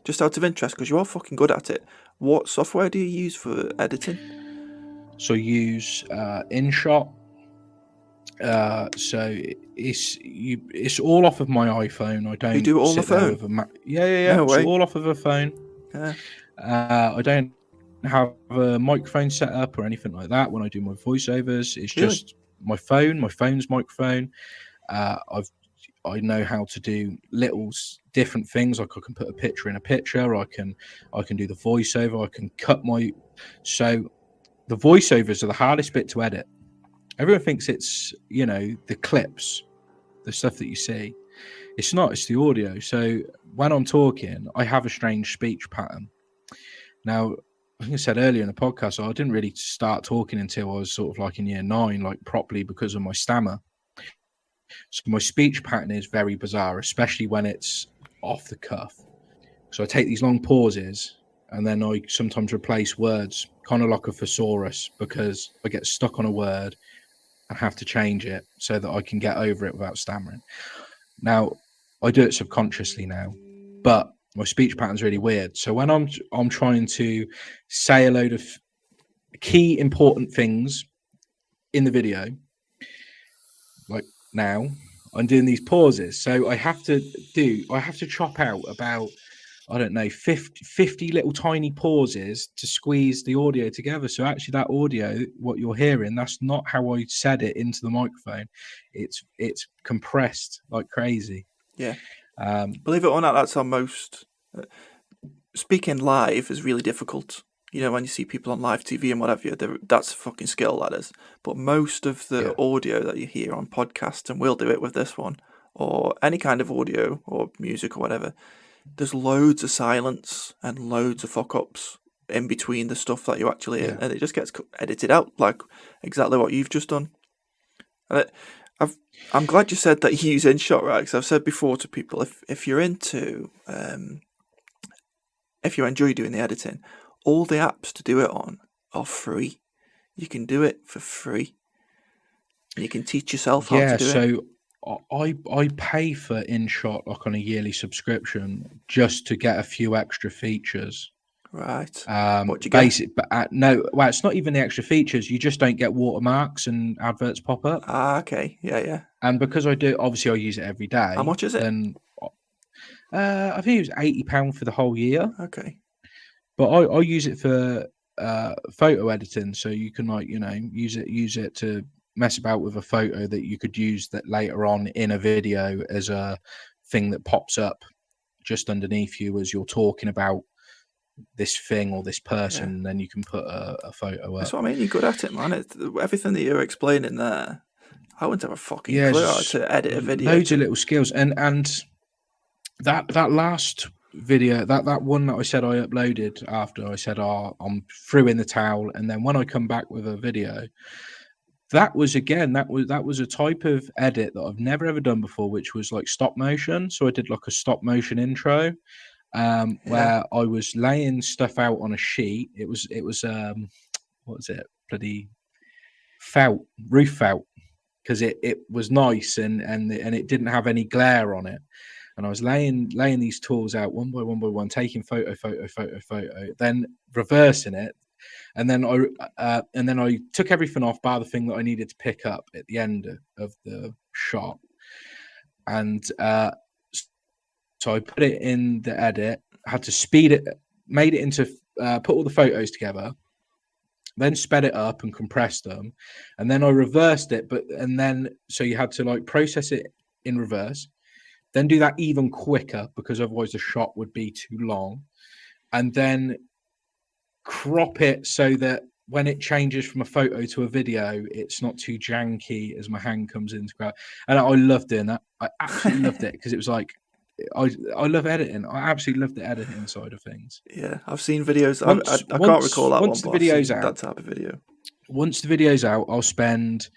Just out of interest, because you are fucking good at it. What software do you use for editing? So I use InShot. So it's all off of my iPhone. I don't. You do it all on the phone? Yeah. No it's way. all off of a phone. Yeah. I don't have a microphone set up or anything like that when I do my voiceovers. It's Really? just my phone's microphone. I know how to do little different things, like I can put a picture in a picture. I can do the voiceover. I can cut so the voiceovers are the hardest bit to edit. Everyone thinks it's the clips, the stuff that you see. It's not, it's the audio. So when I'm talking, I have a strange speech pattern. Now, I think I said earlier in the podcast, I didn't really start talking until I was sort of like in year 9, like properly, because of my stammer. So my speech pattern is very bizarre, especially when it's off the cuff. So I take these long pauses and then I sometimes replace words, kind of like a thesaurus, because I get stuck on a word and have to change it so that I can get over it without stammering. Now, I do it subconsciously now, but my speech pattern's really weird. So when I'm trying to say a load of key important things in the video, like now, I'm doing these pauses. So I have to chop out about, I don't know, 50 little tiny pauses to squeeze the audio together. So actually that audio, what you're hearing, that's not how I said it into the microphone. It's compressed like crazy. Yeah. Believe it or not, that's how most... speaking live is really difficult. You know, when you see people on live TV and whatever, that's a fucking skill, that is. But most of the audio that you hear on podcasts, and we'll do it with this one, or any kind of audio or music or whatever, there's loads of silence and loads of fuck-ups in between the stuff that you actually hear, and it just gets edited out, like exactly what you've just done. And I'm glad you said that you use InShot, right? Because I've said before to people, if you're into... if you enjoy doing the editing, all the apps to do it on are free. You can do it for free. You can teach yourself how to do it. Yeah, so I pay for InShot like on a yearly subscription just to get a few extra features. Right. What do you get? But no, well, it's not even the extra features. You just don't get watermarks and adverts pop up. Ah, okay. Yeah. And because I do, obviously I use it every day. How much is it? Then I think it was £80 for the whole year. Okay. But I use it for photo editing, so you can use it to mess about with a photo that you could use that later on in a video as a thing that pops up just underneath you as you're talking about this thing or this person. And then you can put a photo up. That's what I mean. You're good at it, man. Everything that you're explaining there, I wouldn't have a fucking clue how to edit a video. Loads of little skills, and that last video, that one that I said I uploaded after I said I'm through in the towel, and then when I come back with a video, that was a type of edit that I've never ever done before, which was like stop motion. So I did like a stop motion intro where I was laying stuff out on a sheet. It was what was it, bloody roof felt, because it was nice and it didn't have any glare on it. And I was laying these tools out one by one, taking photo, then reversing it, and then I took everything off bar the thing that I needed to pick up at the end of the shot, and so I put it in the edit. Had to speed it, made it into put all the photos together, then sped it up and compressed them, and then I reversed it. So you had to like process it in reverse. Then do that even quicker because otherwise the shot would be too long. And then crop it so that when it changes from a photo to a video, it's not too janky as my hand comes into grab. And I love doing that. I absolutely loved it because it was like, I love editing. I absolutely love the editing side of things. Yeah, I've seen videos. I can't recall that once one. The video's out, that type of video. Once the video's out, I'll spend...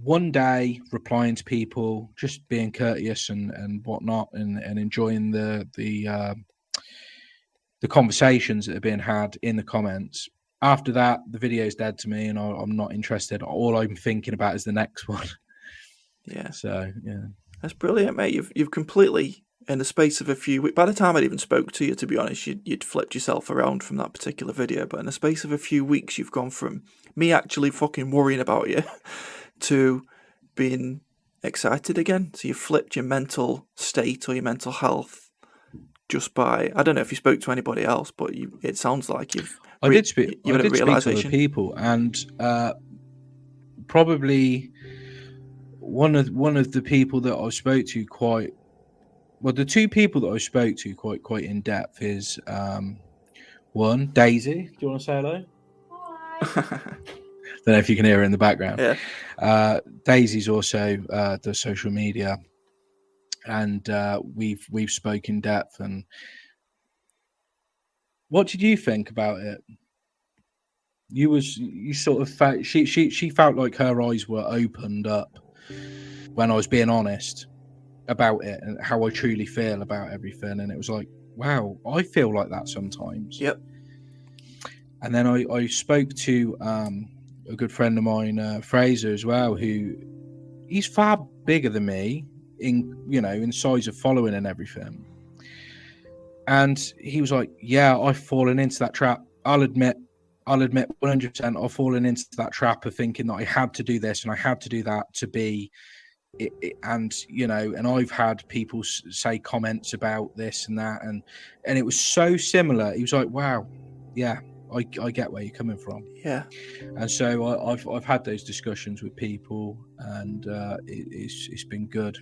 one day replying to people, just being courteous and whatnot, and enjoying the conversations that are being had in the comments. After that, the video's dead to me, and I'm not interested. All I'm thinking about is the next one. Yeah. So yeah, that's brilliant, mate. You've completely, in the space of a few weeks. By the time I'd even spoke to you, to be honest, you'd flipped yourself around from that particular video. But in the space of a few weeks, you've gone from me actually fucking worrying about you to being excited again. So you flipped your mental state or your mental health just by, I don't know if you spoke to anybody else, but it sounds like I did speak to other people, and probably one of the people that I spoke to the two people that I spoke to quite in depth is one, Daisy. Do you want to say hello? Hi. don't know if you can hear her in the background. Yeah. Daisy's also does social media, and we've spoken in depth. And what did you think about it? You sort of felt she felt like her eyes were opened up when I was being honest about it and how I truly feel about everything. And it was like, wow, I feel like that sometimes. Yep. And then I spoke to a good friend of mine, Fraser, as well, who he's far bigger than me in size of following and everything. And he was like, yeah, I've fallen into that trap. I'll admit 100% I've fallen into that trap of thinking that I had to do this and I had to do that to be it, and I've had people say comments about this and that, and it was so similar. He was like, wow, yeah, I get where you're coming from. Yeah. And so I've had those discussions with people, and it's been good.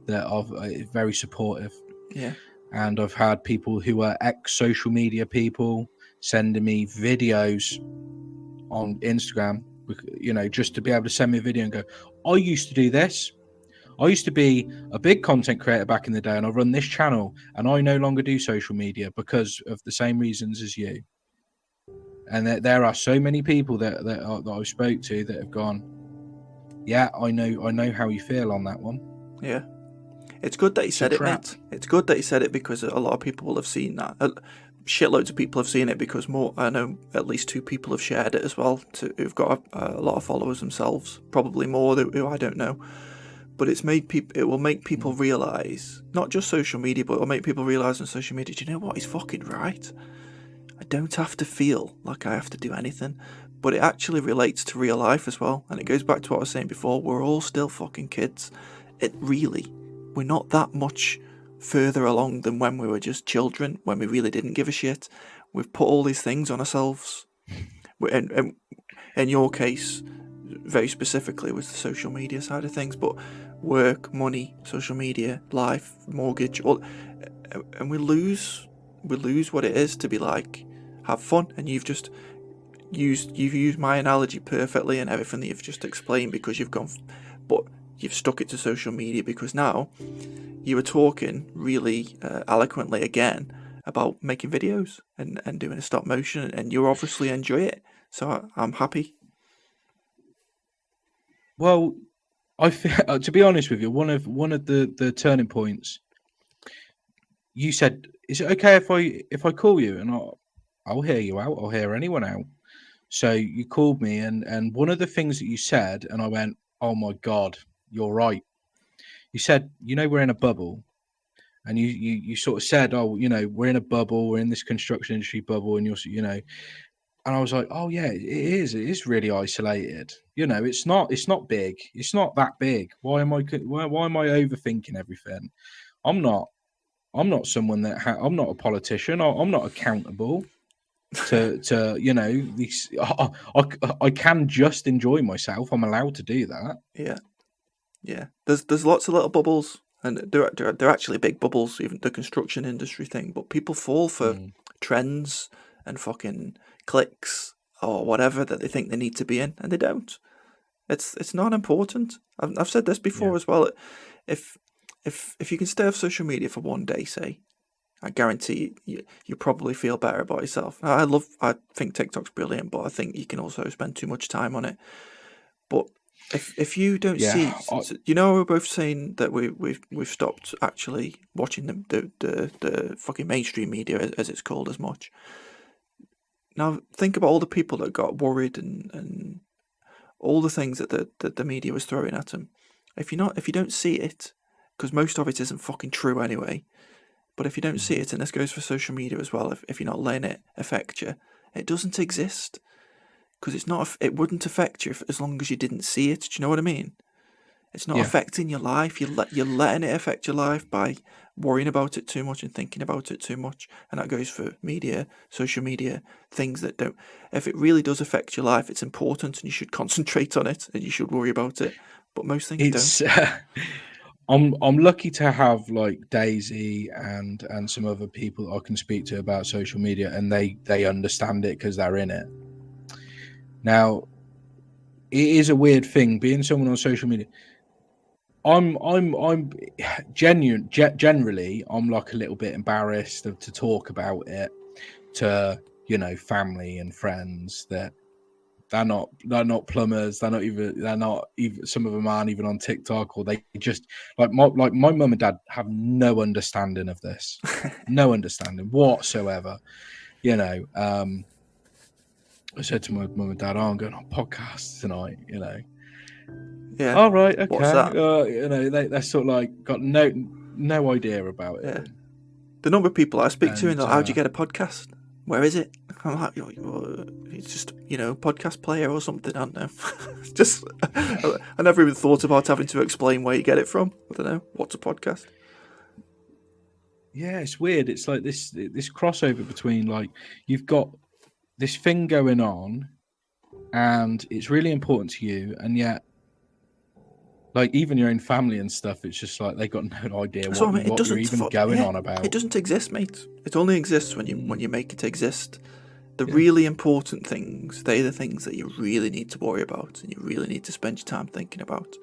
That I've very supportive. Yeah. And I've had people who are ex-social media people sending me videos on Instagram, just to be able to send me a video and go, I used to do this. I used to be a big content creator back in the day, and I run this channel, and I no longer do social media because of the same reasons as you. And there are so many people that I spoke to that have gone, yeah, I know how you feel on that one. Yeah. It's good that he said it, mate. It's good that he said it because a lot of people will have seen that. Shitloads of people have seen it because I know at least 2 people have shared it as well, who've got a lot of followers themselves. Probably more who I don't know. But it will make people realise, not just social media, but it will make people realise on social media, do you know what? He's fucking right. I don't have to feel like I have to do anything. But it actually relates to real life as well. And it goes back to what I was saying before. We're all still fucking kids. We're not that much further along than when we were just children, when we really didn't give a shit. We've put all these things on ourselves. And in your case, very specifically, was the social media side of things. But work, money, social media, life, mortgage, and we lose what it is to be like, have fun. And you've used my analogy perfectly and everything that you've just explained, because but you've stuck it to social media because now you were talking really eloquently again about making videos and doing a stop motion, and you obviously enjoy it. So I'm happy. Well, I feel, to be honest with you, one of the turning points. You said, "Is it okay if I call you?" And I'll hear you out. I'll hear anyone out. So you called me, and one of the things that you said, and I went, "Oh my God, you're right." You said, we're in a bubble, and you sort of said, "Oh, we're in a bubble. We're in this construction industry bubble," and And I was like, "Oh yeah, it is. It is really isolated. It's not big. It's not that big. Why am I overthinking everything? I'm not someone that I'm not a politician. I'm not accountable to these. I can just enjoy myself. I'm allowed to do that." Yeah. There's lots of little bubbles, and they're actually big bubbles, even the construction industry thing. But people fall for trends and fucking clicks or whatever that they think they need to be in, and they don't. It's not important. I've said this before as well. If you can stay off social media for one day, say, I guarantee you probably feel better about yourself. I think TikTok's brilliant, but I think you can also spend too much time on it. But if you don't see, we're both saying that we've stopped actually watching the fucking mainstream media, as it's called, as much. Now think about all the people that got worried and all the things that the media was throwing at them. If you don't see it, because most of it isn't fucking true anyway. But if you don't see it, and this goes for social media as well, if you're not letting it affect you, it doesn't exist. Because it wouldn't affect you as long as you didn't see it. Do you know what I mean? It's not affecting your life. You're letting it affect your life by worrying about it too much and thinking about it too much. And that goes for media, social media, things that don't. If it really does affect your life, it's important and you should concentrate on it and you should worry about it. But most things don't. I'm lucky to have like Daisy and some other people that I can speak to about social media, and they understand it because they're in it. Now, it is a weird thing being someone on social media. I'm generally I'm like a little bit embarrassed to talk about it to, you know, family and friends that they're not plumbers, they're not even some of them aren't even on TikTok, or they just like my mum and dad have no understanding of this. No understanding whatsoever. You know, I said to my mum and dad, "Oh, I'm going on podcast tonight," you know. Yeah. All right, okay. What's that? You know, they're sort of like got no idea about it. Yeah. The number of people I speak to, And, and like, how'd you get a podcast? Where is it? I'm like, well, it's just, you know, podcast player or something. I don't know. Just, I never even thought about having to explain where you get it from. I don't know. What's a podcast? Yeah, it's weird. It's like this crossover between, like, you've got this thing going on, and it's really important to you, and yet, like, even your own family and stuff, it's just like they got no idea That's what I mean. what you're even going on about. It doesn't exist, mate. It only exists when you make it exist. The really important things, they're the things that you really need to worry about and you really need to spend your time thinking about.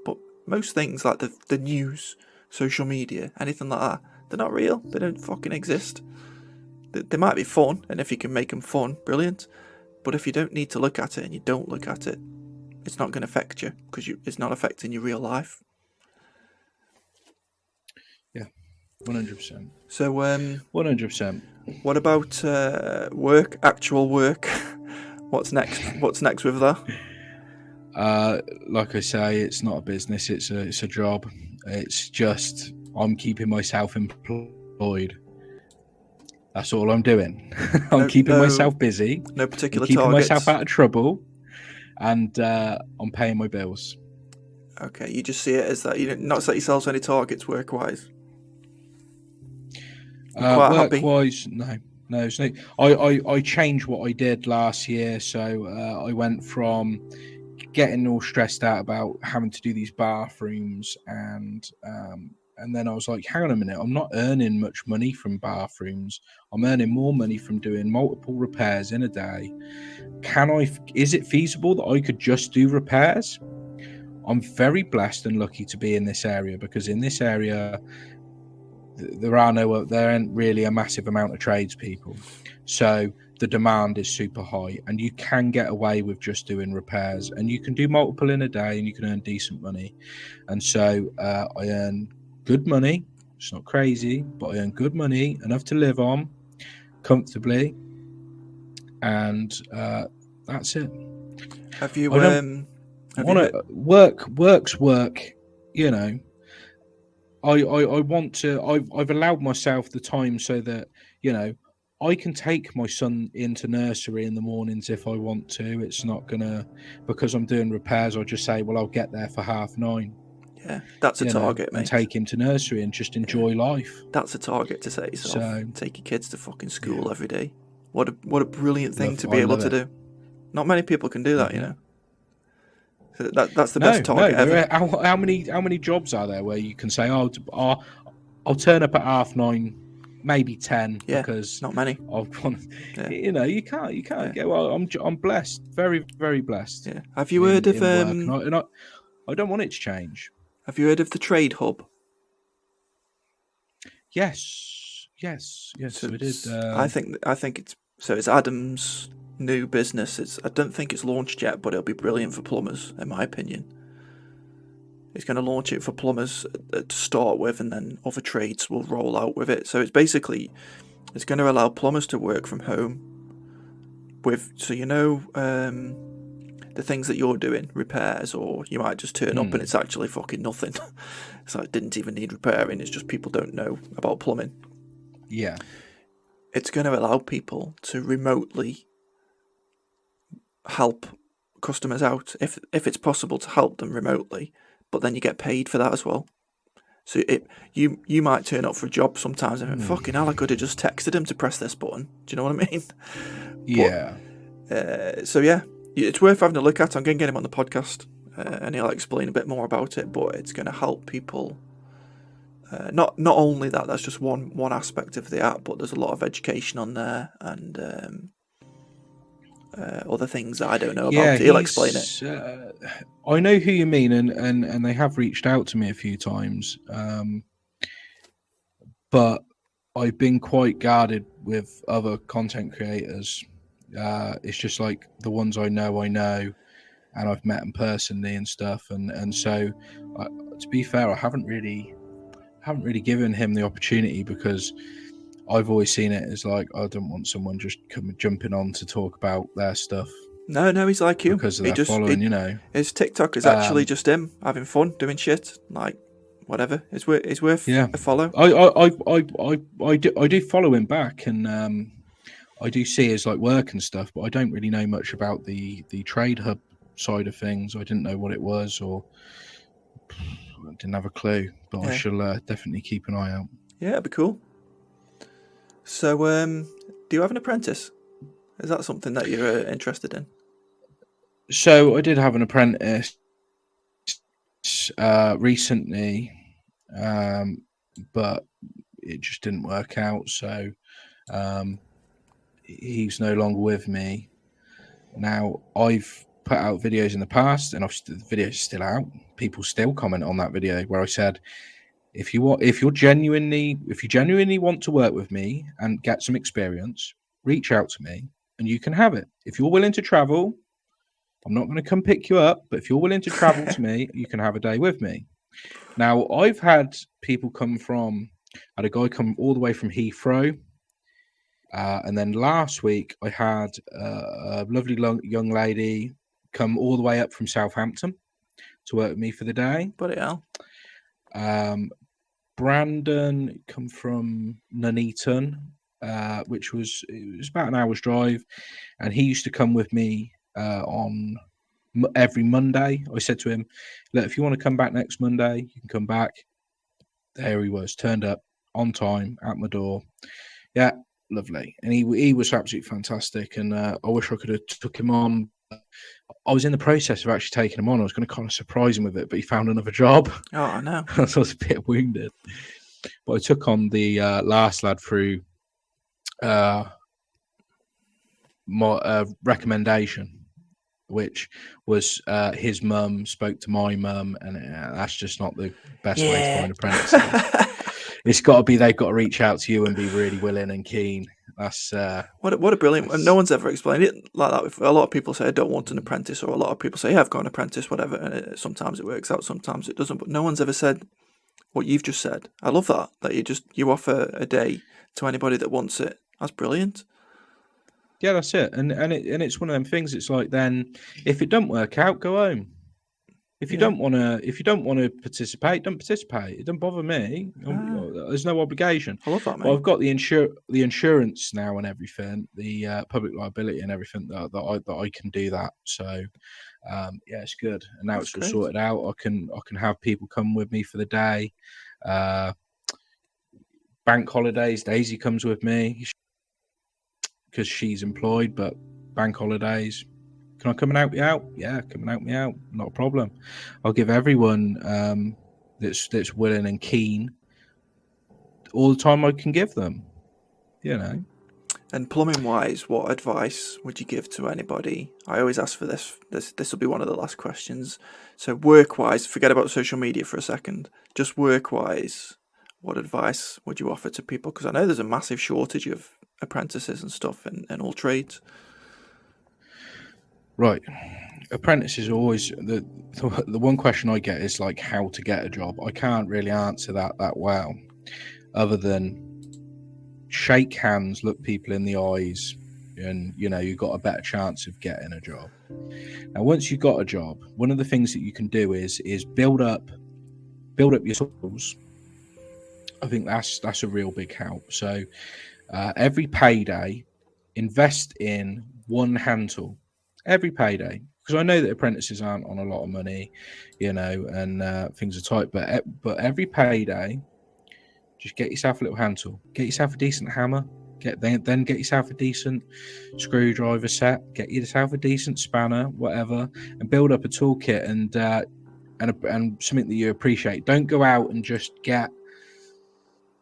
But most things, like the news, social media, anything like that, they're not real. They don't fucking exist. They might be fun, and if you can make them fun, brilliant. But if you don't need to look at it and you don't look at it, it's not going to affect you because it's not affecting your real life. Yeah, 100%. So, 100%. What about work? Actual work? What's next? What's next with that? Like I say, it's not a business. It's a job. It's just I'm keeping myself employed. That's all I'm doing. I'm keeping myself busy. No particular keeping targets. myself out of trouble, and I'm paying my bills. Okay, you just see it as that. You don't not set yourselves any targets work-wise. Work-wise, no. It's no. I changed what I did last year, so I went from getting all stressed out about having to do these bathrooms, and then I was like, hang on a minute, I'm not earning much money from bathrooms. I'm earning more money from doing multiple repairs in a day. Is it feasible that I could just do repairs? I'm very blessed and lucky to be in this area, because in this area there ain't really a massive amount of tradespeople, so the demand is super high, and you can get away with just doing repairs, and you can do multiple in a day, and you can earn decent money. And so I earn good money. It's not crazy, but I earn good money, enough to live on comfortably, and that's it. Have you? Work's work, you know. I want to. I've allowed myself the time so that, you know, I can take my son into nursery in the mornings if I want to. It's not gonna, because I'm doing repairs, I'll just say, well, I'll get there for 9:30. Yeah, that's a target, mate. And take him to nursery and just enjoy life. That's a target to set yourself. So, take your kids to fucking school every day. What a brilliant thing to be able to do. Not many people can do that, you know. So that's the best target ever. How many jobs are there where you can say, I'll turn up at 9:30, maybe 10, because not many. You know, you can't get. Well, I'm blessed, very, very blessed. Yeah. Have you heard of? I don't want it to change. Have you heard of the Trade Hub? Yes, so we did. I think it's Adam's new business. I don't think it's launched yet, but it'll be brilliant for plumbers, in my opinion. He's going to launch it for plumbers to start with, and then other trades will roll out with it. So it's going to allow plumbers to work from home the things that you're doing, repairs, or you might just turn up and it's actually fucking nothing. So it didn't even need repairing. It's just people don't know about plumbing. Yeah. It's going to allow people to remotely help customers out if it's possible to help them remotely, but then you get paid for that as well. So you might turn up for a job sometimes and think, fucking hell, I could have just texted him to press this button. Do you know what I mean? Yeah. So yeah, it's worth having a look at. I'm going to get him on the podcast and he'll explain a bit more about it, but it's going to help people. Not only that's just one aspect of the app, but there's a lot of education on there, and other things that I don't know Yeah, about. He'll explain it. I know who you mean, and they have reached out to me a few times, but I've been quite guarded with other content creators. It's just like the ones I know, and I've met them personally and stuff, and so to be fair, I haven't really given him the opportunity, because I've always seen it as like, I don't want someone just jumping on to talk about their stuff No, he's like you. because of their following, His TikTok is actually just him having fun, doing shit, like whatever. It's worth a follow. I do follow him back, and I do see his like work and stuff, but I don't really know much about the trade hub side of things. I didn't know what it was, or I didn't have a clue. But I shall definitely keep an eye out. Yeah, it'd be cool. So, do you have an apprentice? Is that something that you're interested in? So I did have an apprentice recently, but it just didn't work out. So he's no longer with me. Now, I've put out videos in the past, and the video's still out. People still comment on that video where I said, if you genuinely want to work with me and get some experience, reach out to me and you can have it. If you're willing to travel, I'm not going to come pick you up, but if you're willing to travel to me, you can have a day with me. Now, I've had people I had a guy come all the way from Heathrow. And then last week, I had a lovely young lady come all the way up from Southampton to work with me for the day. Bloody hell. Brandon come from Nuneaton, which was about an hour's drive, and he used to come with me on every Monday. I said to him, look, if you want to come back next Monday, you can come back. There he was, turned up on time at my door. Yeah, lovely. And he was absolutely fantastic, and I wish I could have took him on. I was in the process of actually taking him on. I was going to kind of surprise him with it, but he found another job. Oh, I know. So I was a bit wounded. But I took on the last lad through my recommendation, which was his mum spoke to my mum, and that's just not the best way to find apprentices. It's got to be, they've got to reach out to you and be really willing and keen. That's what a brilliant. No one's ever explained it like that. A lot of people say I don't want an apprentice, or a lot of people say, yeah, I've got an apprentice, whatever. And sometimes it works out, sometimes it doesn't. But no one's ever said what you've just said. I love that you offer a day to anybody that wants it. That's brilliant. Yeah, that's it. And it's one of them things. It's like, then if it don't work out, go home. If you don't want to participate, don't participate. It doesn't bother me. There's no obligation. I love that, mate. Well, I've got the insurance now and everything, the public liability and everything that I can do that. So yeah, it's good. And now it's all sorted out. I can have people come with me for the day. Bank holidays, Daisy comes with me because she's employed, but bank holidays. Can I come and help you out? Yeah, come and help me out. Not a problem. I'll give everyone that's willing and keen all the time I can give them. You know. And plumbing wise, what advice would you give to anybody? I always ask for this. This will be one of the last questions. So work wise, forget about social media for a second. Just work wise, what advice would you offer to people? Because I know there's a massive shortage of apprentices and stuff in all trades. Right. Apprentices are always the one question I get is like how to get a job. I can't really answer that well, other than shake hands, look people in the eyes, and you've got a better chance of getting a job. Now, once you've got a job, one of the things that you can do is build up your skills. I think that's a real big help. So every payday, invest in one hand tool. Every payday, because I know that apprentices aren't on a lot of money, and things are tight. But every payday, just get yourself a little hand tool. Get yourself a decent hammer. Then get yourself a decent screwdriver set. Get yourself a decent spanner, whatever, and build up a toolkit and something that you appreciate. Don't go out and just get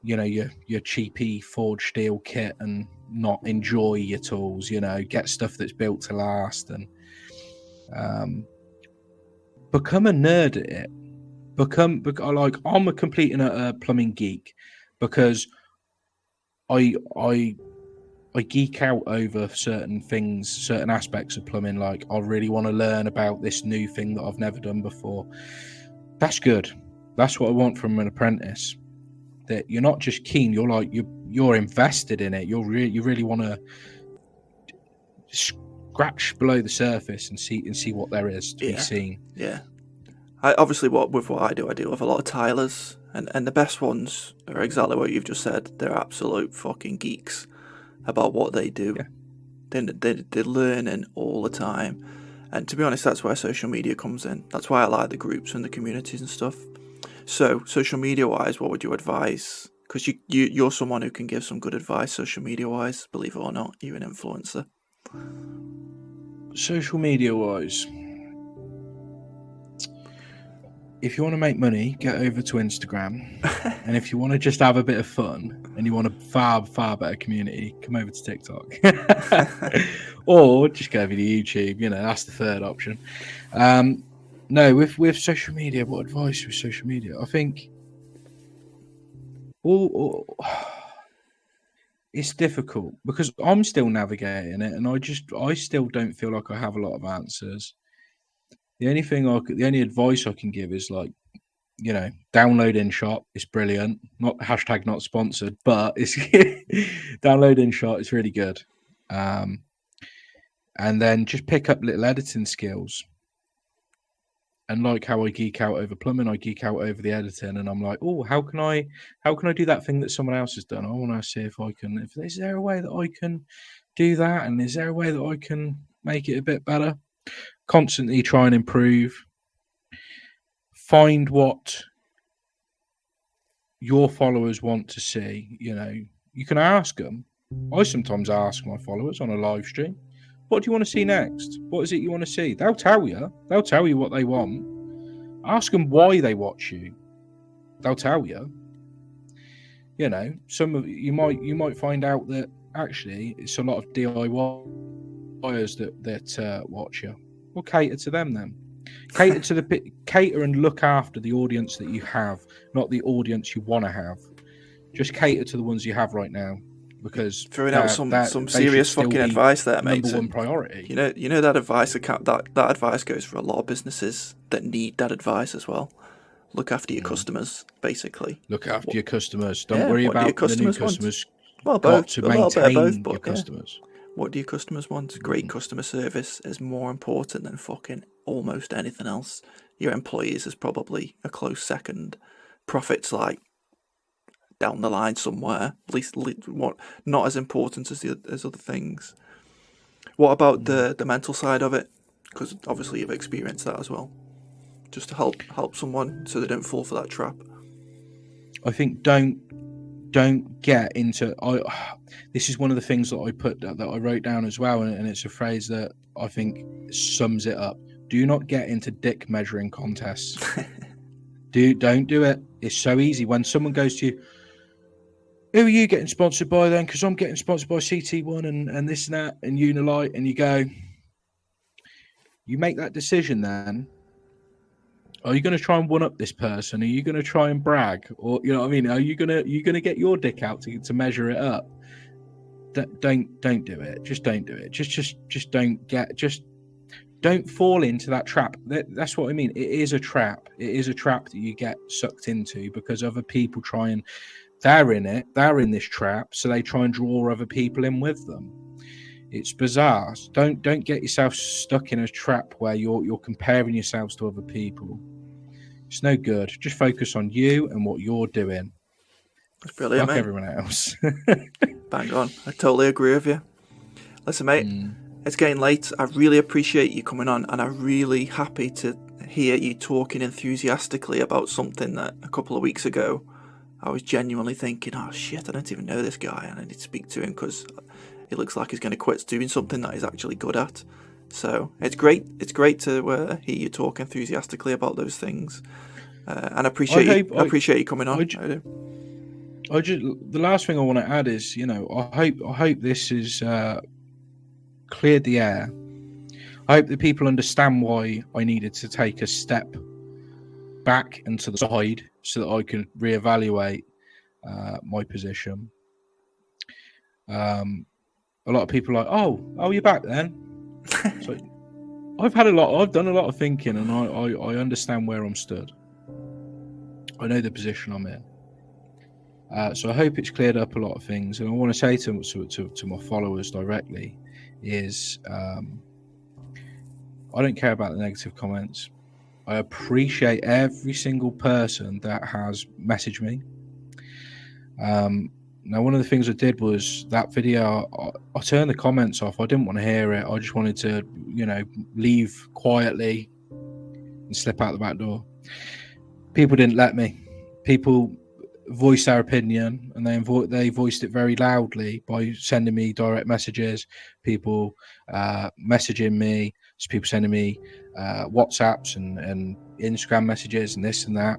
your cheapy forged steel kit and not enjoy your tools, you know, get stuff that's built to last, and become a nerd at it. Like, I'm a complete and utter plumbing geek, because I geek out over certain things, certain aspects of plumbing. Like, I really want to learn about this new thing that I've never done before. That's good. That's what I want from an apprentice. That you're not just keen, you're like, you're invested in it. You really want to scratch below the surface and see what there is to be seen. Yeah. Obviously, what I deal with a lot of tilers, and the best ones are exactly what you've just said. They're absolute fucking geeks about what they do. Yeah. They're learning all the time, and to be honest, that's where social media comes in. That's why I like the groups and the communities and stuff. So, social media wise, what would you advise? Because you're someone who can give some good advice social media wise. Believe it or not, you're an influencer. Social media wise, if you want to make money, get over to Instagram. And if you want to just have a bit of fun and you want a far, far better community, come over to TikTok. Or just go over to YouTube. You know, that's the third option. No, with social media, what advice with social media? I think it's difficult because I'm still navigating it, and I still don't feel like I have a lot of answers. The only advice I can give is, like, you know, download InShot. It's brilliant. Not sponsored, but it's download InShot. It's really good. And then just pick up little editing skills. And like how I geek out over plumbing, I geek out over the editing, and I'm like, oh, how can I do that thing that someone else has done? I want to see if is there a way that I can do that, and is there a way that I can make it a bit better? Constantly try and improve. Find what your followers want to see. You know, you can ask them. I sometimes ask my followers on a live stream, what do you want to see next? What is it you want to see? They'll tell you. They'll tell you what they want. Ask them why they watch you. They'll tell you. You know, you might find out that actually it's a lot of DIYers that watch you. Well, cater to them then. Cater and look after the audience that you have, not the audience you want to have. Just cater to the ones you have right now. Because throwing out some serious fucking advice there, mate. Number one priority. You know that advice that advice goes for a lot of businesses that need that advice as well. Look after your customers, basically. Look after your customers. Don't worry about the new customers. Well, both. To maintain your customers. What do your customers want? Great customer service is more important than fucking almost anything else. Your employees is probably a close second. Profits, like, down the line somewhere, at least what, not as important as other things. What about the mental side of it? Because obviously you've experienced that as well. Just to help someone so they don't fall for that trap. I think don't get into. This is one of the things that I wrote down as well, and it's a phrase that I think sums it up. Do not get into dick measuring contests. Don't do it. It's so easy when someone goes to you, who are you getting sponsored by then? Because I'm getting sponsored by CT1 and this and that and Unilite, and you go, you make that decision then. Are you going to try and one up this person? Are you going to try and brag? Or, you know what I mean? Are you going to get your dick out to measure it up? Don't do it. Just don't do it. Just don't fall into that trap. That's what I mean. It is a trap. It is a trap that you get sucked into because other people try and they're in it. They're in this trap, so they try and draw other people in with them. It's bizarre. Don't get yourself stuck in a trap where you're comparing yourselves to other people. It's no good. Just focus on you and what you're doing. That's brilliant, Fuck mate. everyone else. Bang on. I totally agree with you. Listen, mate, it's getting late. I really appreciate you coming on, and I'm really happy to hear you talking enthusiastically about something that a couple of weeks ago I was genuinely thinking, oh shit, I don't even know this guy, and I need to speak to him because it looks like he's going to quit doing something that he's actually good at. So it's great. It's great to hear you talk enthusiastically about those things, and I appreciate you coming on. the last thing I want to add is, I hope this is cleared the air. I hope that people understand why I needed to take a step back and to the side so that I can reevaluate my position. A lot of people are like, oh, you're back then. So I've done a lot of thinking, and I understand where I'm stood. I know the position I'm in. So I hope it's cleared up a lot of things. And I want to say to my followers directly is, I don't care about the negative comments. I appreciate every single person that has messaged me. Now, one of the things I did was that video, I turned the comments off. I didn't want to hear it. I just wanted to, leave quietly and slip out the back door. People didn't let me. People voiced their opinion, and they voiced it very loudly by sending me direct messages, people messaging me, people sending me WhatsApps and Instagram messages and this and that,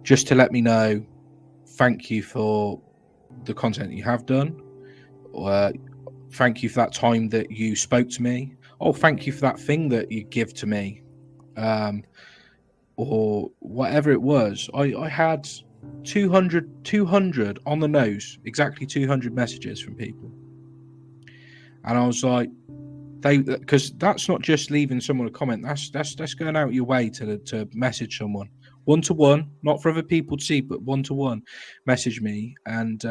just to let me know, thank you for the content you have done. Thank you for that time that you spoke to me. Oh, thank you for that thing that you give to me. Or whatever it was. I had 200 on the nose, exactly 200 messages from people. And I was like, because that's not just leaving someone a comment, that's going out your way to message someone one-to-one, not for other people to see, but one-to-one, message me. And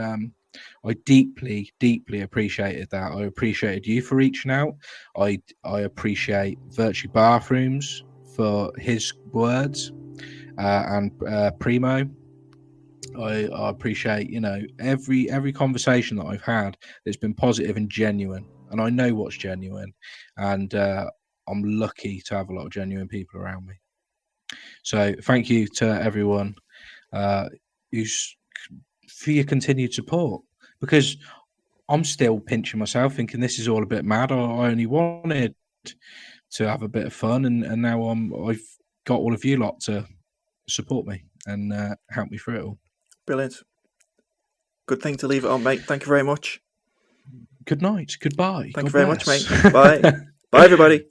I deeply appreciated that. I appreciated you for reaching out. I appreciate Virtue Bathrooms for his words, and Primo. I appreciate, every conversation that I've had that's been positive and genuine, and I know what's genuine, and I'm lucky to have a lot of genuine people around me. So thank you to everyone who's for your continued support, because I'm still pinching myself, thinking this is all a bit mad. I only wanted to have a bit of fun, and now I've got all of you lot to support me and help me through it all. Brilliant. Good thing to leave it on, mate. Thank you very much. Good night. Goodbye. Thank you very much, mate. Bye. Bye, everybody.